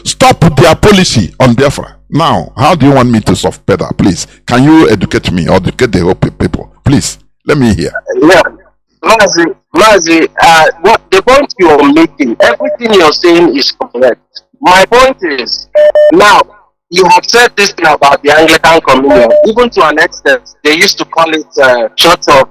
stop their policy on Biafra. Now, how do you want me to soft pedal? Please, can you educate me or educate the whole people? Please, let me hear. Yeah, Mazi, what the point you are making, everything you're saying is correct. My point is, now, you have said this thing about the Anglican Communion. Even to an extent, they used to call it Church of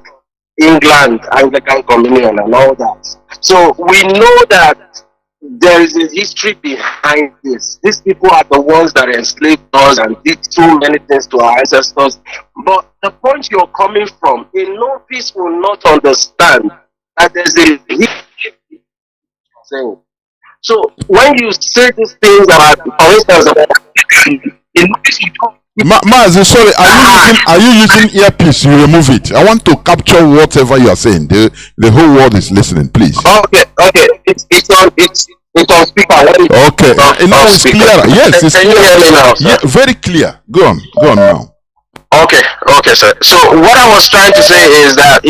England Anglican Communion and all that. So we know that there is a history behind this. These people are the ones that enslaved us and did too many things to our ancestors. But the point you're coming from, a novice will not understand that there's a history. So when you say these things about, for instance, Mazi, sorry, are you using earpiece? You remove it. I want to capture whatever you are saying. The whole world is listening, please. Okay. It's on speaker. Okay, now it's clearer. Yes, it's can you hear me now, sir? Yeah, very clear. Go on now. Okay, sir. So what I was trying to say is that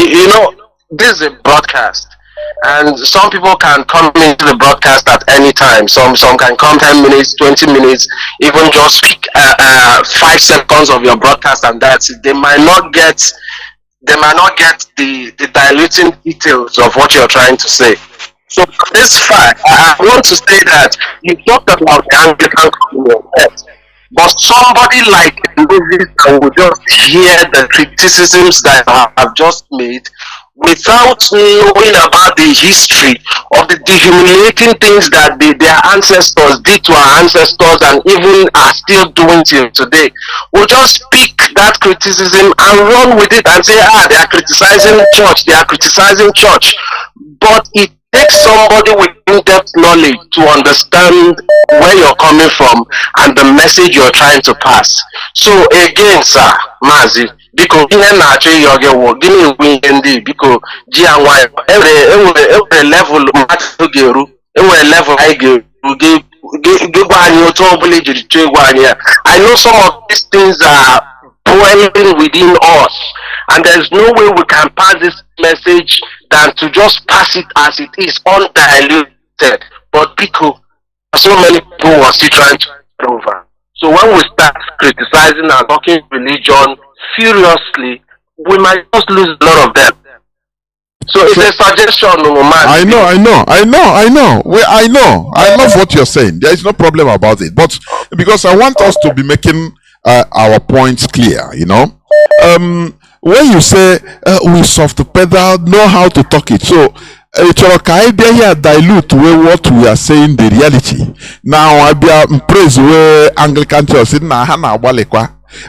this is a broadcast, and some people can come into the broadcast at any time. Some can come 10 minutes, 20 minutes, even just speak 5 seconds of your broadcast, and that's it. They might not get the diluting details of what you're trying to say. So this fact, I want to say that you talked about the Anglican Communion, but somebody like Mazi will just hear the criticisms that I have just made without knowing about the history of the dehumiliating things that their ancestors did to our ancestors and even are still doing till today. We'll just pick that criticism and run with it and say, they are criticizing church, But it takes somebody with in-depth knowledge to understand where you're coming from and the message you're trying to pass. So again, sir, Mazi, because ihe na-achọ ihe oge wụ gịnị ekwe ihe ndị biko ji ya nwayọ enwere level mmadụ ga-eru, enwere level anyị ga-eru gịgwa anyị otu ọbụla ijiri chọọ egwu anyị ya. I know some of these things are boiling within us, and there's no way we can pass this message than to just pass it as it is, undiluted. But because so many people are still trying to get over. So when we start criticizing and talking religion seriously, we might just lose a lot of them. So it's a suggestion, man. I know. I love what you're saying. There is no problem about it. But because I want us to be making our points clear, when you say we soft pedal, know how to talk it. So here dilute what we are saying, the reality. Now I be praise where Anglican Church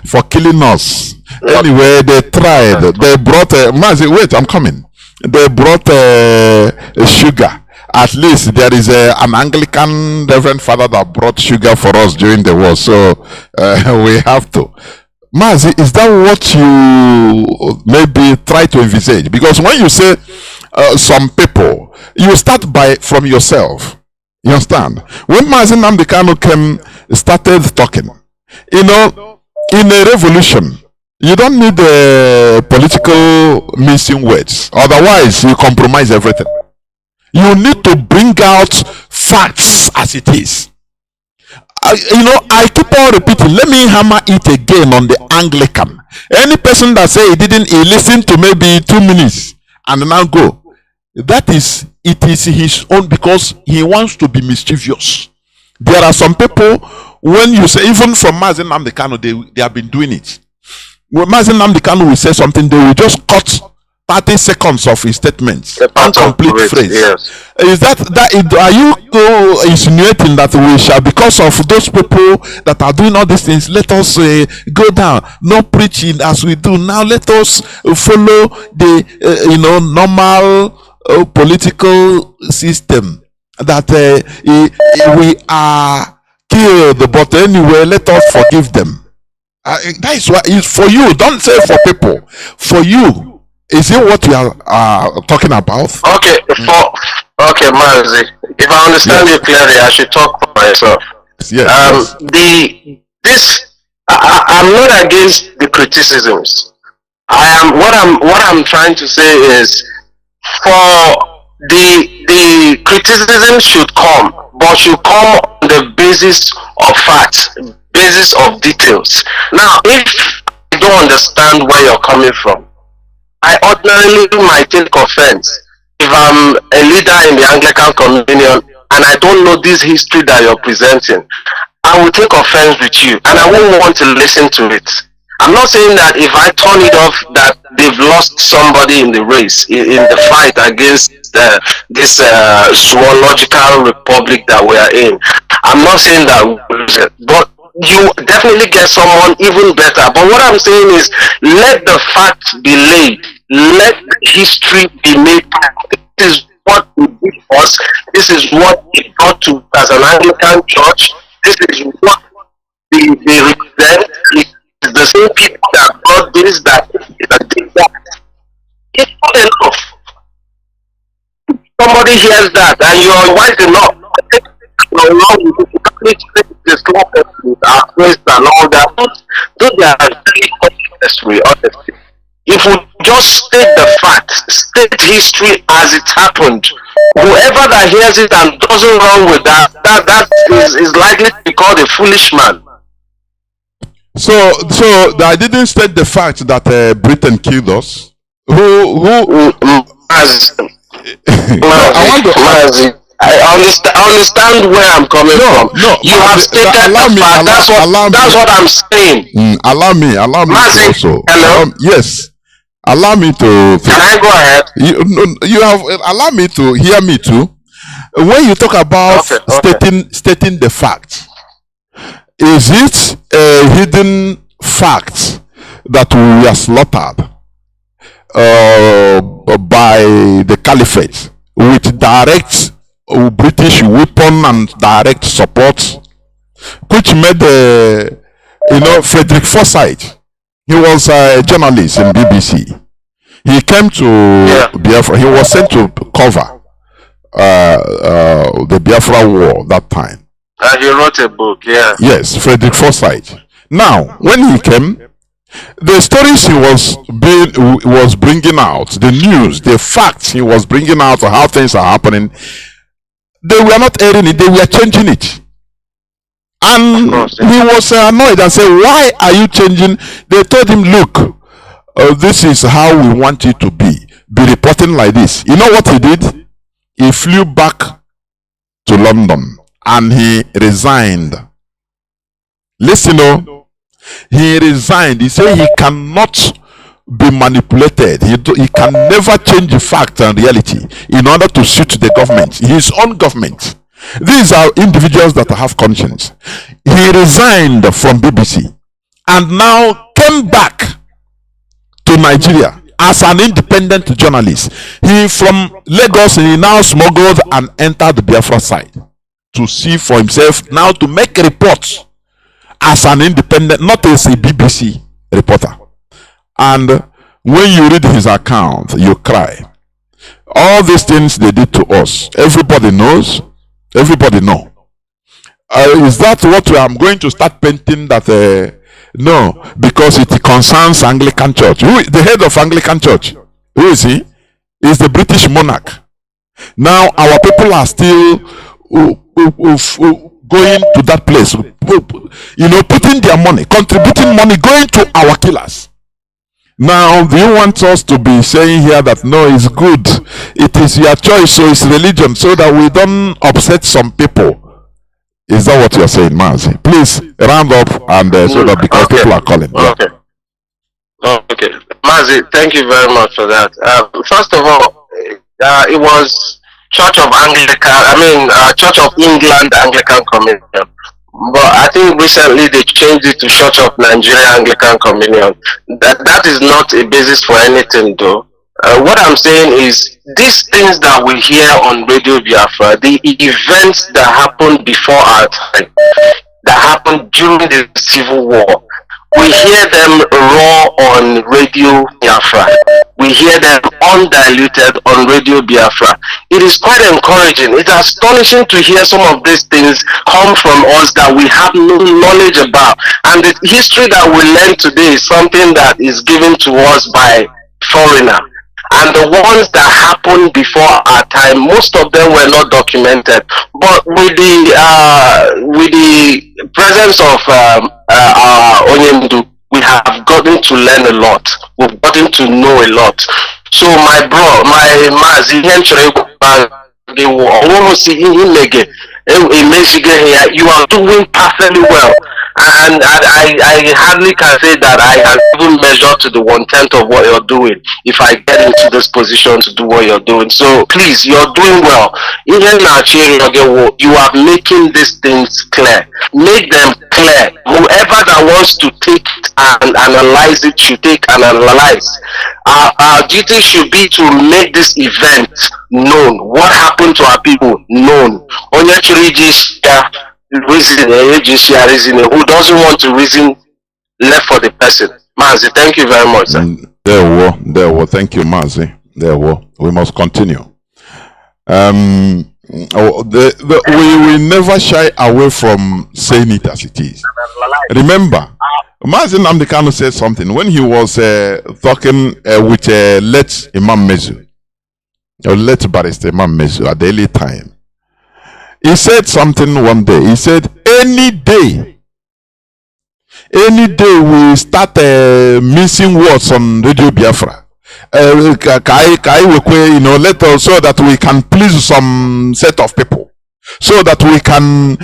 for killing us. Anyway, they tried. They brought Mazi, wait, I'm coming. They brought sugar At least there is an Anglican Reverend Father that brought sugar for us during the war, so we have to. Mazi, is that what you maybe try to envisage? Because when you say some people, you start from yourself. You understand? When Mazi Nnamdi Kanu started talking, in a revolution, you don't need political missing words. Otherwise, you compromise everything. You need to bring out facts as it is. I keep on repeating. Let me hammer it again on the Anglican. Any person that say he listened to maybe 2 minutes and now go, it is his own, because he wants to be mischievous. There are some people, when you say, even from Mazi Nnamdi Kanu, they have been doing it. When Mazi Nnamdi Kanu will say something, they will just cut 30 seconds of his statements, incomplete phrase. Yes. Is are you insinuating that we shall, because of those people that are doing all these things, let us go down, no preaching as we do now? Let us follow the normal political system that we are killed, but anyway, let us forgive them. That is what is for you. Don't say for people. For you. Is it what you are talking about? Okay, okay, Mazi. If I understand you clearly, I should talk for myself. Yes. I'm not against the criticisms. What I'm trying to say is, for the criticism should come, but should come on the basis of facts, basis of details. Now, if I don't understand where you're coming from, I ordinarily might take offense if I'm a leader in the Anglican Communion and I don't know this history that you're presenting. I will take offense with you and I won't want to listen to it. I'm not saying that if I turn it off that they've lost somebody in the race, in the fight against this zoological republic that we are in. I'm not saying that, but you definitely get someone even better. But what I'm saying is, let the facts be laid, let history be made. This is what it did for us. This is what it brought to as an Anglican church. This is what they represent. It's the same people that brought this, that did that. It's not enough. Somebody hears that and you're wise enough. And all that. Those are very unnecessary, honestly. If we just state the facts, state history as it happened, whoever that hears it and doesn't run with that is likely to be called a foolish man. So I didn't state the fact that Britain killed us. I understand where I'm coming from. No, you have stated the fact. That's what I'm saying. Allow me Mazi, also. Hello? Yes. Allow me to. Can I go ahead? You have allow me to hear me too. When you talk about stating the fact, is it a hidden fact that we are slaughtered by the caliphate with direct British weapon and direct support, which made Frederick Forsyth? He was a journalist in BBC. He came to Biafra. He was sent to cover the Biafra war that time. He wrote a book, yeah. Yes, Frederick Forsyth. Now, when he came, the stories he was bringing out, the news, the facts he was bringing out of how things are happening, they were not airing it, they were changing it. And he was annoyed and said, why are you changing? They told him, look, this is how we want you to be reporting like this. You know what he did? He flew back to London and he resigned. Listen, he resigned. He said he cannot be manipulated. He can never change the fact and reality in order to suit the government, his own government. These are individuals that have conscience. He resigned from BBC and now came back to Nigeria as an independent journalist. He from Lagos, he now smuggled and entered the Biafra side to see for himself, now to make reports as an independent, not as a BBC reporter. And when you read his account, you cry. All these things they did to us, everybody knows, everybody know. Is that what I'm going to start painting that? No, because it concerns Anglican Church. Who is the head of Anglican Church? Who is he? Is the British monarch. Now our people are still going to that place, putting their money, contributing money, going to our killers. Now, do you want us to be saying here that no, it's good, it is your choice, so it's religion, so that we don't upset some people? Is that what you're saying, Mazi? Please round up and so that because people are calling. Okay. Okay. Mazi, thank you very much for that. First of all, it was Church of England Anglican Communion. But I think recently they changed it to Church of Nigeria Anglican Communion. That is not a basis for anything though. What I'm saying is, these things that we hear on Radio Biafra, the events that happened before our time, that happened during the Civil War, we hear them raw on Radio Biafra. We hear them undiluted on Radio Biafra. It is quite encouraging. It's astonishing to hear some of these things come from us that we have no knowledge about. And the history that we learn today is something that is given to us by foreigner. And the ones that happened before our time, most of them were not documented. But with the presence of Nnamdi, we have gotten to learn a lot. We've gotten to know a lot. So my Mazi, you are doing perfectly well. And I hardly can say that I can even measure to the 1/10 of what you're doing if I get into this position to do what you're doing. So please, you're doing well. Even now, you are making these things clear. Make them clear. Whoever that wants to take it and analyze it should take and analyze. Our duty should be to make this event known. What happened to our people known. Reason who doesn't want to reason left for the person. Mazi, thank you very much, sir. There were. Thank you, Mazi. We must continue. We never shy away from saying it as it is. Remember, Mazi Nnamdi Kanu said something when he was talking with late Imam Mazi, or late Barrister Imam Mazi at the early time. He said something one day. He said, any day we start missing words on Radio Biafra, let us, so that we can please some set of people, so that we can,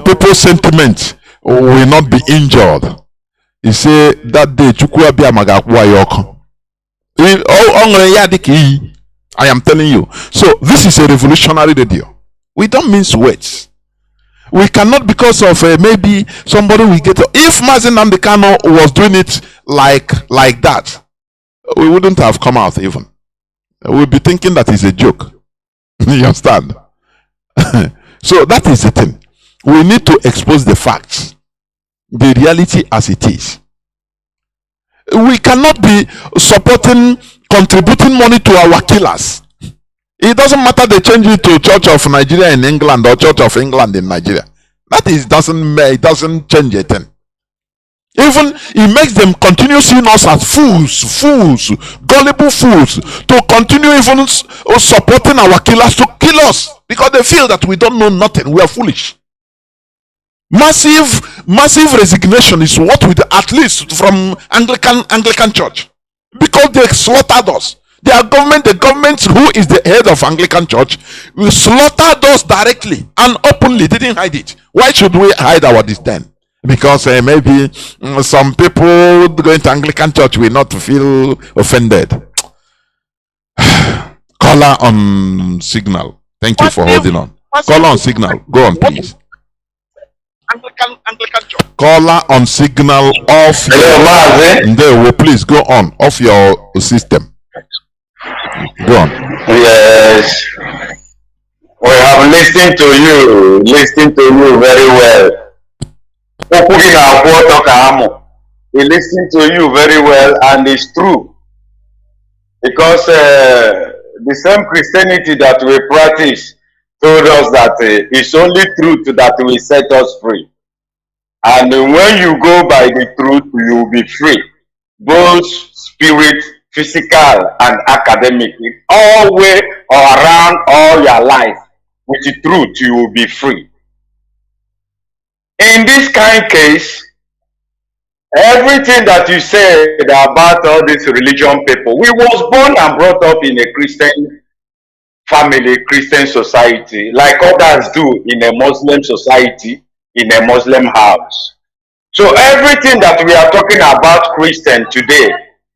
people's sentiment will not be injured. He said that day, I am telling you. So this is a revolutionary radio. We don't mince words. We cannot, because of maybe somebody will get. If Mazi Nnamdi Kanu was doing it like that, we wouldn't have come out even. We'd be thinking that is a joke. You understand? So that is the thing. We need to expose the facts, the reality as it is. We cannot be contributing money to our killers. It doesn't matter they change it to Church of Nigeria in England or Church of England in Nigeria. It doesn't change a thing. Even it makes them continue seeing us as fools, gullible fools, to continue even supporting our killers to kill us because they feel that we don't know nothing. We are foolish. Massive resignation is what we do, at least from Anglican Church, because they slaughtered us. The government who is the head of Anglican Church, will slaughter us directly and openly, didn't hide it. Why should we hide our disdain? Because maybe some people going to Anglican Church will not feel offended. Caller on signal. Thank you for holding on. Caller on signal. Go on, please. Anglican church. Caller on signal off. Hello, Mazi. There, please go on. Off your system. Go on. Yes. We have listened to you very well. We listen to you very well, and it's true. Because the same Christianity that we practice told us that it's only truth that will set us free. And when you go by the truth, you will be free. Both spirit, physical, and academic. All way or around all your life. With the truth, you will be free. In this kind of case, everything that you said about all these religion people, we was born and brought up in a Christian family, Christian society, like others do in a Muslim society, in a Muslim house. So everything that we are talking about Christian today,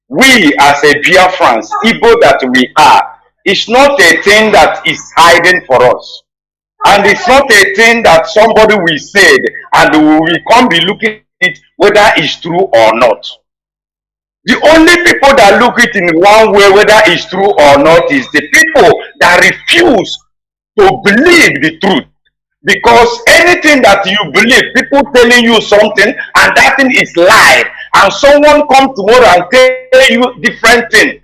we as a Biafrans, Igbo that we are, it's not a thing that is hiding for us. And it's not a thing that somebody will say and we can't be looking at it whether it's true or not. The only people that look it in one way, whether it's true or not, is the people that refuse to believe the truth. Because anything that you believe, people telling you something and that thing is lie, and someone come tomorrow and tell you different thing,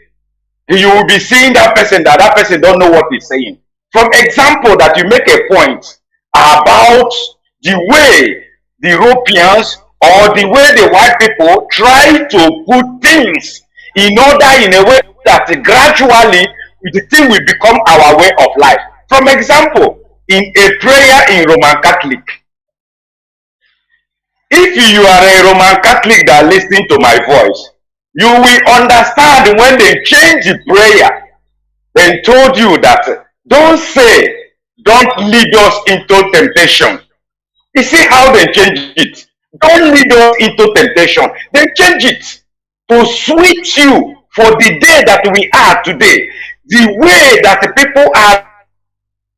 you will be seeing that person don't know what he's saying. From example that you make a point about the way the Europeans or the way the white people try to put things in order in a way that gradually the thing will become our way of life. From example, in a prayer in Roman Catholic, if you are a Roman Catholic that listening to my voice, you will understand when they change the prayer and told you that don't say, don't lead us into temptation. You see how they change it? Don't lead us into temptation. They change it to switch you for the day that we are today. The way that the people are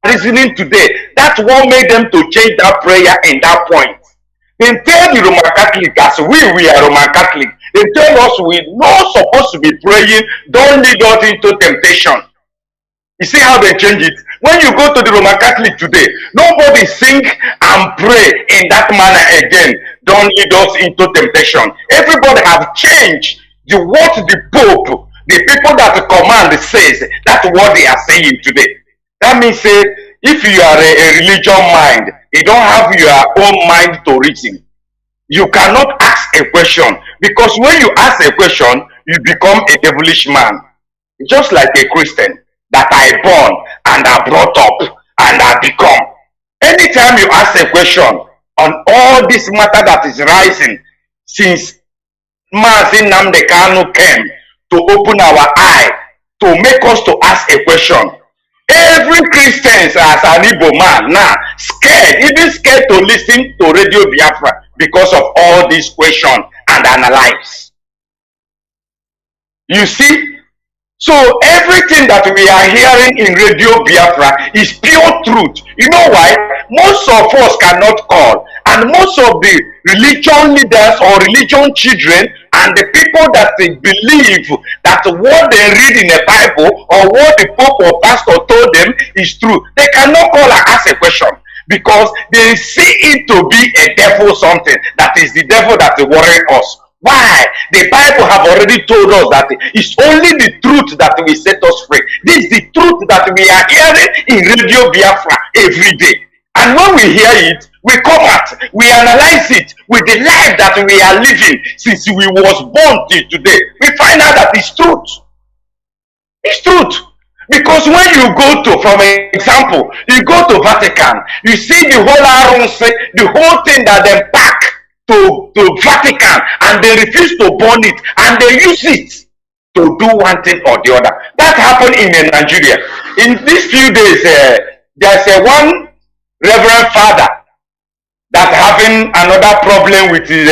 reasoning today, that's what made them to change that prayer in that point. They tell the Roman Catholic, as we are Roman Catholic, they tell us we're not supposed to be praying, don't lead us into temptation. You see how they change it? When you go to the Roman Catholic today, nobody sing and pray in that manner again. Don't lead us into temptation. Everybody have changed what the Pope, the people that the command says, that's what they are saying today. That means if you are a religion mind, you don't have your own mind to reason. You cannot ask a question, because when you ask a question, you become a devilish man. Just like a Christian that I born and I brought up and I become. Anytime you ask a question on all this matter that is rising since Mazi Nnamdi Kanu came to open our eye, to make us to ask a question. Every Christian as an Igbo man now scared, even scared to listen to Radio Biafra because of all these questions and analyze. You see? So everything that we are hearing in Radio Biafra is pure truth. You know why? Most of us cannot call, and most of the religion leaders or religion children and the people that they believe that what they read in the Bible or what the Pope or pastor told them is true, they cannot call and ask a question, because they see it to be a devil, something that is the devil that is worrying us. Why? The Bible have already told us that it's only the truth that will set us free. This is the truth that we are hearing in Radio Biafra every day. And when we hear it, we come out, we analyze it with the life that we are living since we was born till today. We find out that it's truth. It's truth. Because when you go to, from example, you go to Vatican, you see the whole arms, the whole thing that they pack to Vatican, and they refuse to burn it, and they use it to do one thing or the other. That happened in Nigeria. In these few days, there's one Reverend Father that having another problem with his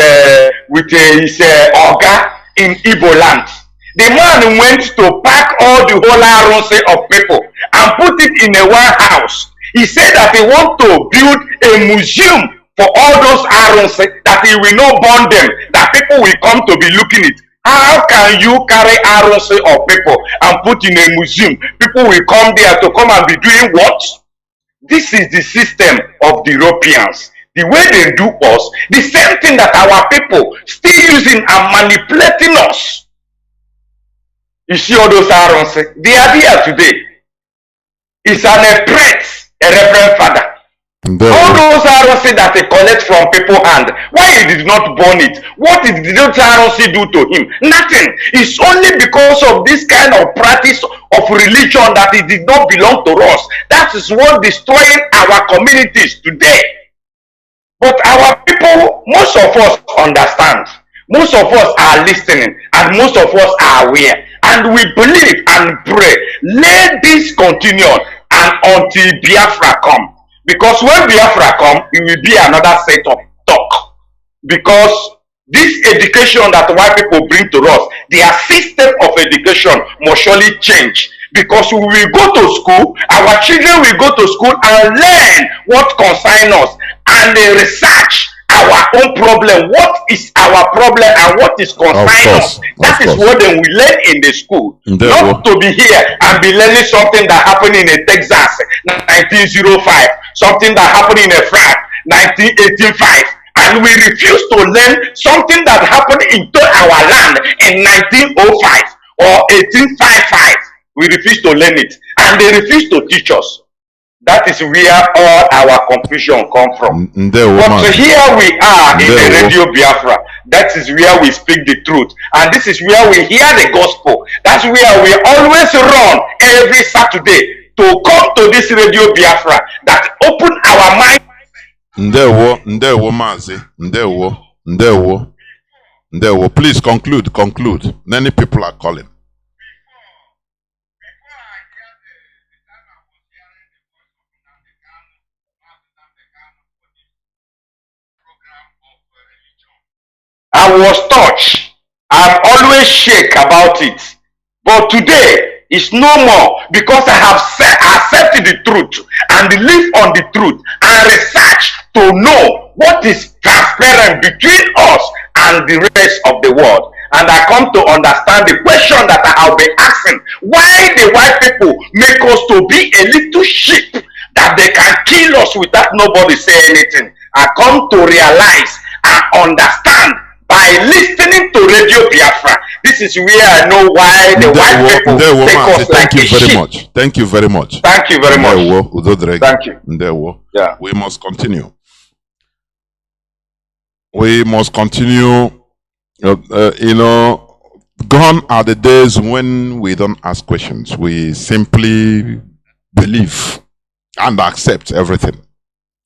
Oga in Igbo land. The man went to pack all the whole arrows of people and put it in a one house. He said that he want to build a museum for all those arrows that he will not burn them, that people will come to be looking at. How can you carry arrows of people and put in a museum? People will come there to come and be doing what? This is the system of the Europeans. The way they do us, the same thing that our people still using and manipulating us. You see all those arrows? They are there today. It's an oppress, a reverend father. All those arrows that they collect from people's hand, why he did not burn it? What did those arrows do to him? Nothing. It's only because of this kind of practice of religion that it did not belong to us. That is what destroying our communities today. But our people, most of us understand. Most of us are listening, and most of us are aware. And we believe and pray, let this continue and until Biafra come. Because when Biafra come, it will be another set of talk. Because this education that white people bring to us, their system of education must surely change. Because we will go to school, our children will go to school and learn what concerns us, and they research our own problem. What is our problem and what is concerning us? That is what they will learn in the school. Not to be here and be learning something that happened in Texas 1905, something that happened in France 1985, and we refuse to learn something that happened into our land in 1905 or 1855. We refuse to learn it, and they refuse to teach us. That is where all our confusion come from. But here we are in the Radio Biafra. That is where we speak the truth. And this is where we hear the gospel. That's where we always run every Saturday to come to this Radio Biafra that open our mind. Ndewo Mazi. Ndewo. Please conclude. Many people are calling. I was touched. I'm always shake about it. But today is no more, because I have accepted the truth and live on the truth and research to know what is transparent between us and the rest of the world. And I come to understand the question that I have been asking. Why the white people make us to be a little sheep that they can kill us without nobody say anything? I come to realize and understand by listening to Radio Biafra. This is where I know why the white people take us like a sheep. Thank you very much. Thank you very much. Thank you. Yeah. We must continue. Gone are the days when we don't ask questions. We simply believe and accept everything.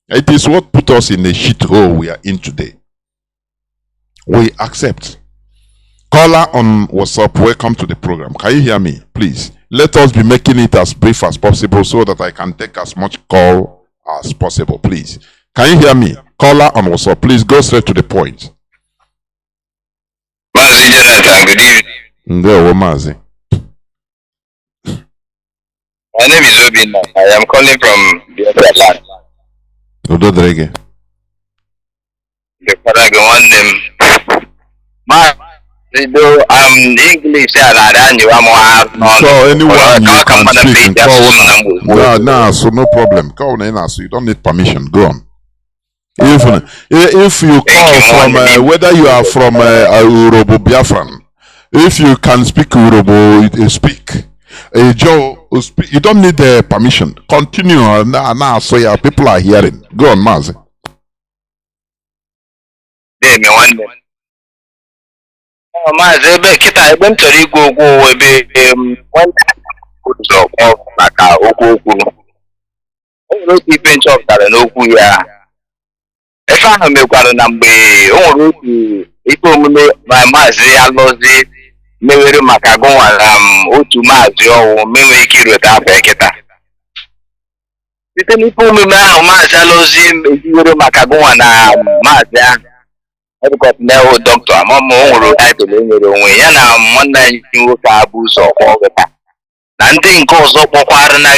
It is what put us in the shithole we are in today. We accept. Caller on WhatsApp, welcome to the program. Can you hear me? Please. Let us be making it as brief as possible so that I can take as much call as possible. Please. Can you hear me? Caller on WhatsApp, please go straight to the point. Mazi Jonathan, good evening. Ndewo Mazi. My name is Obin. I am calling from Biafra land. Udodrege. The father one name. English so anyone you can speak in so no problem. You don't need permission. Go on. If you call from whether you are from Urobo Biafran, if you can speak Urobo, speak. Joe, you don't need permission. Continue now, so your people are hearing. Go on, Mazi. Mazi, ebe kita ebe m chọrọ igwu ogwu ebe ụzọ maka okwu o nwere otu ife nchọpụtara n'okwu ya. Efe ahụ mekwara na mgbe o nwere otu ife omume ma Mazi alụzi mewere maka gụnwara otu Mazi ọwụ menwe ike irweta afọ eketa. Site n'ife omume ahụ Mazi alụzi ejiwere maka gụnwa na Mazi ahụ Edukọtịnel dọkịta amụma o nwere taịtụl enyere onwe ya na nwanne anyị nwoke abụ ụzọ ọgụta na ndị nke ọzọ kpọkwara na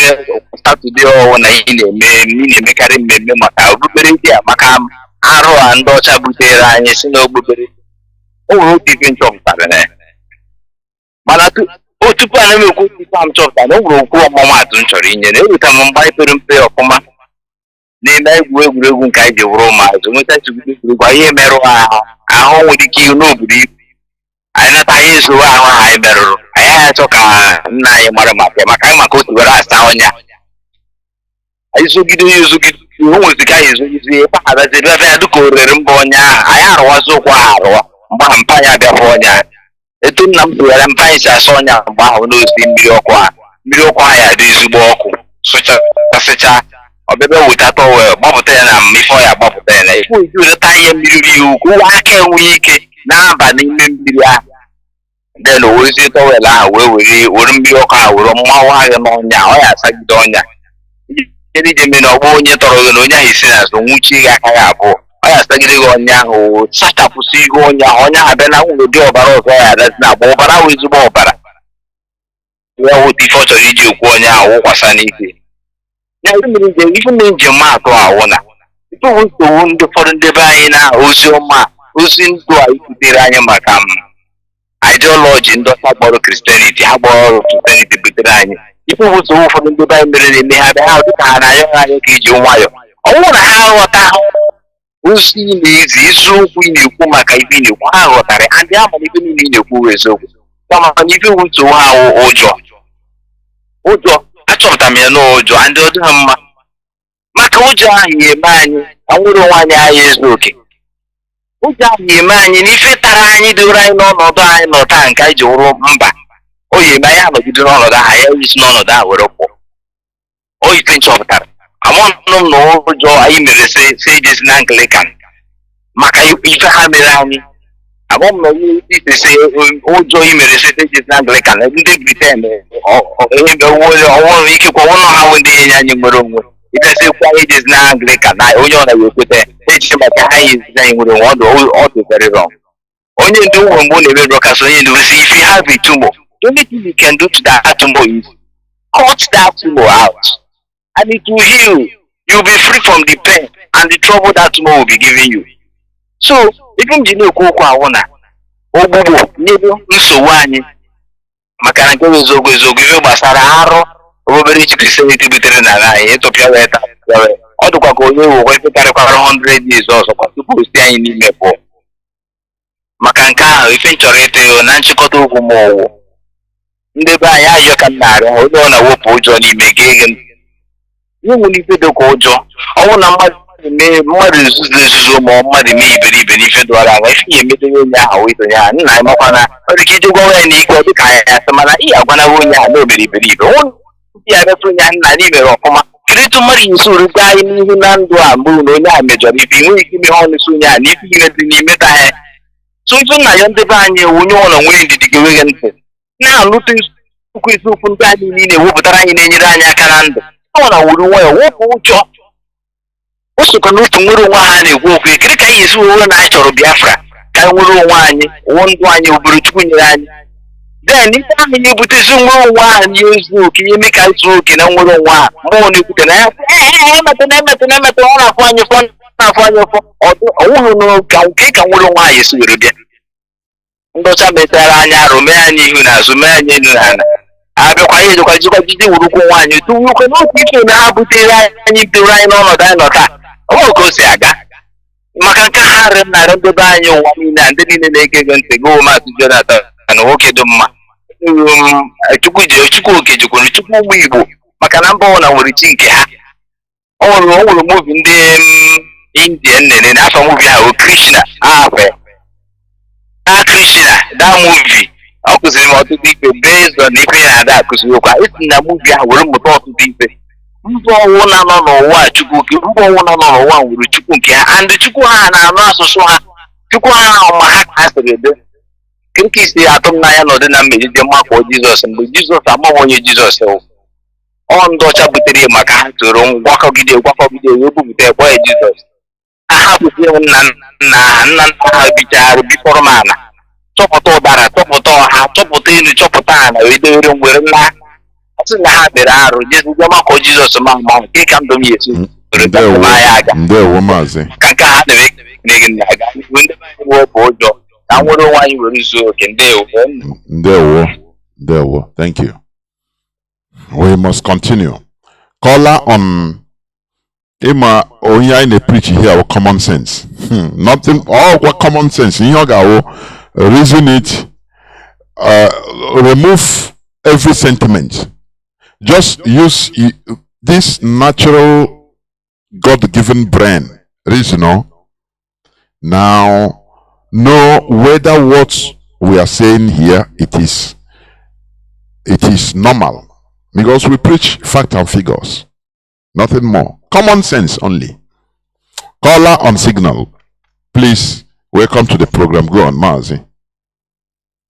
Satọde ọwụ na ị na-emekarị mmemme maka okpukperechi a maka arụ a ndị ọcha butere anyị si n'ogbubere o nwere otu ife nchọpụtara na ya mana tupu a na-emekwu otu ife m chọpụtara na o nwere okwu ọmụmaatụ m chọrọ inye na eweta m mgba ipere mpe ọfụma n'ime egwuregwu nke anyị ji wụrụ ụmụazụ nweta chigide egwuregwu ihe merụ ahụ nwere ike ihu n'obodo ibu anyị nata anyị ezowe ahụ ha anyị merụrụ anyị agha achọ ka nna anyị mara maka anyị maka otu were asa ọnya anyị zogide ya ezogide o nwezika anyị ezogide ebe ha daziri ebe ya dịka orere mba ọnya ahụ anyị arụwazi ụkwụ ha arụwa mgbe ahụ mpa anyị abịafụ ọnya etu nna m tụgharị mpa anyị si asa ọnya mgbe ahụ n'osi mmiri ọkụ ha ya dị ezigbo ọkụ sụchasịcha ọbịbịa weta tọwel gbapụta ya na ife ọya gbapụta ya na ife oji weta ihe mmiri ihe ukwu ụwa aka enweghị ike na-aba n'ime mmiri ahụ den o werezie tọwel ahụ were mmiri ọkụ ahụ were mmanwụ agha n'ọnya ọ ya asagide ọnya ije mere na ọgbọ onye tọrọ gị na onye ahụ isi n'azụ nwuchie gị aka ya abụọ ọ ya asagide gị ọnya ahụ sachapụsị ihe ọnya ọnya ahụ bịa na nwere dị ọbara ọzọ ya adazi na agba ọbara ahụ ezigbo ọbara ya weta ife ọ chọrọ iji okwu ọnya ahụ wụkwasa n'ike ya ife mere njem atụ ahụ na ife bụ nsogbu ndị ụfọdụ ndị be anyị na ozi ọma ozi ndụ a ikwutere anyị maka ideology ndị ọcha gbọrọ Christianity ha gbọrọ Christianity butere anyị ife bụ nsogbu ụfọdụ ndị be anyị mere na-eme ha bịa ha dịka ha na-ayọ anyị ka iji nwayọ ọ bụrụ na ha ghọta ozi ị na-ezi eziokwu ị na-ekwu maka ife ị na-ekwu ha ghọtara adị ama na ife niile ị na-ekwu eziokwu kama na ife bụ nsogbu ha ụjọ achọpụtara m ya n'ụjọ ndị ọ dịghị mma maka ụjọ ahụ eme anyị anwụrụ onwe anyị anyị ezu oke ụjọ ahụ eme anyị n'ife tara anyị dịwere anyị n'ọnọdụ anyị nọ taa nke anyị ji wụrụ mba o yi eme anyị anọgide n'ọnọdụ ahụ ya isi n'ọnọdụ ahụ were pụọ o ite nchọpụtara amụnụ m na ụjọ anyị mere se ejezi na Anglican maka ife ha mere anyị abụọ m na onye ise ụjọ i mere se ejezi na Anglican ndị Britain ọnwụrụ ikekwe ọnwụrụ ha nwụ ndị enye anyị nwere onwe ịbịazikwa ejezi na Anglican na onye ọ naghị ekweta echiche maka ha ejezi anyị nwere onwe ọ dị very wrong onye ndu nwe mgbe ọ na-eme broadcast onye ndu si if you have a tumor the only thing you can do to that tumor is cut that tumor out and it will heal. You'll be free from the pain and the trouble that tumor will be giving you. So even ji na-ekwu okwu ahụ na ogbugbo n'ebe nsogbu anyị maka na nke eziokwu ife gbasara arụ obere ichi Christianity butere na anyị ịtụpịa wee tapịa ọ dịkwa ka onye wekwa ife karịkwara 100 years ọzọ kwa tupu osi anyị n'ime pụọ maka nke ahụ ife nchọrọ ịtụ na nchịkọta okwu m ọwụ ndị be anyị ayọ ka m na-arịọ ha onye ọ na-wepụ ụjọ n'ime gị ihe nwere ife dịka ụjọ ọnwụ na mmadụ nzuzo ma mmadụ mee iberibe n'ife dụara agha ife ya emedoghị onye ahụ itonye ha nna anyị makwa na ọ dịka ije gwa ya n'ike ọ dịka anyị asị mana ị agwanaghị onye ahụ na omere iberibe ya metụ onye ahụ nna anyị mere ọfụma kedu etu mmadụ isi orugbo anyị n'ihu na ndụ a mbụrụ na onye ahụ mejọrọ ife nweghị ike ime ọnụ isi onye ahụ na ife ihe dị n'ime ta ya so ife nna ya ndị be anyị onye ọnọ nwere ndidi ga-enweghị ntị na-alụta isiokwu ndị anyị niile ewepụtara anyị na-enyere anyị aka na ndụ ọ na wuru nwayọ wepụ ụjọ o sokwa n'otu nwere onwe ha na-ekwu okwu ekiri ka anyị esi owe na anyị chọrọ Biafra ka anyị nwere onwe anyị ụwọ ndụ anyị obere Chukwu nyere anyị then ife ahụ na-ebutezi nwere onwe ahụ na-ezu oke ihe eme ka zuo oke na nwere onwe ha mmụọ na-ekwute na ya emetụ ọ na-afụ anyị ụfọ na-afụ anyị ụfọ ọwụghị n'ụka nke ka nwere onwe anyị esi were bịa ndị ọcha metara anyị arụ mee anyị ihu na azụ mee anyị elu na ala abịakwa ihe jikwa jide wurukwu nwaanyị tuwukwe n'otu ife na ha butere anyị bidoro anyị n'ọnọdụ anyị nọ taa ọ ka o si aga maka nke ha rị narị ndebe anyị ụwa niile a ndị niile na-ege gị ntị gị Mazi Jonathan na nwoke dị mma Chukwu oke jikwuru Chukwu ụmụ Igbo maka na mba ọbụla nwere chi nke ha o nwere muvi ndị Indian nene n'afọ muvi ahụ Krishna Krishna that movie ọ kụziri m ọtụtụ ife based on ife ya ada akụziri okwu esi na muvi ahụ were mmụta ọtụtụ ife mba ọwụla nọ n'ụwa Chukwu mba ọwụla nọ n'ụwa nwere Chukwu nke ha and Chukwu ha na-anụ asụsụ ha Chukwu ha ma ha ka ha siri ede nke isi atụ m n'anya n'ọdị na mmejide mmakpọ Jizọs mgbe Jizọs amaghị onye Jizọs ọ ndị ọcha butere maka ha toro gwakọgide wee bupụta ekpọ ya Jizọs ahapụzie nna ha bichara bifọrọ m ala chọpụta ụdara chọpụta ọha chọpụta elu chọpụta ala wee dewere ngwere nna sị na ha bere arụ jezizie makọ Jizọs ma nke ka ndụ m esi Ndewo Mazi. Kaka ha na-eme na-aga n'ihu ndị anyị wepụ ụjọ ka nwere onwe anyị were zuo oke. Ndewo. Thank you. We must continue. Caller on Ima onye anyị preach here our common sense. Nothing all what common sense. In your reason it, remove every sentiment. Just use this natural God-given brain. Reason, now know whether what we are saying here it is normal, because we preach fact and figures, nothing more. Common sense only. Caller on signal, please. Welcome to the program. Go on, Mazi.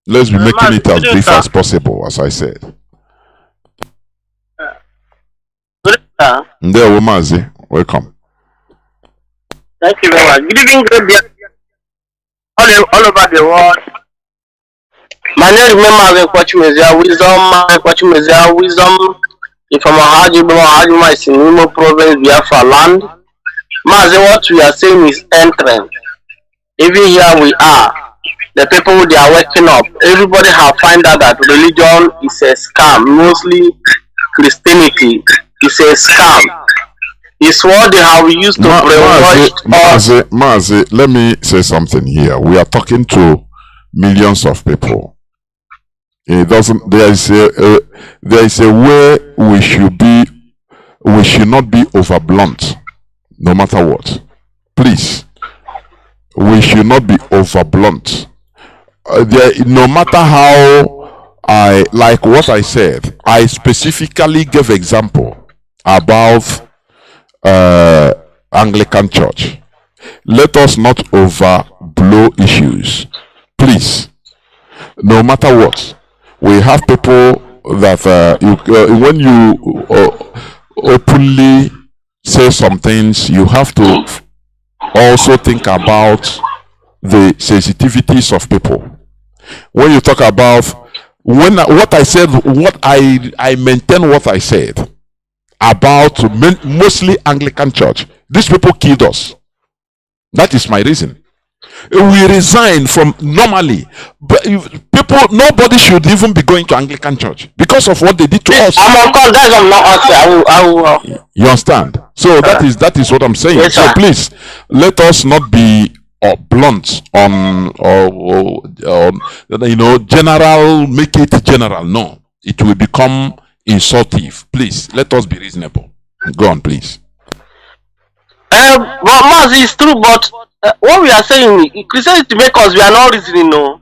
Let's be making it as brief as possible, as I said. Ndewo Mazi, welcome. Thank you very much. Good evening, all over the world. My name is Mazi Kwachimezia Wisdom. If I'm a Hajima is in Imo province, Biafra land. Mazi, what we are saying is entering. Even here we are. The people, they are waking up. Everybody have found out that religion is a scam. Mostly Christianity is a scam. It's what they have used to brainwash us. Mazi, let me say something here. We are talking to millions of people. It doesn't. There is a way we should be. We should not be over blunt, no matter what. Please, we should not be over blunt. No matter how I like what I said, I specifically gave example about Anglican Church. Let us not overblow issues, please. No matter what, we have people that when you openly say some things, you have to also think about the sensitivities of people. When you talk about what I said, what I maintain what I said about mostly Anglican Church. These people killed us. That is my reason. We resign from normally, but people, nobody should even be going to Anglican Church because of what they did to us. I'm on call, guys. I'm not answering. You understand? So that is what I'm saying. Yes, so please, let us not be blunt on general. Make it general. No, it will become insultive. Please, let us be reasonable. Go on, please. But Mazi, is true, but what we are saying, Christianity make us, we are not reasoning, no.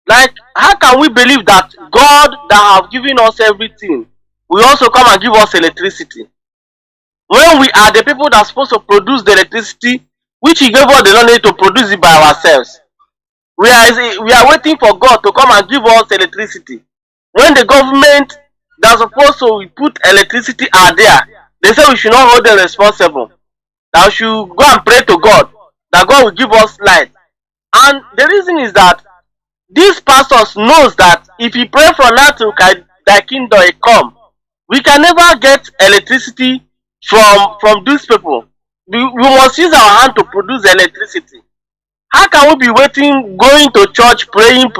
Like, how can we believe that God that have given us everything will also come and give us electricity? When we are the people that are supposed to produce the electricity, which He gave us the knowledge to produce it by ourselves. We are waiting for God to come and give us electricity. When the government that's supposed to put electricity are there, they say we should not hold them responsible. That we should go and pray to God, that God will give us light. And the reason is that these pastors knows that if you pray for now to thy kingdom come, we can never get electricity from these people. We must use our hand to produce electricity. How can we be waiting, going to church, praying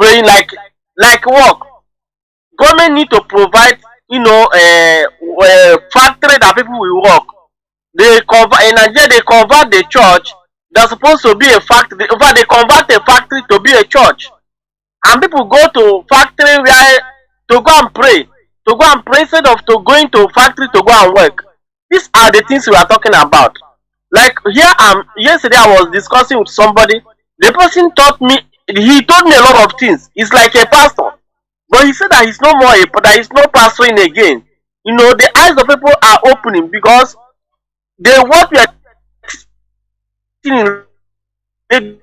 like work? Government need to provide, factory that people will work. In Nigeria, they convert the church that's supposed to be a factory. In fact, they convert a factory to be a church. And people go to factory where to go and pray. Instead of going to factory to go and work. These are the things we are talking about. Like yesterday I was discussing with somebody. The person told me a lot of things. He's like a pastor. But he said that he's no more that he's no pastoring again. The eyes of people are opening because what we are seeing is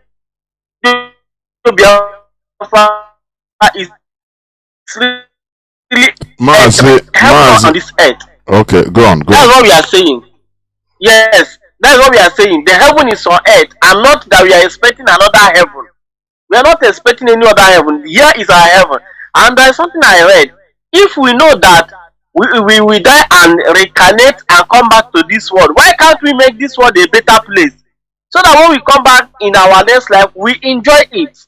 really Mazi. On this earth. Okay, go on. That's what we are saying. Yes, that's what we are saying. The heaven is on earth, and not that we are expecting another heaven. We are not expecting any other heaven. Here is our heaven. And there is something I read. If we know that we die and reincarnate and come back to this world. Why can't we make this world a better place? So that when we come back in our next life, we enjoy it.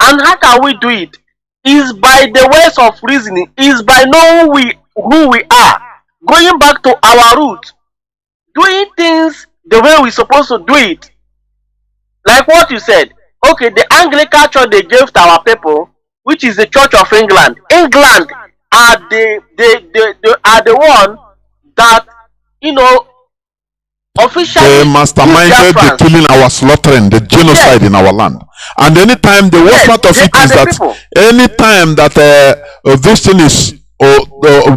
And how can we do it? Is by the ways of reasoning, is by knowing who we are, going back to our root, doing things the way we're supposed to do it. Like what you said. Okay, the Anglican church they gave to our people, which is the Church of England. England are the one that, you know, officially they masterminded the killing, our slaughtering, the genocide in our land. And anytime the worst part of it is that anytime that this thing is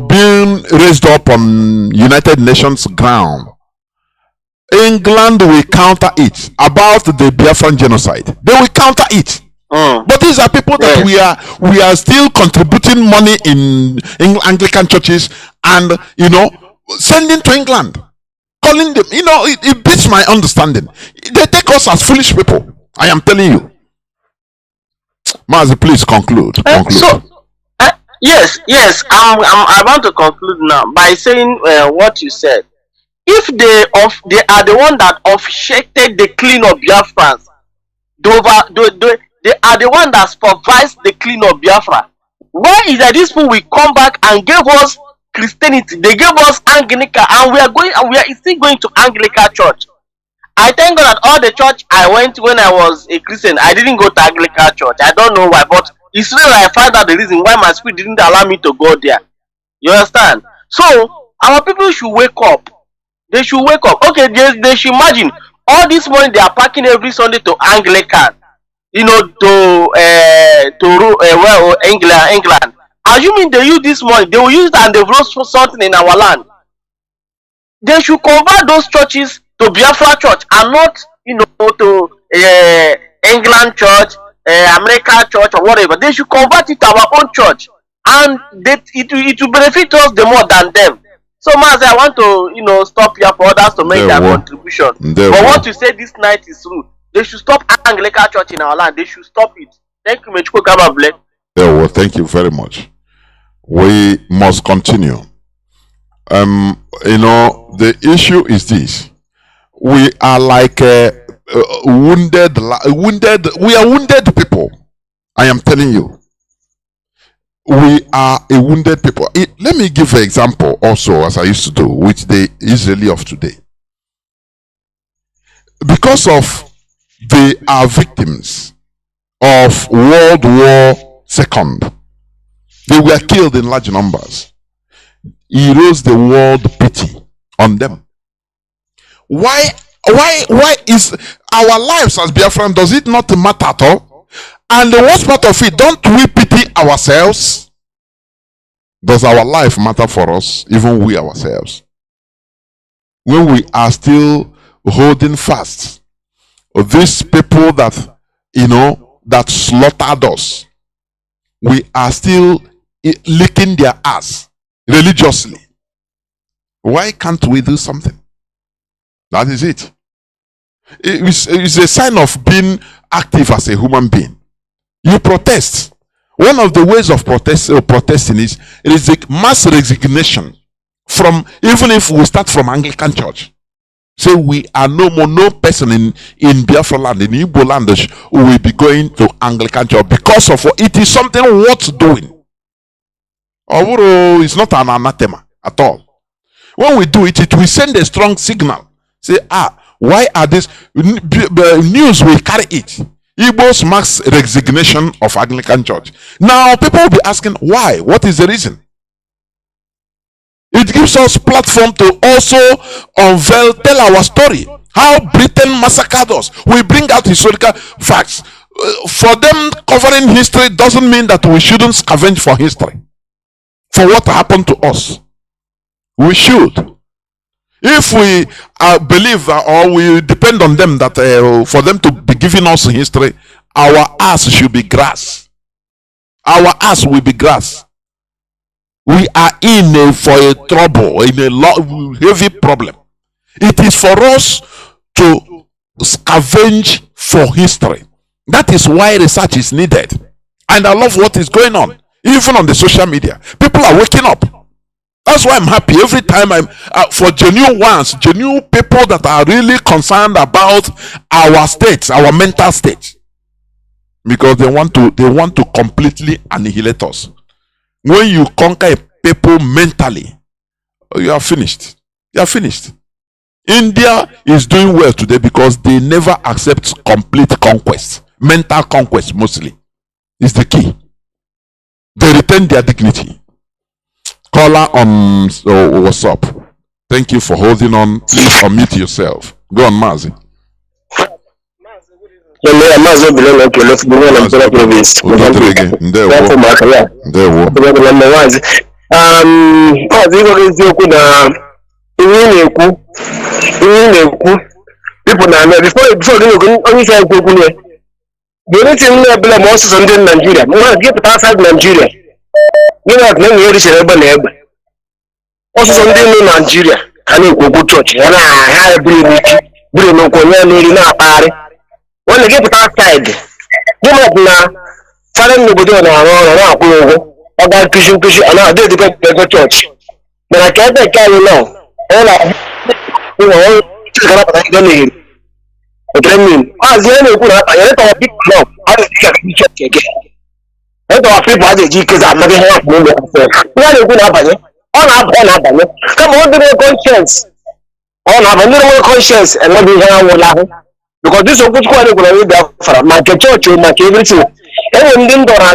being raised up on United Nations ground, England will counter it. About the Biafran genocide, they will counter it. But these are people that we are still contributing money in Anglican churches and, you know, sending to England, calling them, you know, it beats my understanding. They take us as foolish people. I am telling you. Mazi, please conclude. Yes, I want to conclude now by saying what you said. If they are the one that officiated the clean of Biafrans, they are the one that supervised the clean of Biafra. Why is that these people will come back and give us Christianity? They gave us Anglican, and we are still going to Anglican church. I thank God that all the church I went when I was a Christian, I didn't go to Anglican church. I don't know why, but it's really I find out the reason why my spirit didn't allow me to go there. You understand? So our people should wake up. They should wake up. Okay, they should imagine all this money they are packing every Sunday to Anglican, you know, to England. Assuming they use this money, they will use it and they will for something in our land. They should convert those churches to Biafra church and not, you know, to England church, American church or whatever. They should convert it to our own church, and it will benefit us the more than them. So Mazi, I want to, you know, stop here for others to make their contribution. But what you said this night is true. They should stop Anglican church in our land. They should stop it. Thank you, Mechiko Kabable. Well, thank you very much. We must continue. You know, the issue is this: we are like wounded. We are wounded people. I am telling you. We are a wounded people. Let me give an example also, as I used to do with the Israeli of today. Because of they are victims of World War II. They were killed in large numbers. He rose the world pity on them. Why is our lives as Biafran, does it not matter at all? And the worst part of it, don't we pity ourselves? Does our life matter for us, even we ourselves? When we are still holding fast, these people that, you know, that slaughtered us, we are still licking their ass religiously. Why can't we do something? That is it. It's a sign of being active as a human being. You protest. One of the ways of protesting is mass resignation from, even if we start from Anglican church. Say we are no more, no person in Biafra land, in Igbo land who will be going to Anglican church because of it is something worth doing. Although it's not an anathema at all. When we do it, it will send a strong signal. Say, why are this news will carry it? Igbo's mass resignation of Anglican church. Now people will be asking why? What is the reason? It gives us platform to also unveil, tell our story. How Britain massacred us. We bring out historical facts. For them covering history doesn't mean that we shouldn't scavenge for history. For what happened to us. We should. If we believe or we depend on them that for them to be giving us history, our ass should be grass. Our ass will be grass. We are for a trouble, in a heavy problem. It is for us to scavenge for history. That is why research is needed. And I love what is going on. Even on the social media. People are waking up. That's why I'm happy every time I'm for genuine ones, genuine people that are really concerned about our state, our mental state, because they want to completely annihilate us. When you conquer people mentally, you are finished. You are finished. India is doing well today because they never accept complete conquest. Mental conquest mostly is the key. They retain their dignity. Caller on what's up? Thank you for holding on. Please unmute yourself. Go on, Mazi. People now before only say the only thing we blame also in Nigeria. We want to get outside Nigeria. You know, let me hear this also something in Nigeria. Can you go church? And I have bring no Colonial na party. When they get outside, you know now, foreign nobody on our own. About Christian and I did the church. But I can't tell you now. All you know, but I mean, as you know, I don't big club. I don't think I can check again. I don't feel bad because I'm not help me. We are good about it. On come on, the conscience. On have a little conscience and not be here. Because this is what I'm going to do for my church, my everything. And then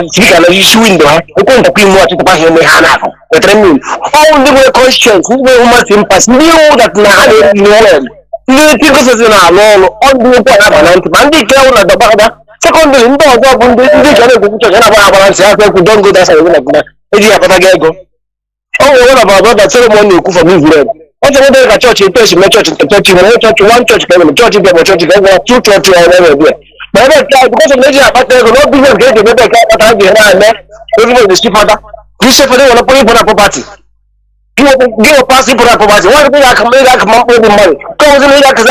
speak and issue window. We can't be more to buy him. But I mean, all the conscience, who must impass knew that now. Because in our law, on the and they tell the Baba. Secondly, in the don't go that's a go. Oh, what about that ceremony for me? What's the church in place? My church, one church, church, two churches, but because of Nigeria, but there will not be a great everybody is father. You say for the property. Give a pass for that property. Why do I come up with the money? Come to me like all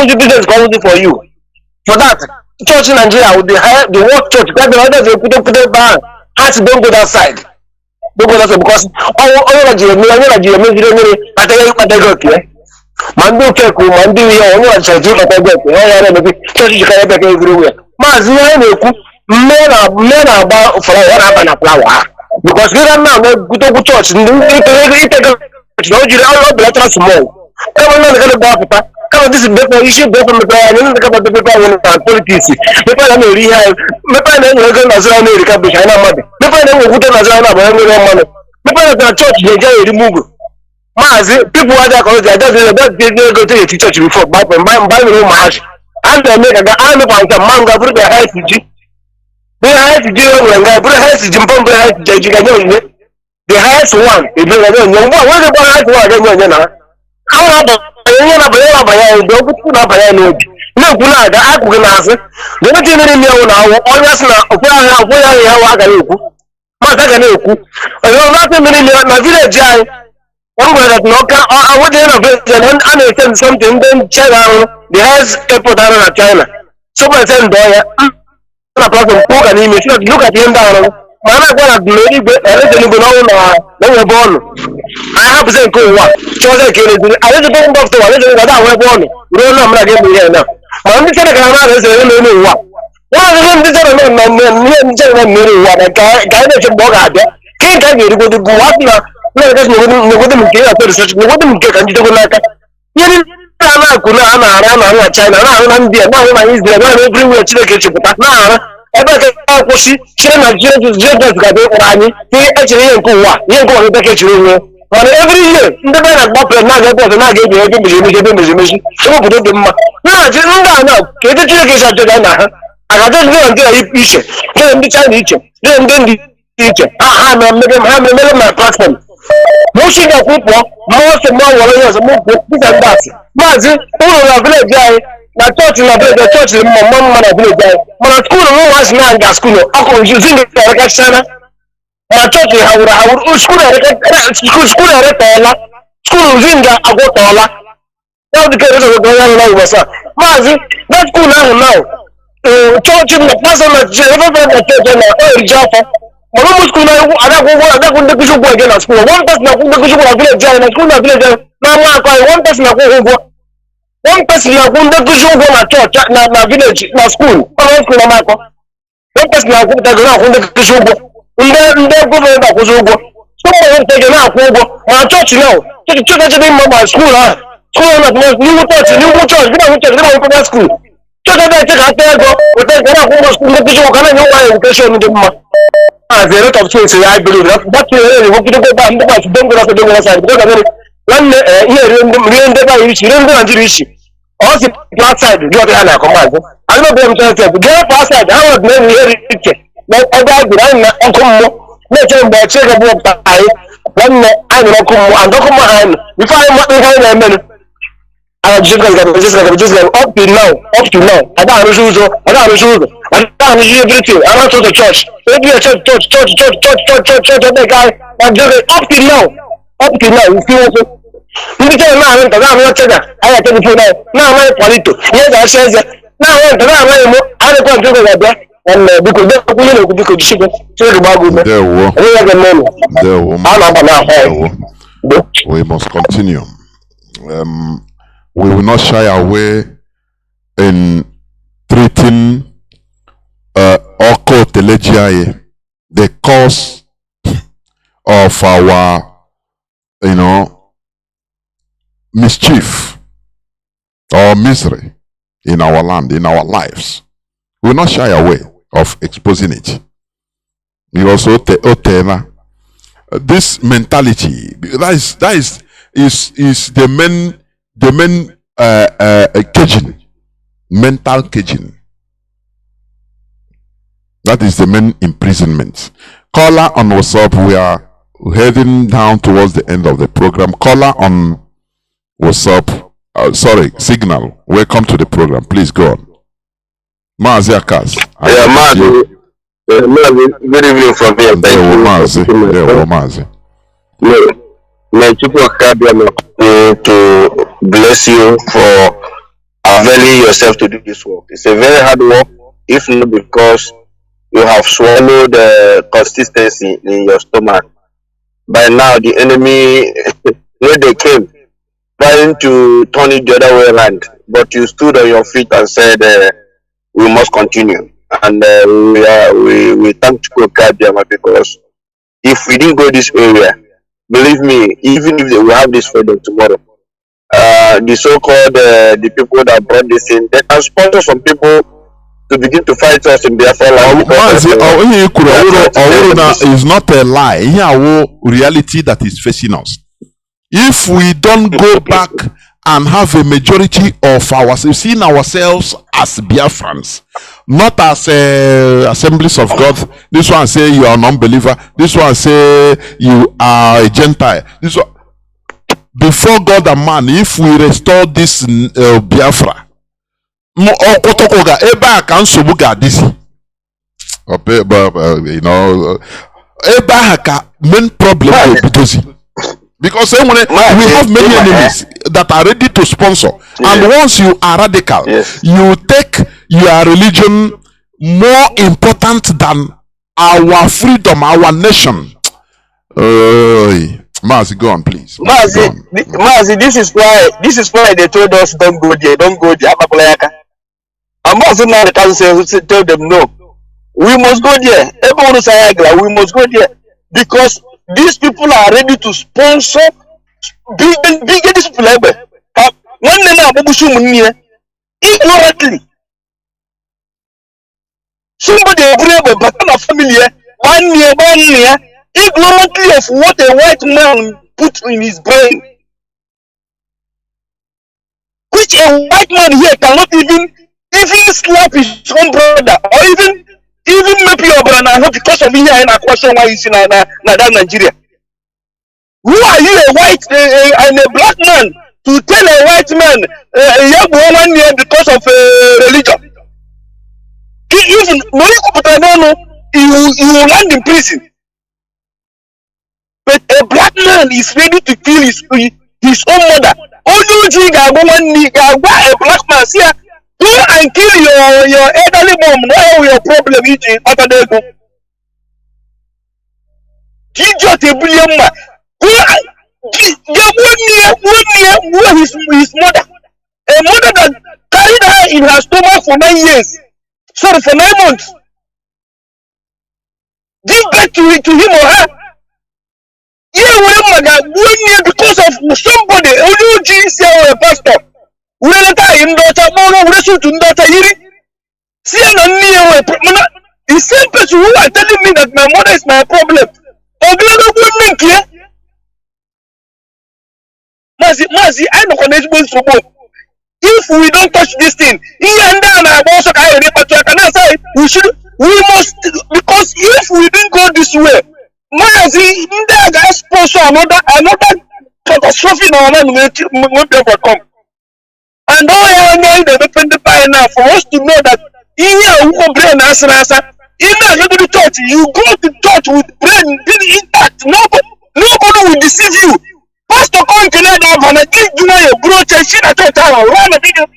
the business goes for you. For that, church in Nigeria would be higher, the work church, that's the others they put the bar. Has to don't go that side. Don't go that side because all Nigeria, I tell you, Mandu Keku, Mandu, you church you can back everywhere. Mazi, men are about for a flower. Because we are now go to church, no small. Come on, come this is better issue, better the paper politics. People are rehab, people as America, China money. People are people church, they get removed. Mazi, people are there, go to the church before, buy no march. And they make a manga, put their head to the highest deal when I put a house jump on the highest the highest one, if you don't know what about one, I don't know. How about don't put up a note. No, the Akuganasa, the material now, always now, where I have Mataganoku. I don't know my village. One way that Noka, I would understand something, then China, the highest airport out of China. So I send Doya. Look at him down. Man, I got a lady, but everything they were born. I have to say, go what? I didn't go off to a little that I was born. You don't know, I'm not getting here now. I'm just going to know what. One of them is a what a guy that you bought out there. Can't tell you to go to Guatna. No, there's no one get a research. No one get a little like that. China, everywhere to the kitchen, but now, every China just got actually you go to the kitchen. But every year, the man at Bopper now get the so put them. No, get the chicken. I don't know until I eat then the Chinese, then the teacher. I'm my platform. Most of the people, most of my warriors, this and that. Mazi, all of the guy, the church in the church in Mamma village. My school was not the school. I'm using the China. My church, I would school at school in the Agotola. Now the case of the Colonial was Mazi, that school now. Church in the person that Java, Jaffa. Mama school na ada go dey go again at school. One person na go dey go at village na school na village na one person na go. One person na go dey go na church na village na school. One school na mako. One person na go dey go. Nde government na go go. Someone take na go. Na church now. Church dey mama school ah. School na new church, we school. Church dey take after go. We take na go school dey go kana new education dey mama. As a lot of things, I believe that really we go back and don't go to the side because when here real data is real and rich. Also, black side, you have to command. I know them to say, get past side, how would men hear it? Like, I got behind Uncle, let them check a book. When I don't come and don't come behind, if I am not behind a minute. I just got up to now. I don't shoes. I don't everything. I don't to the church. Maybe a church, that guy. I'm just up to now. You feel so? You tell me, I'm not telling you. I tell you now. Now I'm Polito. Yes, I said that. Now I don't want to go there. And because they ship it. So the There we must continue. We will not shy away in treating Oko Telegiae, the cause of our, mischief or misery in our land, in our lives. We will not shy away of exposing it. You also this mentality that is the main caging, mental caging. That is the main imprisonment. Caller on WhatsApp, we are heading down towards the end of the program. Caller on WhatsApp, Signal, welcome to the program. Please go on. Mazi Akas. Yeah, Mazi. Good evening from here. Mazi. May people to bless you for availing yourself to do this work. It's a very hard work, if not because you have swallowed consistency in your stomach. By now, the enemy, when they came, trying to turn it the other way around, but you stood on your feet and said, we must continue. And we thank Chukwuka because if we didn't go this area, believe me, even if we have this freedom tomorrow, the so-called the people that brought this in, they can sponsor some people to begin to fight us in Biafra. Is not a lie. Here, reality that is facing us. If we don't go back and have a majority of ourselves, seeing ourselves as Biafrans, not as assemblies of God. This one say you are an unbeliever. This one say you are a Gentile. This one, before God and man, if we restore this Biafra, main problem because we have many enemies that are ready to sponsor, and once you are radical, you take your religion more important than our freedom, our nation. Mazi, go on, please. Mazi, this is why they told us don't go there. And Mazi now the council tell them no. We must go there. Everyone is saying we must go there because these people are ready to sponsor big these people. One name ignorantly. Somebody brave but a family 1 year ignorantly of what a white man put in his brain, which a white man here cannot even slap his own brother or even maybe your brother not because of here in a question why you see that Nigeria. Who are you, a white and a black man, to tell a white man you have 1 year because of religion? Even he will land in prison. But a black man is ready to kill his own mother. Only thing a black man see, go and kill your elderly mom. Now your problem is after they go. Idiot Ebuliama. Who his mother. A mother that carried her in her stomach for 9 years. Sorry, for 9 months. Give birth to him or her. Yeah, because of somebody, only Jesus or a pastor. We let her in daughter, we wrestle to daughter. See, the same person who are telling me that my mother is my problem. Mazi, I know connections to both. If we don't touch this thing, we must, because if we didn't go this way, Mazi, that sponsor another catastrophe in our land will never come. And all I need to open the fire now for us to know that in your brain as in church, you go to church with brain intact. Nobody will deceive you. Pastor come to let up and give you your growth and shit at run a video.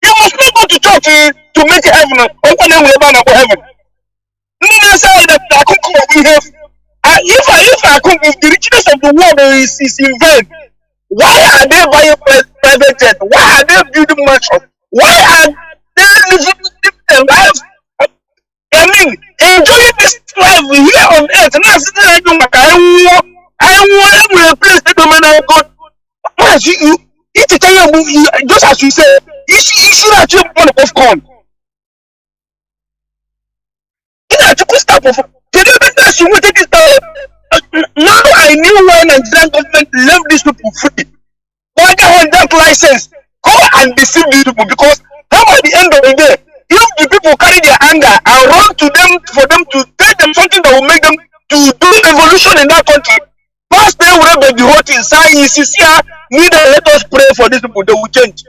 You must not go to church to make heaven open a way back for heaven. No say that I could come we have. If I come, if the richness of the world is in vain, why are they buying private jet? Why are they building mansions? Why are they living their lives? I mean, enjoying this life here on earth. Now, I want to replace the domain of God. You just as you said, you should actually want to popcorn. You know, to stop off. Now I knew why Nigerian government left these people free. Why they want that license? Go and deceive these people, because how at the end of the day, if the people carry their anger and run to them for them to tell them something that will make them to do revolution in that country, first they will be the whole thing. Need to let us pray for these people, they will change.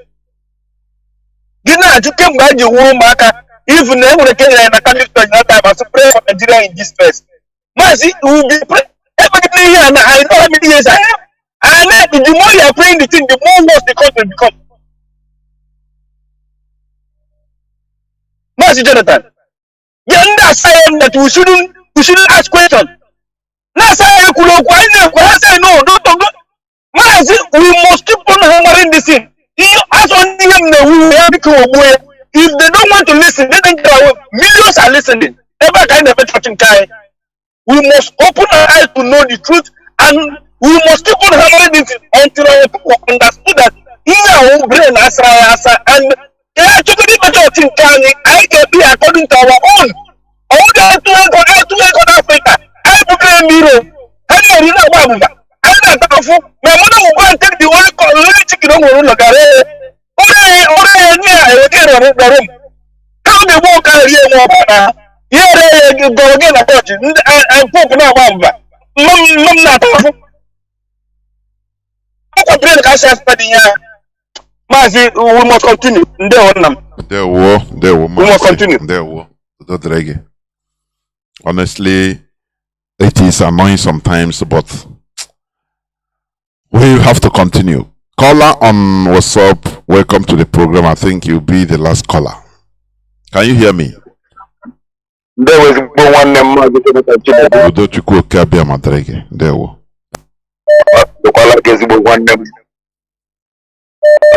Didn't you came by the womb, even they will get in a country time as pray for Nigeria in this place. Mazi will be praying every year, and I know how many years I have. And the more you are praying the thing, the more worse the country become. Mazi Jonathan, you understand that we shouldn't ask questions. Now say no, don't. Mazi, we must keep on hammering this thing. As on them, if they don't want to listen, they don't get away. Millions are listening. Every kind of touching time. We must open our eyes to know the truth, and we must keep on hammering this until our people understood that in our own brain and actually better thing I can be according to our own. All the to Africa. I became Miro. I didn't know about that. I'm not powerful. My mother will go and take the only chicken on the room. How they walk out here more. Yeah, they go again about it. And folk now about that. Mom not powerful. I play the cash Mazi, we must continue. We must continue. Honestly, it is annoying sometimes, but we have to continue. Caller on WhatsApp, welcome to the program. I think you'll be the last caller. Can you hear me? There was one name. There were. The caller gets one name.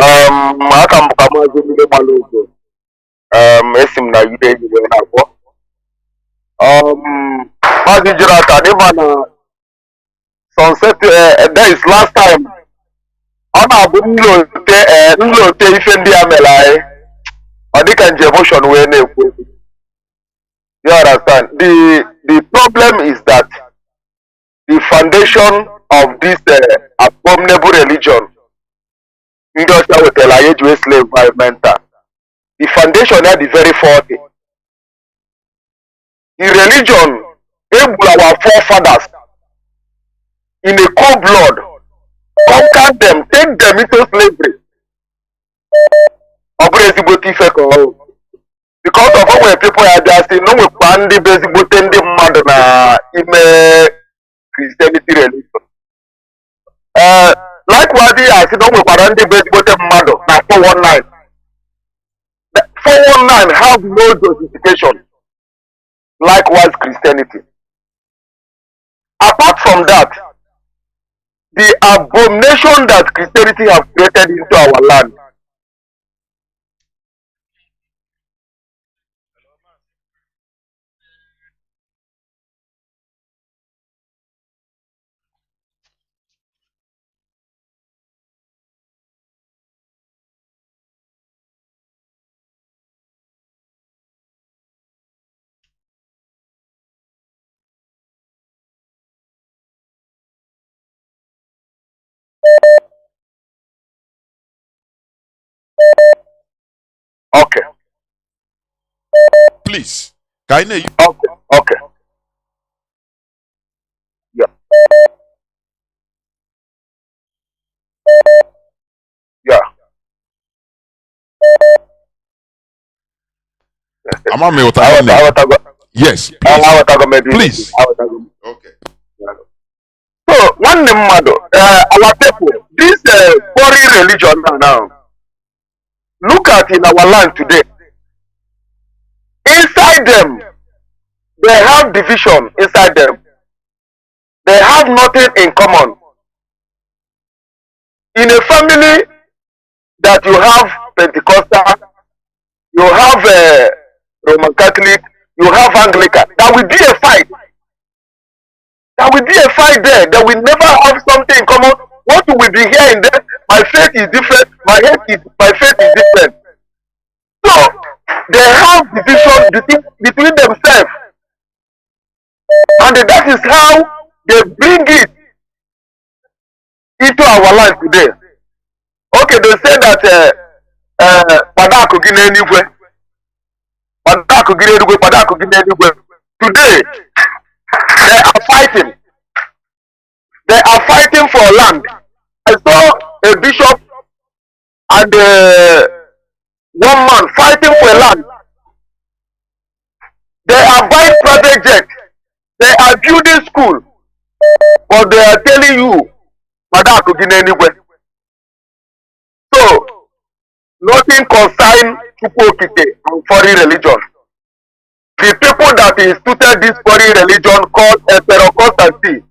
I come esim na yude yude na ko. Mazi Jonathan, sunset. That is last time. Ana abu nlote ife ndị amela ọ dịka nje emotion wee na-ekwu. You understand? The problem is that the foundation of this abominable religion, ndị ọcha wetara anyị eji slave environmental, the foundation at the very faulty. The religion egburu our forefathers in a cold blood, conquer them, take them into slavery. Because of our people are just no we plan the basic button the mother na ime Christianity religion. Likewise, I said no we plan the basic button mother na 419. 419 have no justification. Likewise, Christianity. Apart from that, the abomination that Christianity have created into our land. Okay. Please, can you? Okay. Okay. Yeah. Yeah. Am I with Yes, please. Please. Okay. So one mmadụ, our people, this foreign religion now. Look at in our land today. Inside them, they have division inside them. They have nothing in common. In a family that you have Pentecostal, you have Roman Catholic, you have Anglican, there will be a fight. There will be a fight there. They will never have something in common. What will be here in there? My faith is different. My faith is different. So they have division between themselves, and that is how they bring it into our life today. Okay, they say that today they are fighting. They are fighting for land. I saw a bishop and one man fighting for land. They are buying private jet. They are building school, but they are telling you, so nothing concern Chukwokite and foreign religion. The people that instituted this foreign religion called Constantine,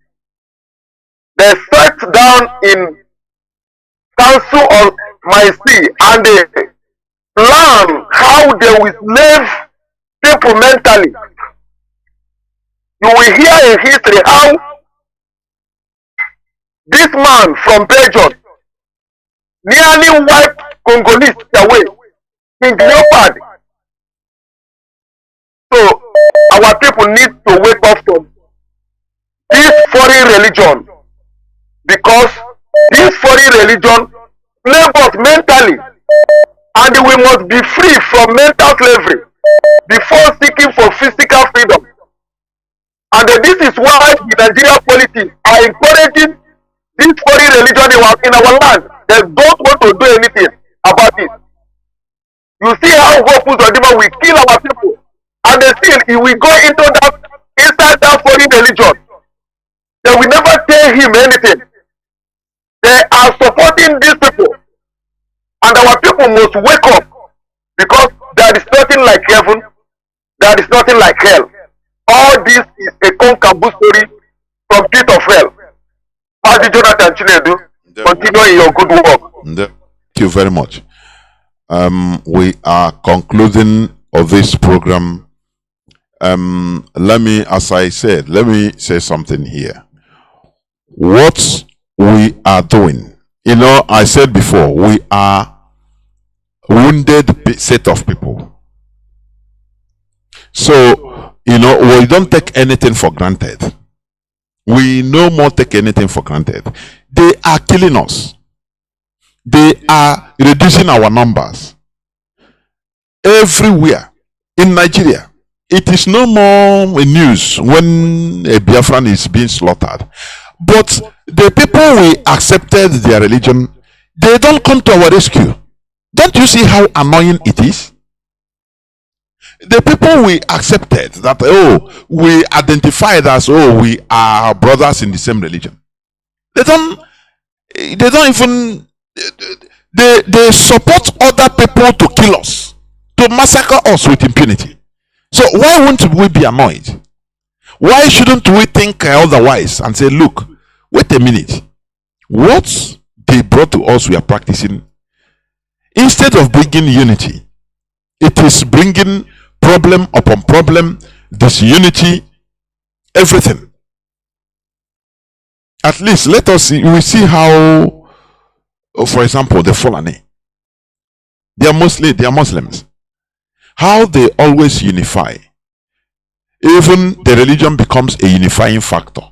they sat down in council of Mazi and they plan how they will slave people mentally. You will hear in history how this man from Belgium nearly wiped Congolese away. King Leopard. So our people need to wake up from this foreign religion, because this foreign religion slaves us mentally, and we must be free from mental slavery before seeking for physical freedom. And this is why the Nigerian politics are encouraging this foreign religion in our land. They don't want to do anything about it. You see how hopeful Zodima will kill our people, and they still, if we go inside that foreign religion, they will never tell him anything. They are supporting these people, and our people must wake up, because there is nothing like heaven, there is nothing like hell. All this is a concaboo story from pit of hell. Mazi Jonathan Chinedu, continue in your good work. Thank you very much. We are concluding of this program. Let me say something here. What we are doing, I said before, we are wounded set of people. So, we don't take anything for granted. We no more take anything for granted. They are killing us. They are reducing our numbers. Everywhere in Nigeria, it is no more news when a Biafran is being slaughtered. But the people we accepted their religion, they don't come to our rescue. Don't you see how annoying it is? The people we accepted that, we identified as, we are brothers in the same religion. They don't even, they support other people to kill us, to massacre us with impunity. So why won't we be annoyed? Why shouldn't we think otherwise and say, look, wait a minute, what they brought to us we are practicing, instead of bringing unity, it is bringing problem upon problem, disunity, everything. At least let us see, we see how, for example, the Fulani, they are Muslims, how they always unify. Even the religion becomes a unifying factor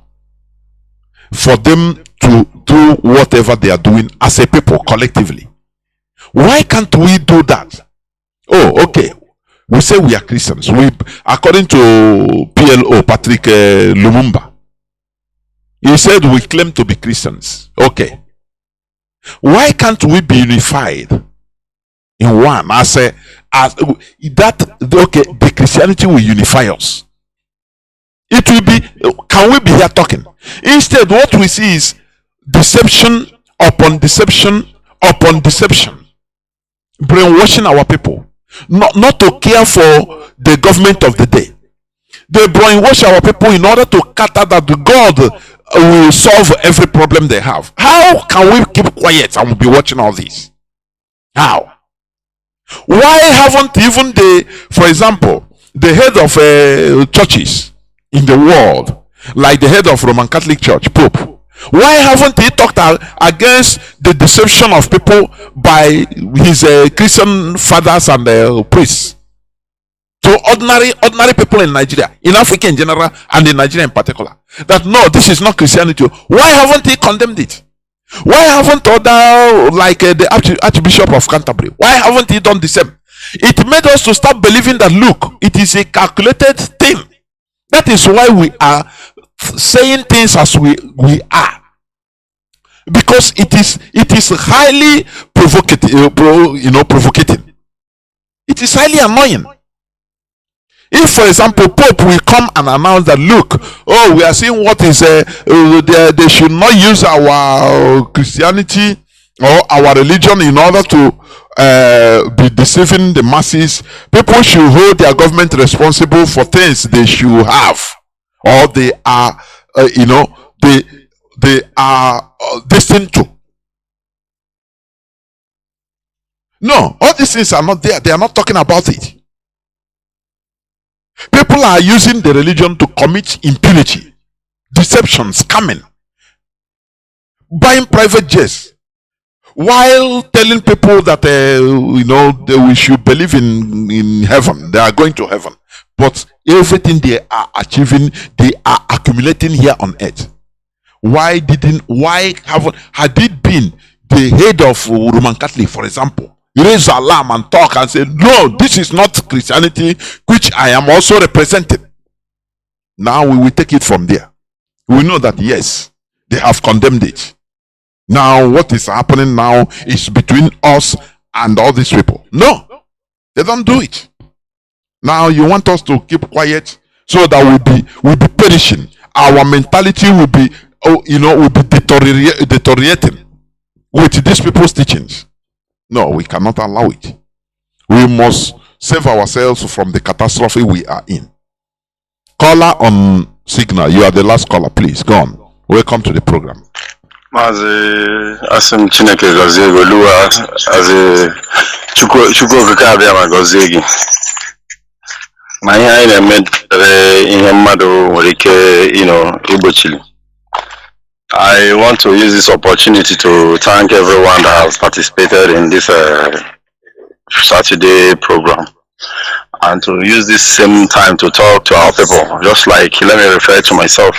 for them to do whatever they are doing as a people collectively. Why can't we do that? Oh, okay. We say we are Christians. We, according to PLO, Patrick Lumumba, he said we claim to be Christians. Okay. Why can't we be unified in one? As that, okay, the Christianity will unify us. It will be, can we be here talking? Instead, what we see is deception upon deception upon deception, brainwashing our people, not to care for the government of the day. They brainwash our people in order to cater that God will solve every problem they have. How can we keep quiet and be watching all this? How? Why haven't even for example, the head of churches in the world, like the head of Roman Catholic Church, Pope, why haven't he talked against the deception of people by his Christian fathers and priests to ordinary people in Nigeria, in Africa in general, and in Nigeria in particular, that no, this is not Christianity? Why haven't he condemned it? Why haven't other, like the Archbishop of Canterbury, why haven't he done the same? It made us to start believing that, look, it is a calculated thing. That is why we are saying things as we are, because it is highly provocative, provocating. It is highly annoying. If, for example, Pope will come and announce that, look, oh, we are seeing what is they should not use our Christianity or our religion in order to be deceiving the masses. People should hold their government responsible for things they should have, or they are, they are destined to. No, all these things are not there. They are not talking about it. People are using the religion to commit impunity, deception, scamming, buying private jets, while telling people that we should believe in heaven. They are going to heaven, but everything they are achieving, they are accumulating here on earth. Had it been the head of Roman Catholic, for example, raise alarm and talk and say, no, this is not Christianity, which I am also representing, now we will take it from there. We know that yes, they have condemned it. Now what is happening now is between us and all these people. No, they don't do it. Now you want us to keep quiet so that we'll be perishing. Our mentality will be deteriorating with these people's teachings. No, we cannot allow it. We must save ourselves from the catastrophe we are in. Caller on signal, you are the last caller, please go on. Welcome to the program. Mazi asim Chineke gozie golua azi chukwu okike ma gozie gị. Ma ihe anyị na-eme ihe mmadụ nwere ike igbochili. I want to use this opportunity to thank everyone that has participated in this Saturday program, and to use this same time to talk to our people. Just like, let me refer to myself.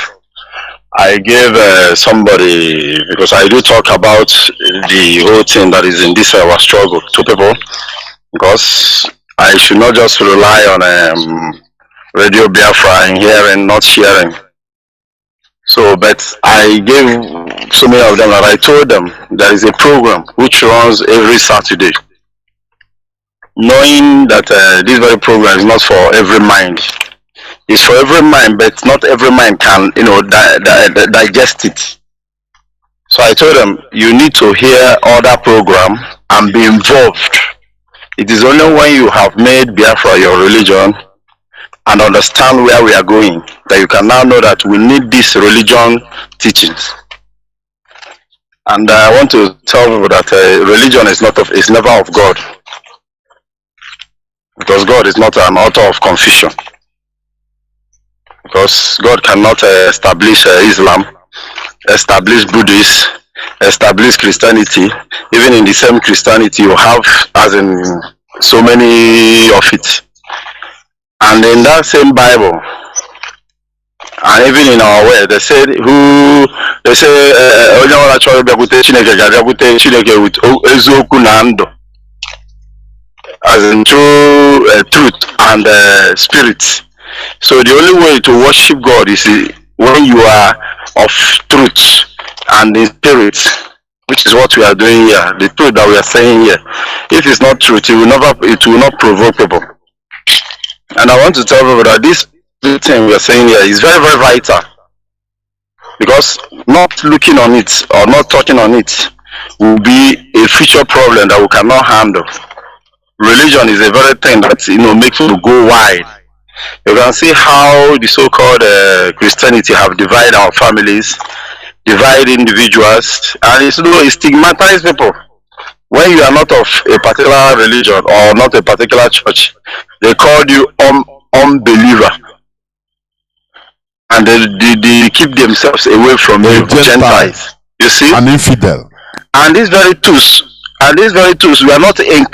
I gave somebody, because I do talk about the whole thing that is in this our struggle to people, because I should not just rely on Radio Biafra and hearing, not sharing. So, but I gave so many of them that I told them there is a program which runs every Saturday, knowing that this very program is not for every mind. It's for every mind, but not every mind can, digest it. So I told them, you need to hear other program and be involved. It is only when you have made Biafra your religion and understand where we are going, that you can now know that we need these religion teachings. And I want to tell people that religion is never of God, because God is not an author of confusion. Because God cannot establish Islam, establish Buddhism, establish Christianity. Even in the same Christianity, you have, as in so many of it. And in that same Bible, and even in our way, they say as in true truth and spirit. So the only way to worship God is when you are of truth and in spirit, which is what we are doing here. The truth that we are saying here. If it's not truth, it will not provoke people. And I want to tell people that this thing we are saying here is very, very vital, because not looking on it or not talking on it will be a future problem that we cannot handle. Religion is a very thing that makes you go wide. You can see how the so-called Christianity have divided our families, divide individuals, and it stigmatize people. When you are not of a particular religion or not a particular church, they call you unbeliever, and they keep themselves away from you, Gentiles. You see, an infidel. And these very tools, we are not in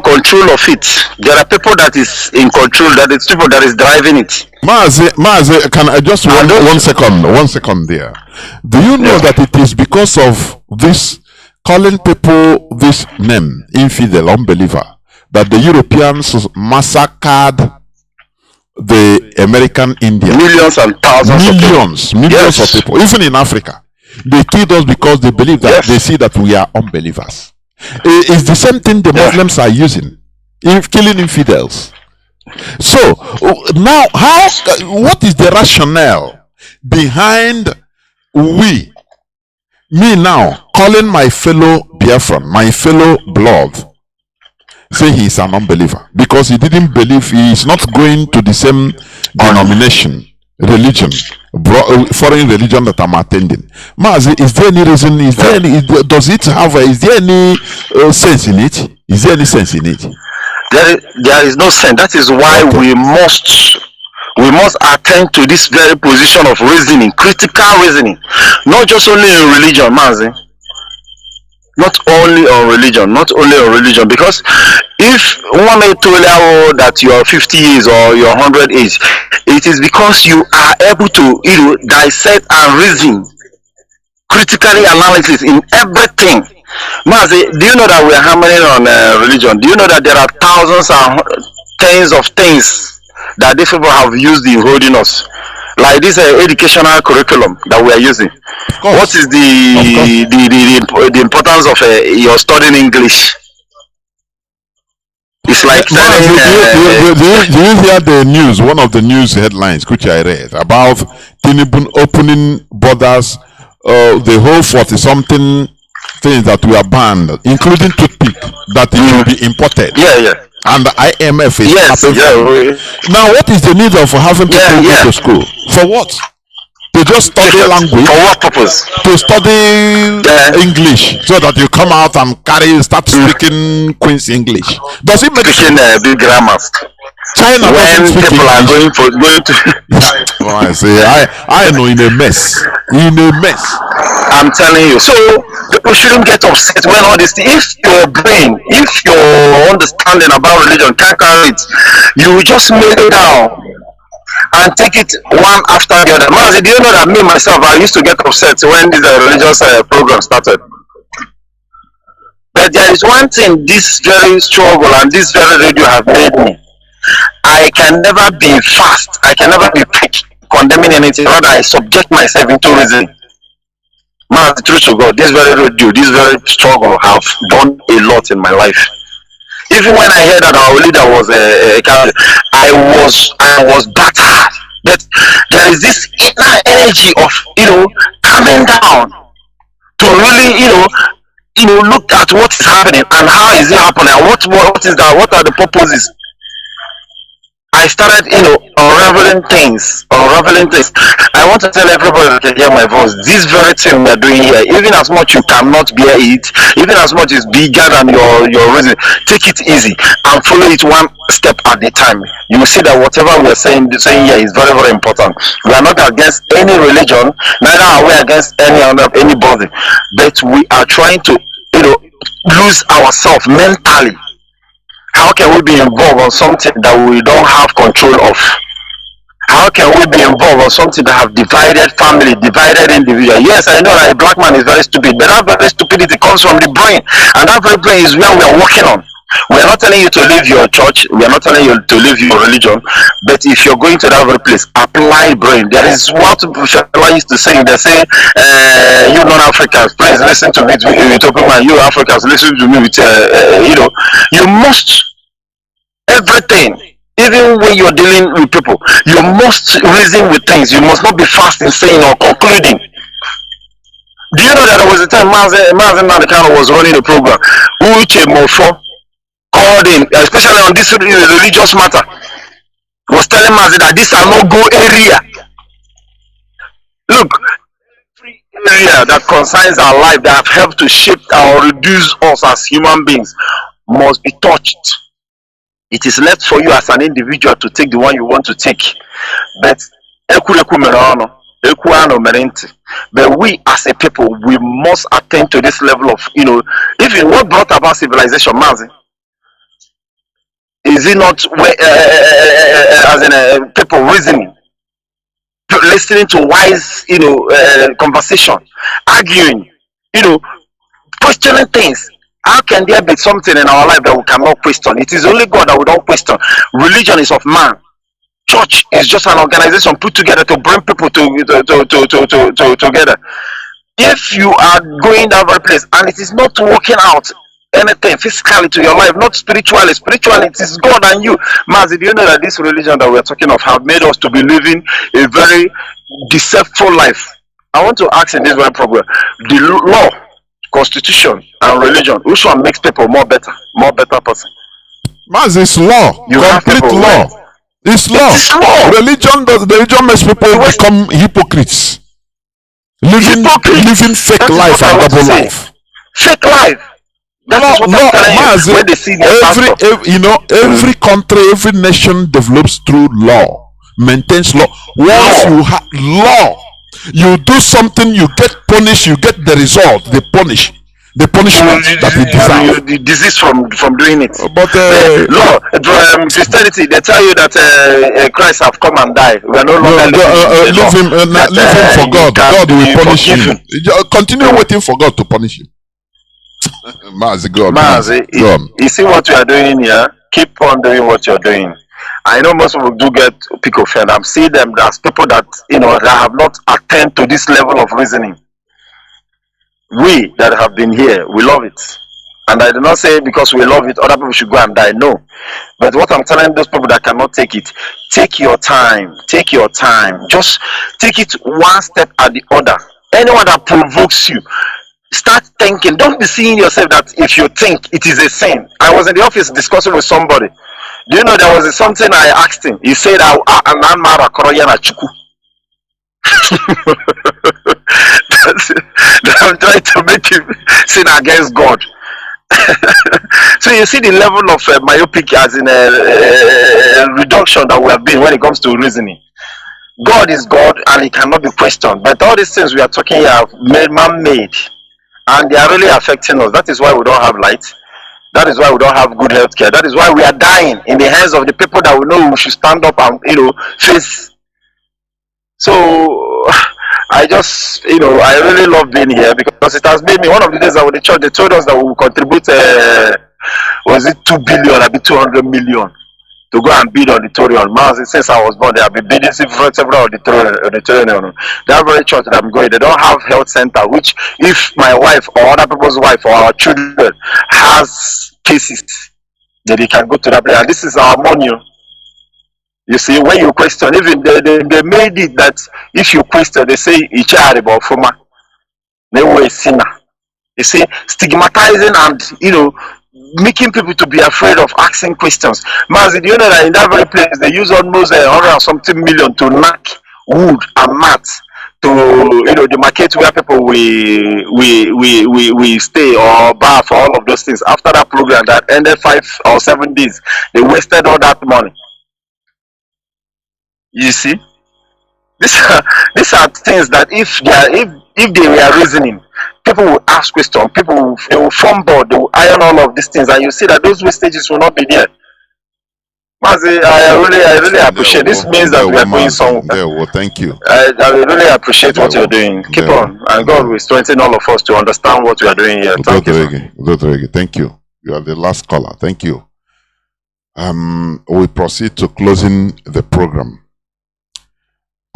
control of it. There are people that is in control. That is people that is driving it. Mazi, can I just one second there? Do you know that it is because of this calling people this name, infidel, unbeliever, that the Europeans massacred the American Indians? Millions and thousands millions of people, even in Africa. They killed us because they believe that they see that we are unbelievers. It's the same thing the Muslims are using in killing infidels. So now, what is the rationale behind me now calling my fellow Biafran, my fellow blood, say he is an unbeliever because he didn't believe, he is not going to the same denomination, religion, foreign religion that I'm attending. Mazi, is there any reason? Is there any? Does it have? Is there any sense in it? Is there any sense in it? There is no sense. That is why we must attend to this very position of reasoning, critical reasoning, not just only in religion, Mazi. Not only on religion, because if one may tell you that you are 50 years or you are 100 years, it is because you are able to dissect and reason, critically analysis in everything. Mazi, do you know that we are hammering on religion? Do you know that there are thousands and tens of things that these people have used in holding us? Like this educational curriculum that we are using. What is the importance of your studying English? It's like telling, do you hear the news? One of the news headlines which I read about Chinedu opening borders, the whole 40-something things that were banned, including toothpick, that it will be imported. And the IMF is now. What is the need of having people go to school? For what? To just study language? For what purpose? To study English, so that you come out and start speaking Queen's English. Does it make sense? Big grammars. China when people are going to I say, I know, in a mess. I'm telling you. So people shouldn't get upset when all this. If your brain, if your understanding about religion can't carry it, you just make it down and take it one after the other. Mazi, do you know that me myself, I used to get upset when this religious program started? But there is one thing this very struggle and this very radio have made me. I can never be fast. I can never be quick condemning anything. Rather, I subject myself into reason. Man, the truth to God, this very radio, this very struggle have done a lot in my life. Even when I heard that our leader was a Catholic, I was battered. But there is this inner energy of calming down to really look at what is happening and how is it happening and what is that, what are the purposes. I started, unraveling things, I want to tell everybody that can hear my voice, this very thing we are doing here, even as much you cannot bear it, even as much is bigger than your reason, take it easy and follow it one step at a time. You will see that whatever we are saying here is very, very important. We are not against any religion, neither are we against anybody, but we are trying to, lose ourselves mentally. How can we be involved on something that we don't have control of? How can we be involved on something that have divided family, divided individual? Yes, I know that a black man is very stupid, but that very stupidity comes from the brain, and that very brain is where we are working on. We are not telling you to leave your church, we are not telling you to leave your religion, but if you're going to that very place, apply brain. There is what I used to say, they say, you non-Africans, please listen to me with open mind, you Africans, listen to me with, you must, everything, even when you're dealing with people, you must reason with things, you must not be fast in saying or concluding. Do you know that there was a time Mazi Nnamdi was running a program, Uche Mofo called in, especially on this religious matter, was telling Mazi that this are no go area. Look, every area that concerns our life, that have helped to shape or reduce us as human beings, must be touched. It is left for you as an individual to take the one you want to take. But but we as a people, we must attend to this level of, even what brought about civilization, Mazi, is it not as in people reasoning, listening to wise, conversation, arguing, questioning things. How can there be something in our life that we cannot question? It is only God that we don't question. Religion is of man. Church is just an organization put together to bring people together. If you are going that very place and it is not working out anything physically to your life, not spiritually, it is God and you. Mazi, do you know that this religion that we are talking of have made us to be living a very deceitful life? I want to ask in this one program, the law, constitution and religion, which one makes people more better person? Mazi, it's law. You complete law. It's law. It's law. Religion makes people become hypocrites. Living fake life and double life. Fake life. That's what I'm telling you. When they see every country, every nation develops through law, maintains law. Once you have law, you do something, you get punished, you get the result. They punish. The punishment that we deserve. The disease from doing it. But law, Christianity, they tell you that Christ have come and died. We are no longer leave him for God. God will punish him. Continue waiting for God to punish him. Mazi, go on. Mazi, you see what you are doing here? Keep on doing what you're doing. I know most people do get pick offend. I'm seeing them as people that that have not attained to this level of reasoning. We that have been here, we love it. And I do not say because we love it, other people should go and die. No. But what I'm telling those people that cannot take it, take your time. Take your time. Just take it one step at the other. Anyone that provokes you, start thinking. Don't be seeing yourself that if you think it is a sin. I was in the office discussing with somebody. Do you know there was something I asked him? He said, I'm trying to make him sin against God. So you see the level of myopic as in a reduction that we have been when it comes to reasoning. God is God and he cannot be questioned. But all these things we are talking here are man-made. And they are really affecting us. That is why we don't have light. That is why we don't have good health care. That is why we are dying in the hands of the people that we know we should stand up and face. So I just I really love being here because it has made me. One of the days I was in the church, they told us that we will contribute was it 2 billion or 200 million to go and build auditorium. Mazi, since I was born, they have been building several auditorium. That very church that I'm going, they don't have health center, which if my wife or other people's wife or our children has cases, then they can go to that place. And this is our money. You see, when you question, even they made it that if you question, they say Ichari Bofuma, they were a sinner. You see, stigmatizing and making people to be afraid of asking questions. Mazi, do you know that in that very place they use almost 100 and something million to knock wood and mats to demarcate where people we stay or bar for all of those things. After that program that ended 5 or 7 days, they wasted all that money. You see, these are things that if they were reasoning, people will ask questions, people will form board, they will iron all of these things, and you see that those wastages will not be there. Mazi, I really appreciate this. Means that we are going somewhere. Well, thank you. I really appreciate what you're doing. Keep on, and God will strengthen all of us to understand what we are doing here. Thank you. Thank you. You are the last caller. Thank you. We proceed to closing the program.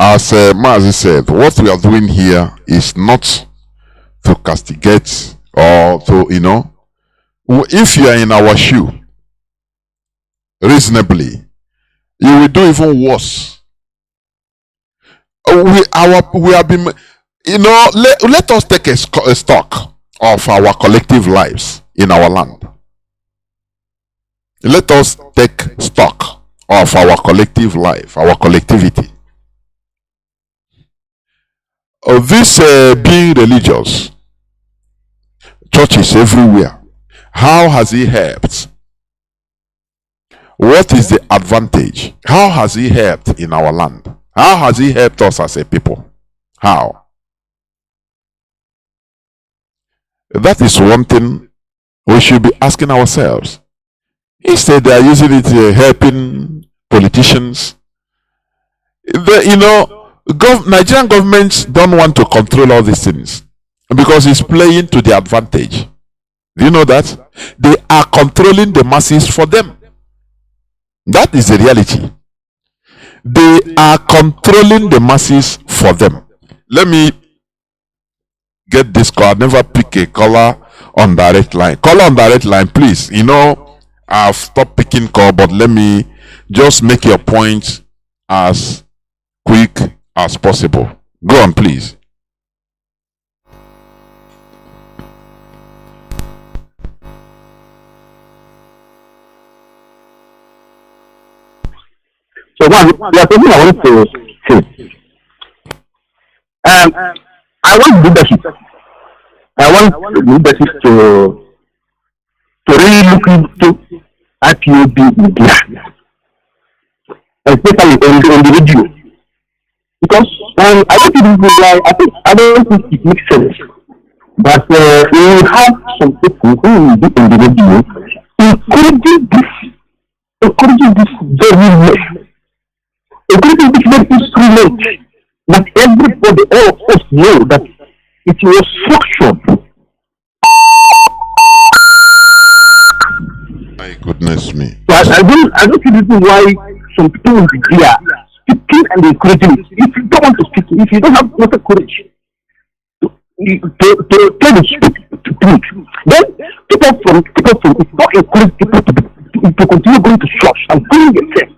As Mazi said, what we are doing here is not to castigate or to, if you are in our shoe, reasonably, you will do even worse. We have been, let us take a stock of our collective lives in our land. Let us take stock of our collective life, our collectivity. This being religious, churches everywhere, how has it helped? What is the advantage? How has it helped in our land? How has it helped us as a people? How? That is one thing we should be asking ourselves. Instead, they are using it helping politicians. Nigerian governments don't want to control all these things because it's playing to their advantage. Do you know that? They are controlling the masses for them. That is the reality. They are controlling the masses for them. Let me get this call. I never pick a caller on direct line. Caller on direct line, please. I've stopped picking call, but let me just make your point as quick as possible. Go on, please. So one, there are something I want to say. I want leadership. I want leadership to really look into IPOB media, especially on the radio. Because I don't think I don't think it makes sense. But we have some people who will be on the radio encouraging this very much. Encouraging this very instrument that everybody, all of us know that it was structured. My goodness me. So I don't see the reason why some people will be there speaking and encouraging it. If you don't want to speak, if you don't have enough courage to tell the truth, to preach, then people from it's not encourage people to continue going to church and calling themselves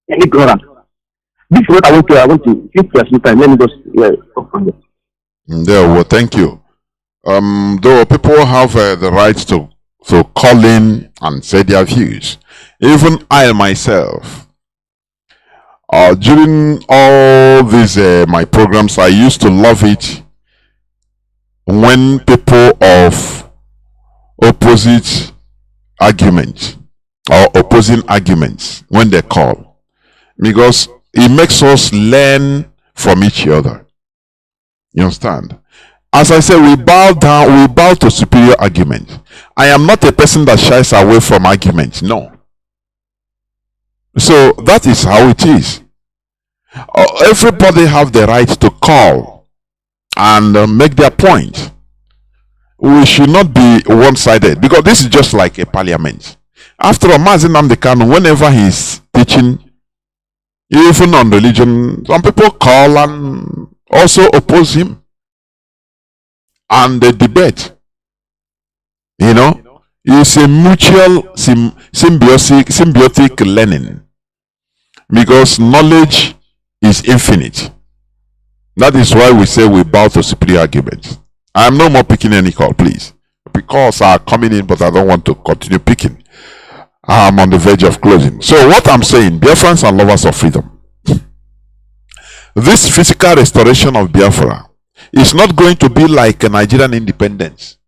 an ignorant. This is what I want to if there's no time, let me just talk from there. Yeah, well, thank you. Though people have the right to call in and say their views. Even I myself, during all these my programs, I used to love it when people of opposite argument or opposing arguments, when they call, because it makes us learn from each other. You understand? As I said, we bow to superior argument. I am not a person that shies away from argument. No. So that is how it is. Everybody have the right to call and make their point. We should not be one-sided, because this is just like a parliament. After all, Mazi Nnamdi Kanu, whenever he's teaching, even on religion, some people call and also oppose him. And the debate, is a mutual symbiotic learning, because knowledge is infinite. That is why we say we bow to superior arguments. I am no more picking any call, please. topic calls are coming in, but I don't want to continue picking. I'm on the verge of closing. So what I'm saying, Biafrans and lovers of freedom, this physical restoration of Biafra is not going to be like a Nigerian independence,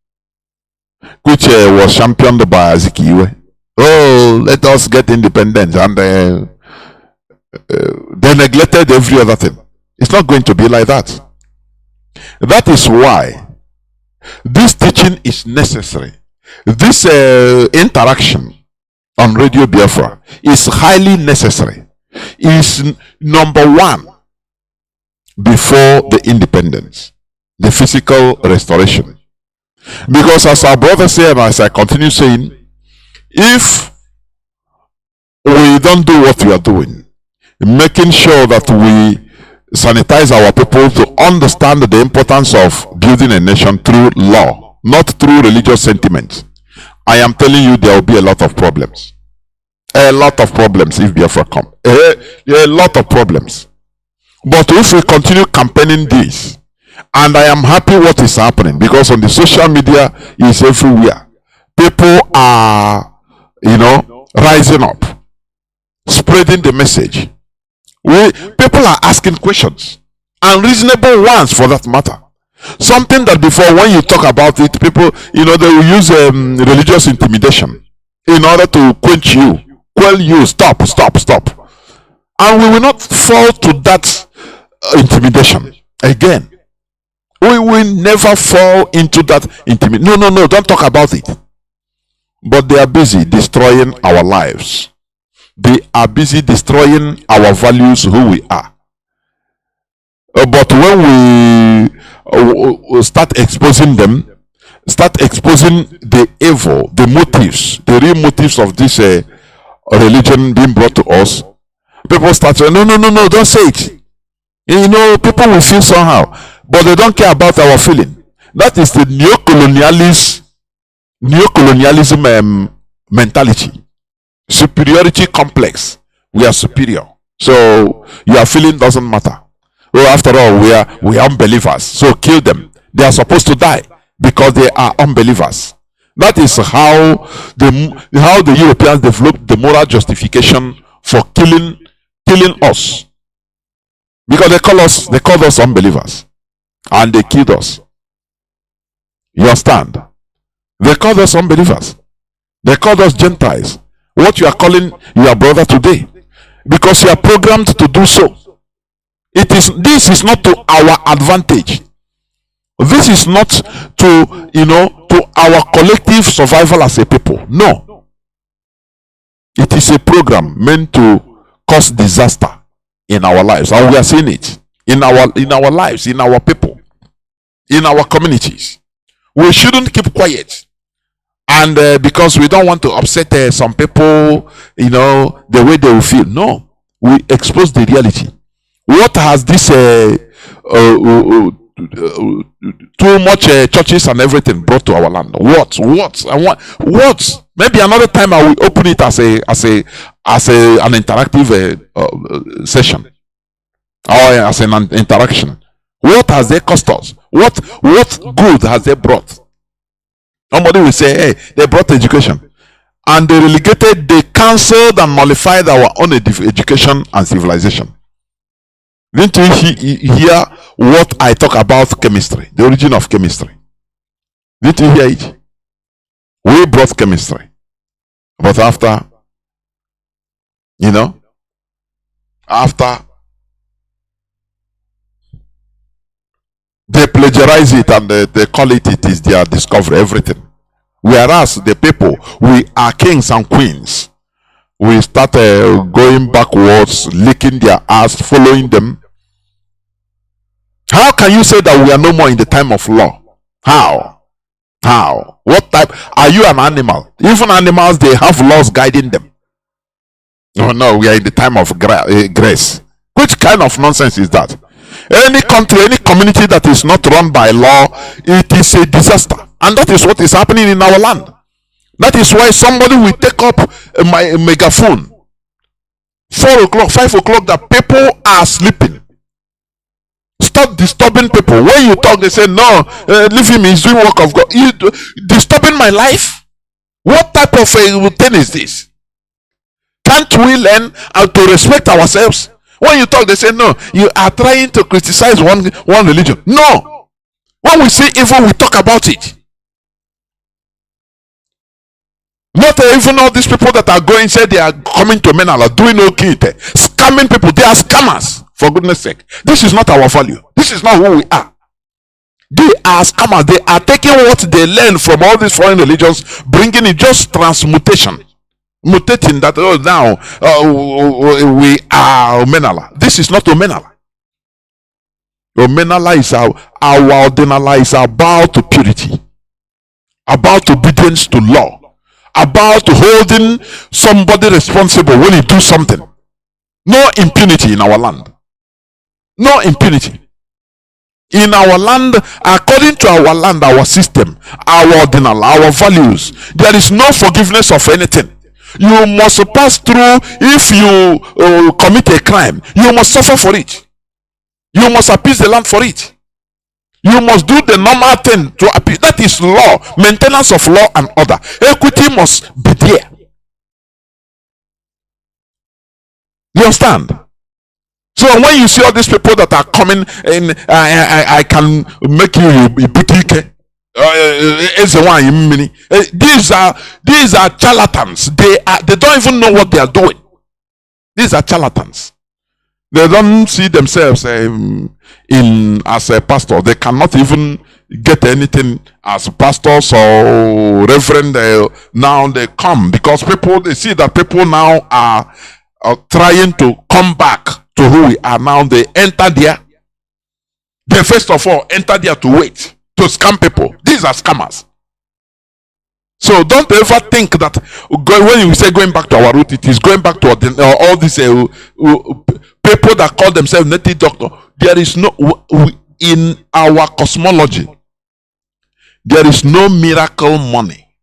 which was championed by Azikiwe. Oh, let us get independence, and they neglected every other thing. It's not going to be like that. That is why this teaching is necessary. This interaction on Radio Biafra is highly necessary. Is number one before the independence, the physical restoration. Because as our brother said, and as I continue saying, if we don't do what we are doing, making sure that we sanitize our people to understand the importance of building a nation through law, not through religious sentiments, I am telling you there will be a lot of problems. A lot of problems if Biafra come. A lot of problems. But if we continue campaigning this, and I am happy what is happening, because on the social media is everywhere. People are, rising up, spreading the message. People are asking questions, and reasonable ones for that matter. Something that before, when you talk about it, people, they will use religious intimidation in order to quench you, quell you, stop. And we will not fall to that intimidation again. We will never fall into that intimidation. No, don't talk about it. But they are busy destroying our lives. They are busy destroying our values, who we are. But when we start exposing them, start exposing the evil, the motives, the real motives of this religion being brought to us, people start saying, no, don't say it. People will feel somehow, but they don't care about our feeling. That is the neocolonialism mentality. Superiority complex. We are superior, so your feeling doesn't matter. Oh, after all, we are unbelievers, so kill them. They are supposed to die because they are unbelievers. That is how the Europeans developed the moral justification for killing us, because they called us unbelievers, and they killed us. You understand? They called us unbelievers. They called us Gentiles. What you are calling your brother today, because you are programmed to do so. This is not to our advantage. This is not to our collective survival as a people. No. It is a program meant to cause disaster in our lives, and we are seeing it in our lives, in our people, in our communities. We shouldn't keep quiet, and because we don't want to upset some people, the way they will feel. No, we expose the reality. What has this too much churches and everything brought to our land? What? Maybe another time I will open it as an interactive session, or as an interaction. What has they cost us? What good has they brought? Somebody will say, hey, they brought education, and they cancelled and nullified our own education and civilization. Didn't you hear what I talk about chemistry, the origin of chemistry? Didn't you hear it? We brought chemistry, but after they plagiarize it, and they call it is their discovery, everything. Whereas the people, we are kings and queens. We start going backwards, licking their ass, following them. How can you say that we are no more in the time of law? How? What type? Are you an animal? Even animals, they have laws guiding them. No, we are in the time of grace. Which kind of nonsense is that? Any country, any community that is not run by law, it is a disaster. And that is what is happening in our land. That is why somebody will take up a megaphone 4 o'clock, 5 o'clock, that people are sleeping. stop disturbing people. When you talk, they say, no, leave him, he's doing work of God. You disturbing my life? What type of a thing is this? Can't we learn how to respect ourselves? When you talk, they say, no, you are trying to criticize one religion. No. When we see evil, we talk about it. Not even all these people that are going, say they are coming to Menala, doing okay, scamming people. They are scammers, for goodness sake. This is not our value. This is not who we are. They are scammers. They are taking what they learn from all these foreign religions, bringing it, just transmutation. Mutating that, oh, now we are Omenala. This is not Omenala. Omenala is our Ordinala is about purity, about obedience to law, about holding somebody responsible when he do something. No impunity in our land. No impunity. In our land, according to our land, our system, our ordinal, our values, there is no forgiveness of anything. You must pass through. If you commit a crime, you must suffer for it. You must appease the land for it. You must do the normal thing to appease. That is law, maintenance of law and order. Equity must be there. You understand? So when you see all these people that are coming in, I can make you a boutique. These are charlatans. They don't even know what they are doing. These are charlatans. They don't see themselves as a pastor. They cannot even get anything as pastors or reverend. Now they come because they see that people now are trying to come back to who we are. Now they enter there. They first of all enter there to wait, to scam people. These are scammers. So don't ever think that when you say going back to our root, it is going back to all these people that call themselves native doctor. There is no, in our cosmology, there is no miracle money.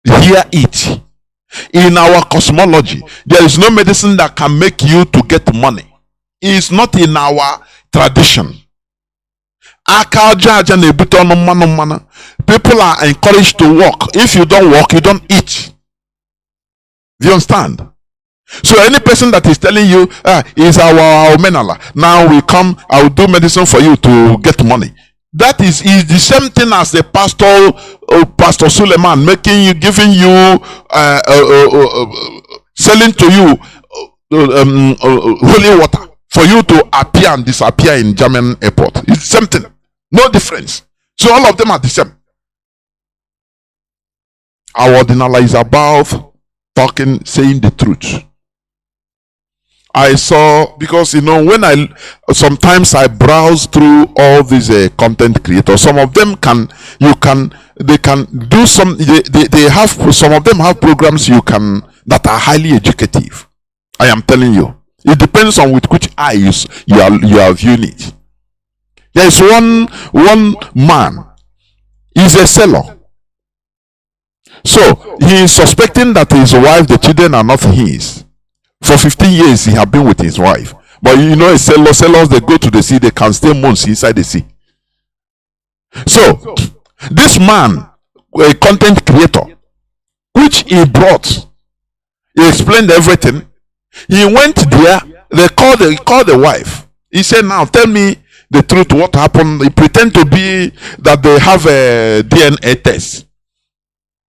Hear it. In our cosmology, there is no medicine that can make you to get money. It's not in our tradition. People are encouraged to work. If you don't work, you don't eat. Do you understand? So any person that is telling you is our Omenala, now we come, I will do medicine for you to get money. That is the same thing as the Pastor Suleiman giving you selling to you holy water for you to appear and disappear in German airport. It's something. No difference. So all of them are the same. Our ordinal is about saying the truth. I saw, because when sometimes I browse through all these content creators. Some of them they can do some. They have, some of them have programs that are highly educative. I am telling you, it depends on with which eyes you are viewing it. There is one man. He's a seller. So he is suspecting that his wife, the children are not his. For 15 years he has been with his wife. But a sellers, they go to the sea, they can stay months inside the sea. So this man, a content creator, which he brought, he explained everything. He went there, he called the wife. He said, now tell me the truth, what happened. He pretend to be that they have a DNA test.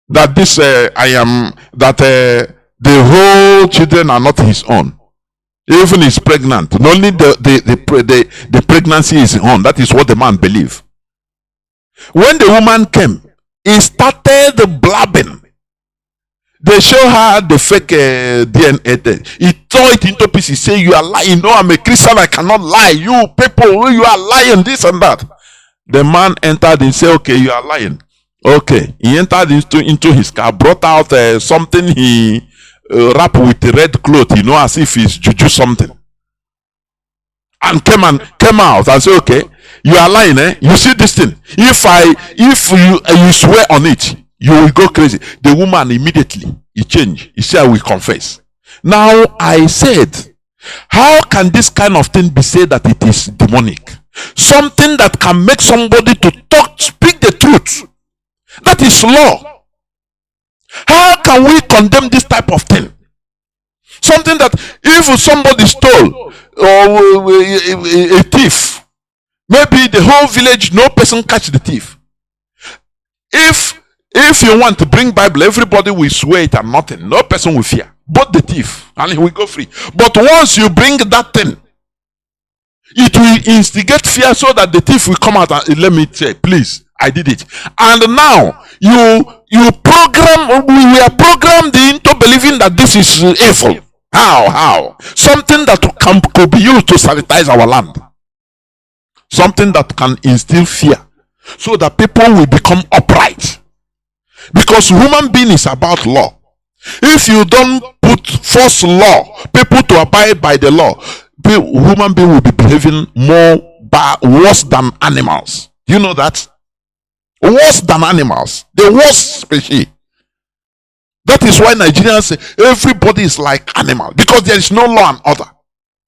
That the whole children are not his own. Even he's pregnant. Only the pregnancy is his own. That is what the man believed. When the woman came, he started blabbing. They show her the fake DNA test. He tore it into pieces. He say, you are lying. No, I'm a Christian. I cannot lie. You people, you are lying. This and that. The man entered and said, okay, you are lying. Okay. He entered into his car, brought out something he wrapped with a red cloth, as if it's juju something. And came out and said, okay, you are lying, eh? You see this thing. If you swear on it, you will go crazy. The woman immediately, he changed. He said, I will confess. Now I said, how can this kind of thing be said that it is demonic? Something that can make somebody to speak the truth. That is law. How can we condemn this type of thing? Something that if somebody stole or a thief, maybe the whole village, no person catch the thief. If you want to bring Bible, everybody will swear it and nothing. No person will fear. But the thief, and he will go free. But once you bring that thing, it will instigate fear so that the thief will come out and let me say, please, I did it. And now we are programmed into believing that this is evil. How? Something that could be used to sanitize our land. Something that can instill fear so that people will become upright. Because human being is about law. If you don't force law, people to abide by the law, human being will be behaving worse than animals. Do you know that? Worse than animals. The worst species. That is why Nigerians say everybody is like animal, because there is no law and order,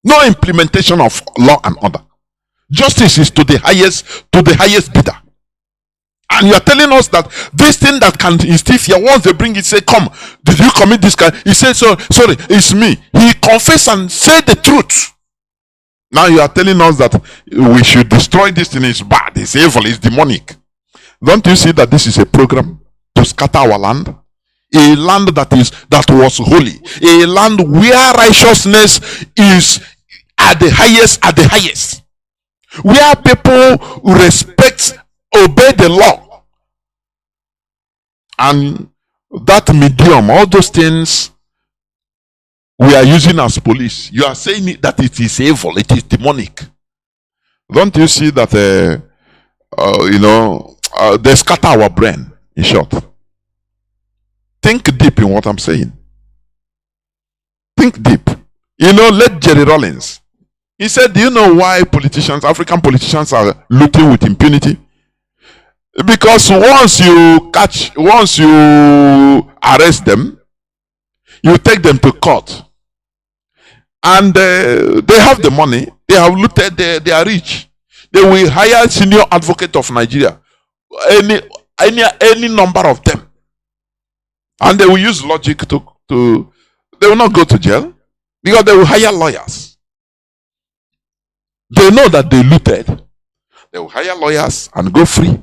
no implementation of law and order. Justice is to the highest bidder. And you are telling us that this thing that can instill fear, once they bring it, say, come, did you commit this crime? He said, sorry, it's me. He confessed and said the truth. Now you are telling us that we should destroy this thing. It's bad, it's evil, it's demonic. Don't you see that this is a program to scatter our land? A land that was holy, a land where righteousness is at the highest, where people respect, obey the law. And that medium, all those things we are using as police, you are saying that it is evil, it is demonic. Don't you see that they scatter our brain, in short? Think deep in what I'm saying. Think deep. Let Jerry Rawlings. He said, do you know why African politicians are looting with impunity? Because once you arrest them, you take them to court. And they have the money, they have looted, they are rich. They will hire senior advocate of Nigeria. Any number of them. And they will use logic they will not go to jail because they will hire lawyers. They know that they looted. They will hire lawyers and go free.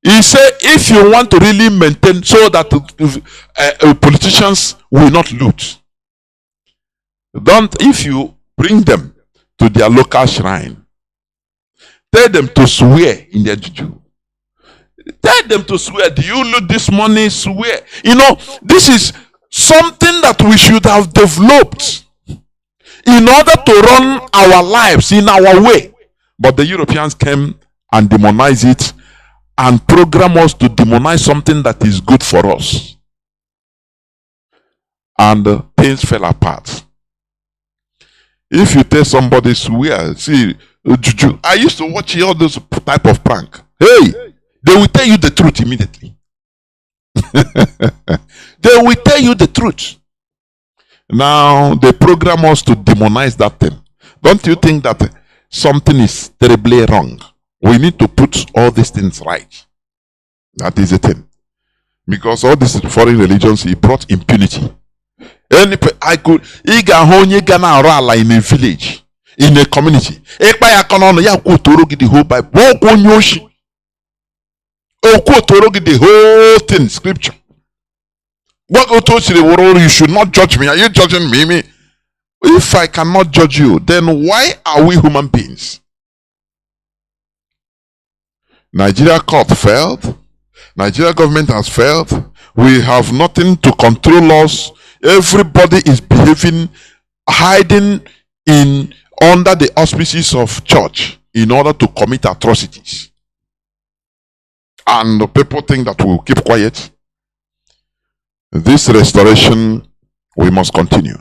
He said, if you want to really maintain so that politicians will not loot, if you bring them to their local shrine, tell them to swear in their juju. Tell them to swear. Do you loot this money? Swear. This is something that we should have developed in order to run our lives in our way. But the Europeans came and demonized it and program us to demonize something that is good for us. And things fell apart. If you tell somebody swear, see, juju. I used to watch all those type of prank. Hey! They will tell you the truth immediately. They will tell you the truth. Now, they program us to demonize that thing. Don't you think that something is terribly wrong? We need to put all these things right. That is the thing. Because all these foreign religions, it brought impunity. In a village, in a community. The whole Bible. The whole thing, scripture. You should not judge me. Are you judging me? If I cannot judge you, then why are we human beings? Nigeria court failed. Nigeria government has failed. We have nothing to control us. Everybody is behaving, hiding under the auspices of church in order to commit atrocities. And people think that we'll keep quiet. This restoration, we must continue.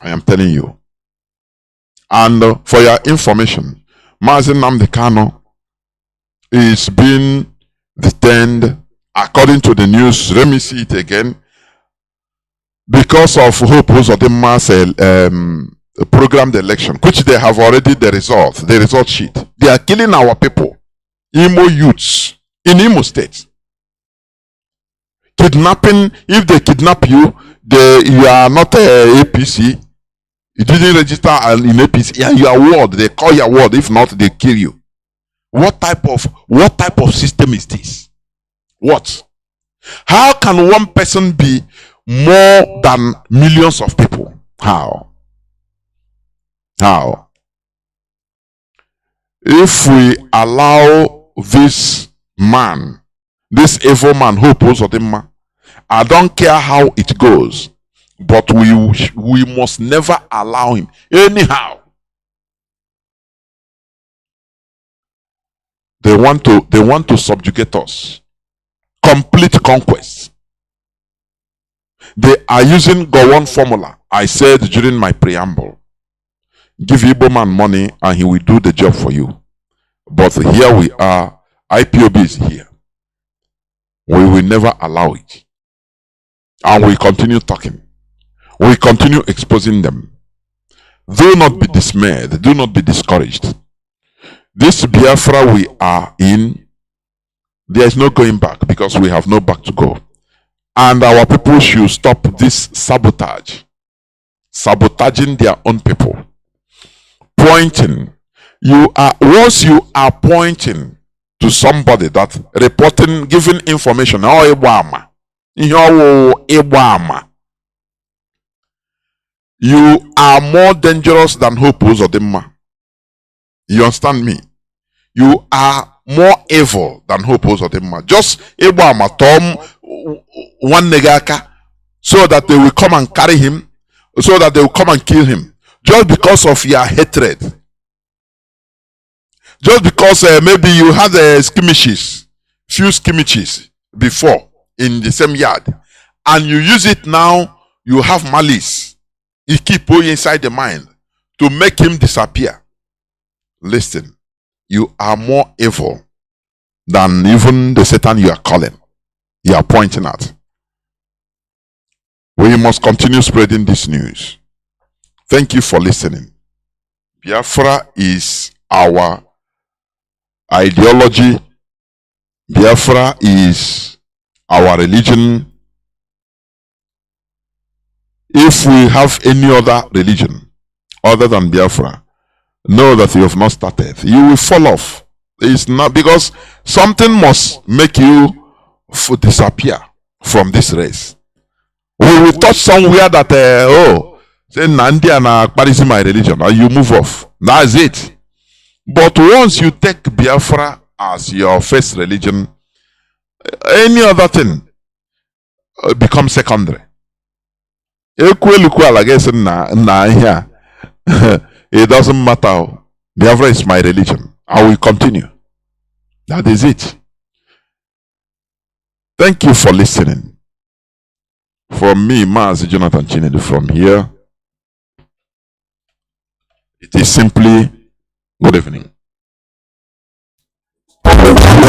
I am telling you. And for your information, Mazi Nnamdi Kanu is being detained, according to the news. Let me see it again. Because of Hope Uzodimma's programmed election, which they have already the result sheet. They are killing our people, Imo youths in Imo State. Kidnapping, if they kidnap you, you are not a APC, you didn't register in APC, and your ward, they call your ward, if not, they kill you. What type of system is this? What? How can one person be more than millions of people? How? If we allow this man, this evil man who pulls Odema, I don't care how it goes, but we must never allow him anyhow. They want to subjugate us. Complete conquest. They are using Gowon formula. I said during my preamble, give Igbo man money and he will do the job for you. But here we are, IPOB is here. We will never allow it. And we continue talking. We continue exposing them. Do not be dismayed. Do not be discouraged. This Biafra we are in, there is no going back because we have no back to go. And our people should stop this sabotage. Sabotaging their own people. Pointing. Once you are pointing to somebody that reporting, giving information, you are more dangerous than Hope Uzodimma. You understand me? You are more evil than Hope Uzodimma. Just Ebama Tom one negaka so that they will come and carry him, so that they will come and kill him. Just because of your hatred. Just because maybe you had few skirmishes before in the same yard, and you use it now, you have malice. You keep going inside the mind to make him disappear. Listen, you are more evil than even the Satan you are calling, you are pointing at. We must continue spreading this news. Thank you for listening. Biafra is our ideology. Biafra is our religion. If we have any other religion other than Biafra, know that you have not started. You will fall off. It's not because something must make you disappear from this race. We will touch somewhere that say Nnamdi and Akbar is my religion, and you move off. That's it. But once you take Biafra as your first religion, any other thing becomes secondary. It doesn't matter. Biafra is my religion. I will continue. That is it. Thank you for listening. From me, Mazi Jonathan Chinedu, from here, it is simply good evening. Biafra,